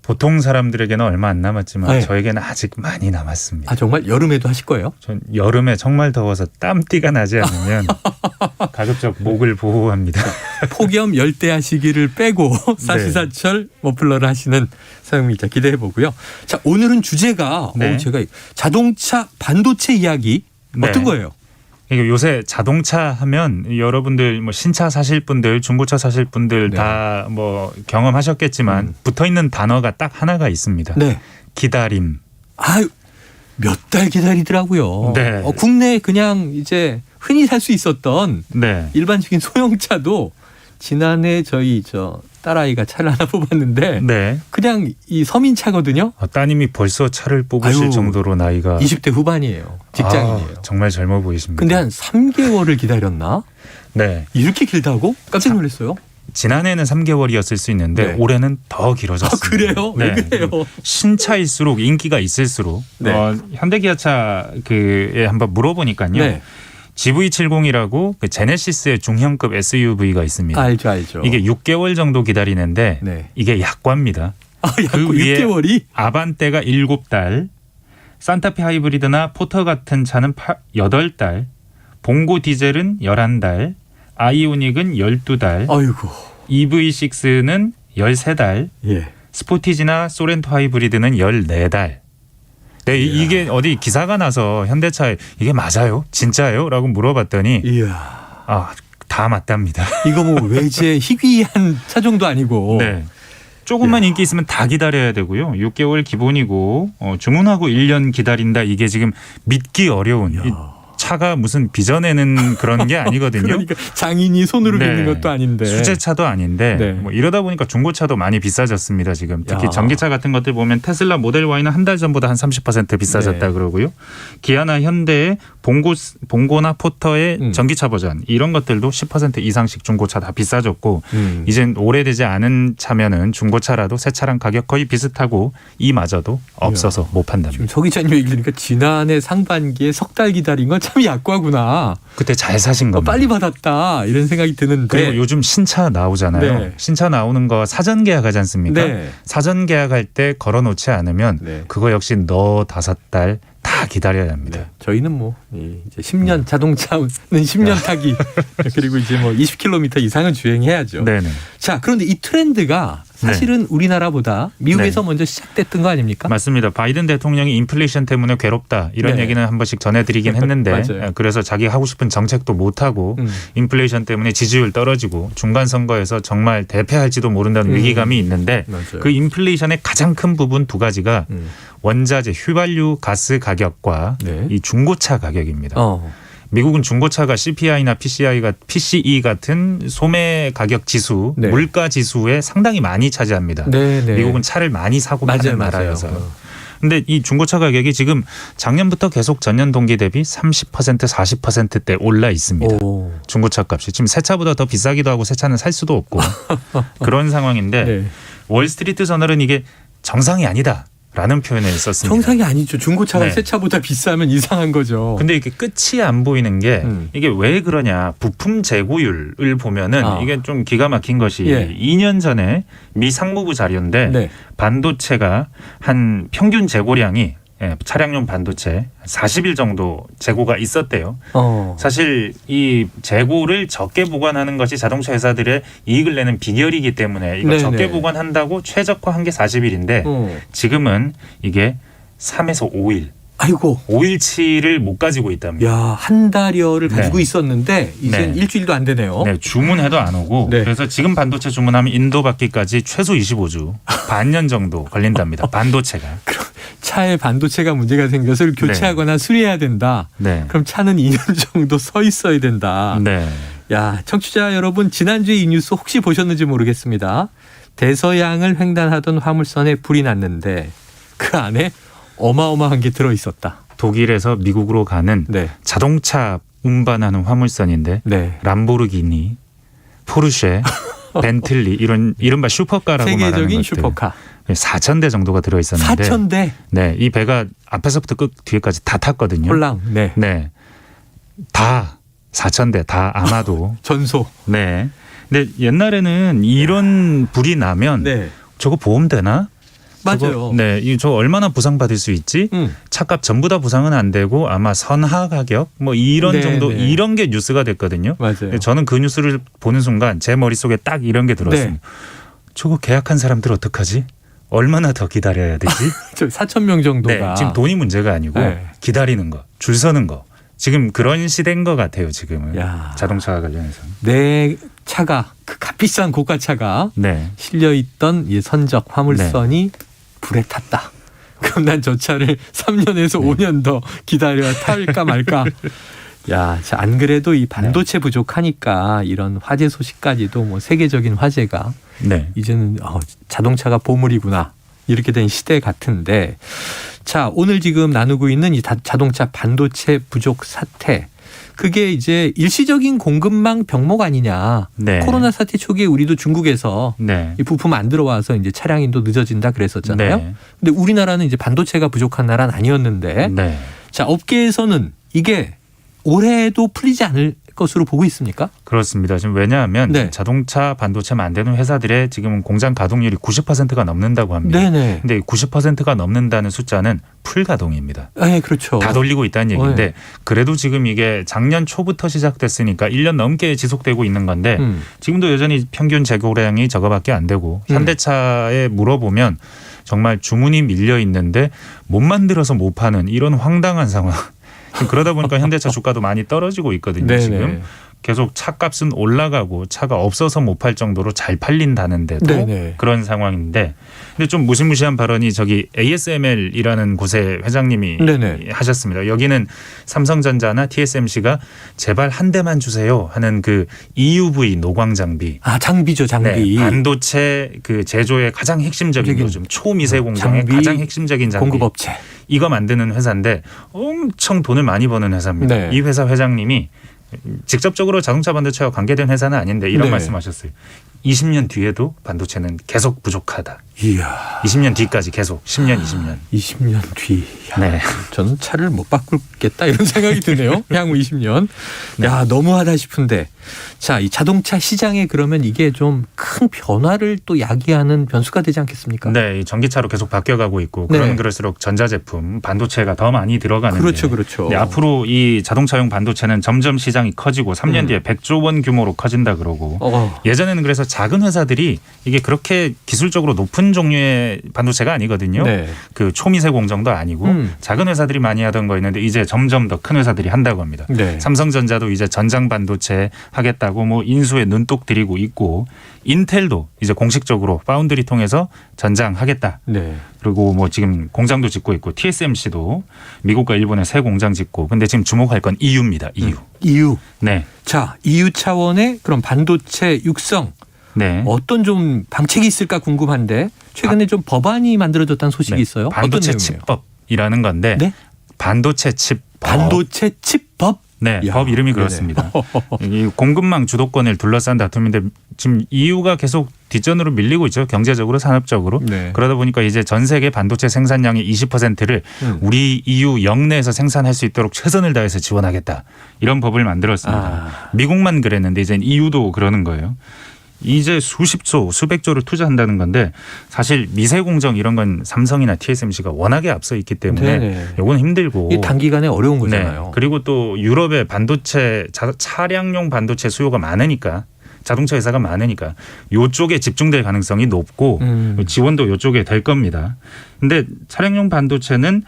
보통 사람들에게는 얼마 안 남았지만 네. 저에게는 아직 많이 남았습니다. 정말 여름에도 하실 거예요? 전 여름에 정말 더워서 땀띠가 나지 않으면 가급적 목을 보호합니다. 폭염 열대야 시기를 빼고 사시사철 머플러를 하시는 서영민 기자 기대해 보고요. 자, 오늘은 주제가 제가 자동차 반도체 이야기 어떤 거예요? 이게 요새 자동차 하면 여러분들 뭐 신차 사실 분들, 중고차 사실 분들 다 뭐 경험하셨겠지만 붙어 있는 단어가 딱 하나가 있습니다. 기다림. 몇 달 기다리더라고요. 국내에 그냥 이제 흔히 살 수 있었던 일반적인 소형차도 지난해 저희 딸아이가 차를 하나 뽑았는데 그냥 이 서민차거든요. 따님이 벌써 차를 뽑으실 정도로 나이가 20대 후반이에요. 직장인이에요. 정말 젊어 보이십니다. 근데 한 3개월을 기다렸나? 이렇게 길다고? 깜짝 놀랐어요. 지난해는 3개월이었을 수 있는데 올해는 더 길어졌습니다. 그래요? 왜 그래요? 신차일수록 인기가 있을수록 현대기아차에 한번 물어보니까요. GV70이라고 그 제네시스의 중형급 SUV가 있습니다. 알죠. 이게 6개월 정도 기다리는데 이게 약과입니다. 그 위에 6개월이? 아반떼가 7달, 산타페 하이브리드나 포터 같은 차는 8달, 봉고 디젤은 11달, 아이오닉은 12달, EV6는 13달, 스포티지나 소렌토 하이브리드는 14달. 이게 어디 기사가 나서 현대차에 이게 맞아요? 진짜예요? 라고 물어봤더니 다 맞답니다. 이거 뭐 외제 희귀한 차종도 아니고 조금만 인기 있으면 다 기다려야 되고요. 6개월 기본이고 주문하고 1년 기다린다. 이게 지금 믿기 어려운 차가 무슨 빚어내는 그런 게 아니거든요. 그러니까 장인이 손으로 빚는 것도 아닌데. 수제차도 아닌데 뭐 이러다 보니까 중고차도 많이 비싸졌습니다. 지금 특히 전기차 같은 것들 보면 테슬라 모델 Y는 한 달 전보다 한 30% 비싸졌다 그러고요. 기아나 현대의 봉고나 포터의 전기차 버전 이런 것들도 10% 이상씩 중고차 다 비싸졌고 이젠 오래되지 않은 차면은 중고차라도 새 차랑 가격 거의 비슷하고 이마저도 없어서 못 판답니다. 지금 서 기자님 얘기 들으니까 지난해 상반기에 석 달 기다린 건 참 약과구나. 그때 잘 사신 겁니다. 빨리 받았다 이런 생각이 드는데. 그리고 요즘 신차 나오잖아요. 신차 나오는 거 사전 계약하지 않습니까? 사전 계약할 때 걸어놓지 않으면 그거 역시 너 5달 다 기다려야 합니다. 저희는 뭐 이제 10년 자동차는 10년 타기 그리고 이제 뭐 20km 이상은 주행해야죠. 자, 그런데 이 트렌드가 사실은 우리나라보다 미국에서 먼저 시작됐던 거 아닙니까? 맞습니다. 바이든 대통령이 인플레이션 때문에 괴롭다 이런 얘기는 한 번씩 전해드리긴 했는데 그래서 자기 하고 싶은 정책도 못하고 인플레이션 때문에 지지율 떨어지고 중간 선거에서 정말 대패할지도 모른다는 위기감이 있는데 그 인플레이션의 가장 큰 부분 두 가지가 원자재 휘발유 가스 가격과 이 중고차 가격입니다. 미국은 중고차가 CPI나 PCE 같은 소매 가격 지수, 물가 지수에 상당히 많이 차지합니다. 미국은 차를 많이 사고 파는 나라여서. 근데 이 중고차 가격이 지금 작년부터 계속 전년 동기 대비 30% 40%대 올라 있습니다. 중고차 값이. 지금 새 차보다 더 비싸기도 하고 새 차는 살 수도 없고 그런 상황인데 월스트리트 저널은 이게 정상이 아니다. 라는 표현을 썼습니다. 정상이 아니죠. 중고차가 새 차보다 비싸면 이상한 거죠. 근데 이게 끝이 안 보이는 게 이게 왜 그러냐. 부품 재고율을 보면은 이게 좀 기가 막힌 것이 2년 전에 미 상무부 자료인데 반도체가 한 평균 재고량이 차량용 반도체 40일 정도 재고가 있었대요. 사실 이 재고를 적게 보관하는 것이 자동차 회사들의 이익을 내는 비결이기 때문에 이거 적게 보관한다고 최적화한 게 40일인데 지금은 이게 3에서 5일. 아이고. 5일치를 못 가지고 있답니다. 야, 한 달여를 가지고 있었는데 이제 일주일도 안 되네요. 주문해도 안 오고 그래서 지금 반도체 주문하면 인도 받기까지 최소 25주, 반년 정도 걸린답니다. 반도체가. 차에 반도체가 문제가 생겨서 교체하거나 수리해야 된다. 그럼 차는 2년 정도 서 있어야 된다. 야, 청취자 여러분 지난주에 이 뉴스 혹시 보셨는지 모르겠습니다. 대서양을 횡단하던 화물선에 불이 났는데 그 안에 어마어마한 게 들어있었다. 독일에서 미국으로 가는 자동차 운반하는 화물선인데 람보르기니, 포르쉐, 벤틀리 이런 이른바 슈퍼카라고 말하는 것들. 세계적인 슈퍼카. 4,000대 정도가 들어있었는데 4,000대? 네, 이 배가 앞에서부터 끝 뒤에까지 다 탔거든요. 홀랑. 네. 다 4,000대 다 아마도 전소. 네. 근데 옛날에는 이런 불이 나면 저거 보험 되나? 맞아요. 저 얼마나 부상받을 수 있지? 차값 전부 다 부상은 안 되고 아마 선하 가격 뭐 이런 정도 이런 게 뉴스가 됐거든요. 맞아요. 저는 그 뉴스를 보는 순간 제 머릿속에 딱 이런 게 들었습니다. 저거 계약한 사람들 어떡하지? 얼마나 더 기다려야 되지? 4,000명 정도가. 지금 돈이 문제가 아니고 기다리는 거, 줄 서는 거. 지금 그런 시대인 것 같아요. 지금은 자동차와 관련해서. 내 차가 그 값비싼 고가차가 실려있던 이 선적 화물선이 불에 탔다. 그럼 난 저 차를 3년에서 5년 더 기다려 탈까 말까. 야, 안 그래도 이 반도체 부족하니까 이런 화재 소식까지도 뭐 세계적인 화재가 이제는 자동차가 보물이구나. 이렇게 된 시대 같은데, 자, 오늘 지금 나누고 있는 이 자동차 반도체 부족 사태, 그게 이제 일시적인 공급망 병목 아니냐. 코로나 사태 초기에 우리도 중국에서 이 부품 안 들어와서 이제 차량 인도 늦어진다 그랬었잖아요. 근데 우리나라는 이제 반도체가 부족한 나라는 아니었는데, 자, 업계에서는 이게 올해도 풀리지 않을 것으로 보고 있습니까? 그렇습니다. 지금 왜냐하면 자동차 반도체 만드는 회사들의 지금 공장 가동률이 90%가 넘는다고 합니다. 근데 90%가 넘는다는 숫자는 풀 가동입니다. 네, 그렇죠. 다 돌리고 있다는 얘기인데 그래도 지금 이게 작년 초부터 시작됐으니까 1년 넘게 지속되고 있는 건데 지금도 여전히 평균 재고량이 저거밖에 안 되고 현대차에 물어보면 정말 주문이 밀려 있는데 못 만들어서 못 파는 이런 황당한 상황. 그러다 보니까 현대차 주가도 많이 떨어지고 있거든요. 지금 계속 차값은 올라가고 차가 없어서 못 팔 정도로 잘 팔린다는데도 그런 상황인데, 근데 좀 무시무시한 발언이 저기 ASML이라는 곳의 회장님이 하셨습니다. 여기는 삼성전자나 TSMC가 제발 한 대만 주세요 하는 그 EUV 노광 장비. 장비죠, 장비. 반도체 그 제조의 가장 핵심적인 요즘 초미세 공정의 가장 핵심적인 장비. 공급업체. 이거 만드는 회사인데 엄청 돈을 많이 버는 회사입니다. 이 회사 회장님이 직접적으로 자동차 반도체와 관계된 회사는 아닌데 이런 말씀하셨어요. 20년 뒤에도 반도체는 계속 부족하다. 이야. 20년 뒤까지 계속 10년, 20년. 20년 뒤. 저는 차를 못 바꾸겠다 이런 생각이 드네요. 향후 20년. 야, 너무하다 싶은데. 자, 이 자동차 시장에 그러면 이게 좀 큰 변화를 또 야기하는 변수가 되지 않겠습니까? 네, 전기차로 계속 바뀌어가고 있고 그럴수록 전자제품, 반도체가 더 많이 들어가는데. 그렇죠. 앞으로 이 자동차용 반도체는 점점 시장이 커지고 3년 뒤에 100조 원 규모로 커진다 그러고 예전에는 그래서 작은 회사들이 이게 그렇게 기술적으로 높은 종류의 반도체가 아니거든요. 그 초미세 공정도 아니고 작은 회사들이 많이 하던 거였는데 이제 점점 더 큰 회사들이 한다고 합니다. 삼성전자도 이제 전장 반도체 하겠다고 뭐 인수에 눈독 들이고 있고 인텔도 이제 공식적으로 파운드리 통해서 전장하겠다. 그리고 뭐 지금 공장도 짓고 있고 TSMC도 미국과 일본에 새 공장 짓고 근데 지금 주목할 건 EU입니다. EU. 네. 자, EU 차원의 그런 반도체 육성. 어떤 좀 방책이 있을까 궁금한데 최근에 좀 법안이 만들어졌다는 소식이 있어요. 반도체 칩법이라는 건데 반도체 칩법. 반도체 칩법? 네, 법 이름이 그렇습니다. 이 공급망 주도권을 둘러싼 다툼인데 지금 EU가 계속 뒷전으로 밀리고 있죠. 경제적으로 산업적으로. 그러다 보니까 이제 전 세계 반도체 생산량의 20%를 우리 EU 영내에서 생산할 수 있도록 최선을 다해서 지원하겠다. 이런 법을 만들었습니다. 미국만 그랬는데 이제 EU도 그러는 거예요. 이제 수십조, 수백조를 투자한다는 건데 사실 미세공정 이런 건 삼성이나 TSMC가 워낙에 앞서 있기 때문에 이건 힘들고. 이 단기간에 어려운 거잖아요. 그리고 또 유럽의 반도체, 차량용 반도체 수요가 많으니까 자동차 회사가 많으니까 이쪽에 집중될 가능성이 높고 지원도 이쪽에 될 겁니다. 그런데 차량용 반도체는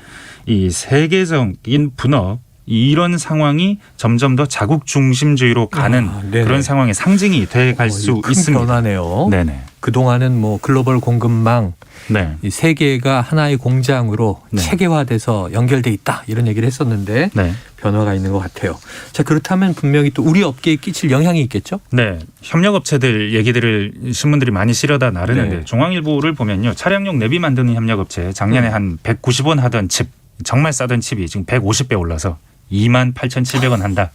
이 세계적인 분업 이런 상황이 점점 더 자국 중심주의로 가는 그런 상황의 상징이 돼 갈 수 있습니다. 변화네요. 네네. 그동안은 뭐 글로벌 공급망 네. 이 세계가 하나의 공장으로 네. 체계화돼서 연결돼 있다 이런 얘기를 했었는데 네. 변화가 있는 것 같아요. 자, 그렇다면 분명히 또 우리 업계에 끼칠 영향이 있겠죠? 네, 협력업체들 얘기들을 신문들이 많이 실어다 나르는데 네. 중앙일보를 보면요, 차량용 내비 만드는 협력업체 작년에 한 190원 하던 칩, 정말 싸던 칩이 지금 150배 올라서 28,700원 한다.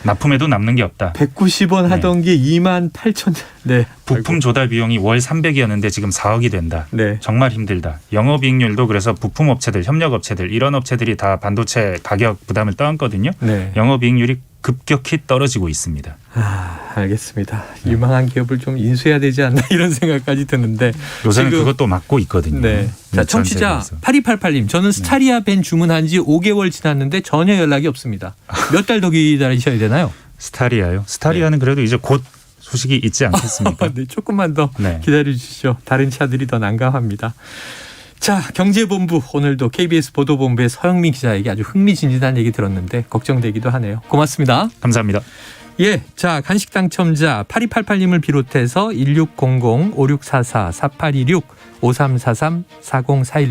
납품에도 남는 게 없다. 190원 하던 게 28,000. 네. 부품 조달 비용이 월 300이었는데 지금 4억이 된다. 네. 정말 힘들다. 영업이익률도 그래서 부품업체들, 협력업체들 이런 업체들이 다 반도체 가격 부담을 떠안거든요. 네. 영업이익률이 급격히 떨어지고 있습니다. 알겠습니다. 유망한 기업을 좀 인수해야 되지 않나 이런 생각까지 드는데 요새는 지금, 그것도 막고 있거든요. 네. 자, 청취자 세계에서. 8288님, 저는 스타리아 벤 주문한 지 5개월 지났는데 전혀 연락이 없습니다. 몇 달 더 기다리셔야 되나요? 스타리아요? 스타리아는 그래도 이제 곧 소식이 있지 않겠습니까? 네, 조금만 더 네. 기다려 주시죠. 다른 차들이 더 난감합니다. 자, 경제본부 오늘도 KBS 보도본부의 서영민 기자에게 아주 흥미진진한 얘기 들었는데 걱정되기도 하네요. 고맙습니다. 감사합니다. 예, 자, 간식 당첨자 8288님을 비롯해서 1600, 5644, 4826, 5343, 4041님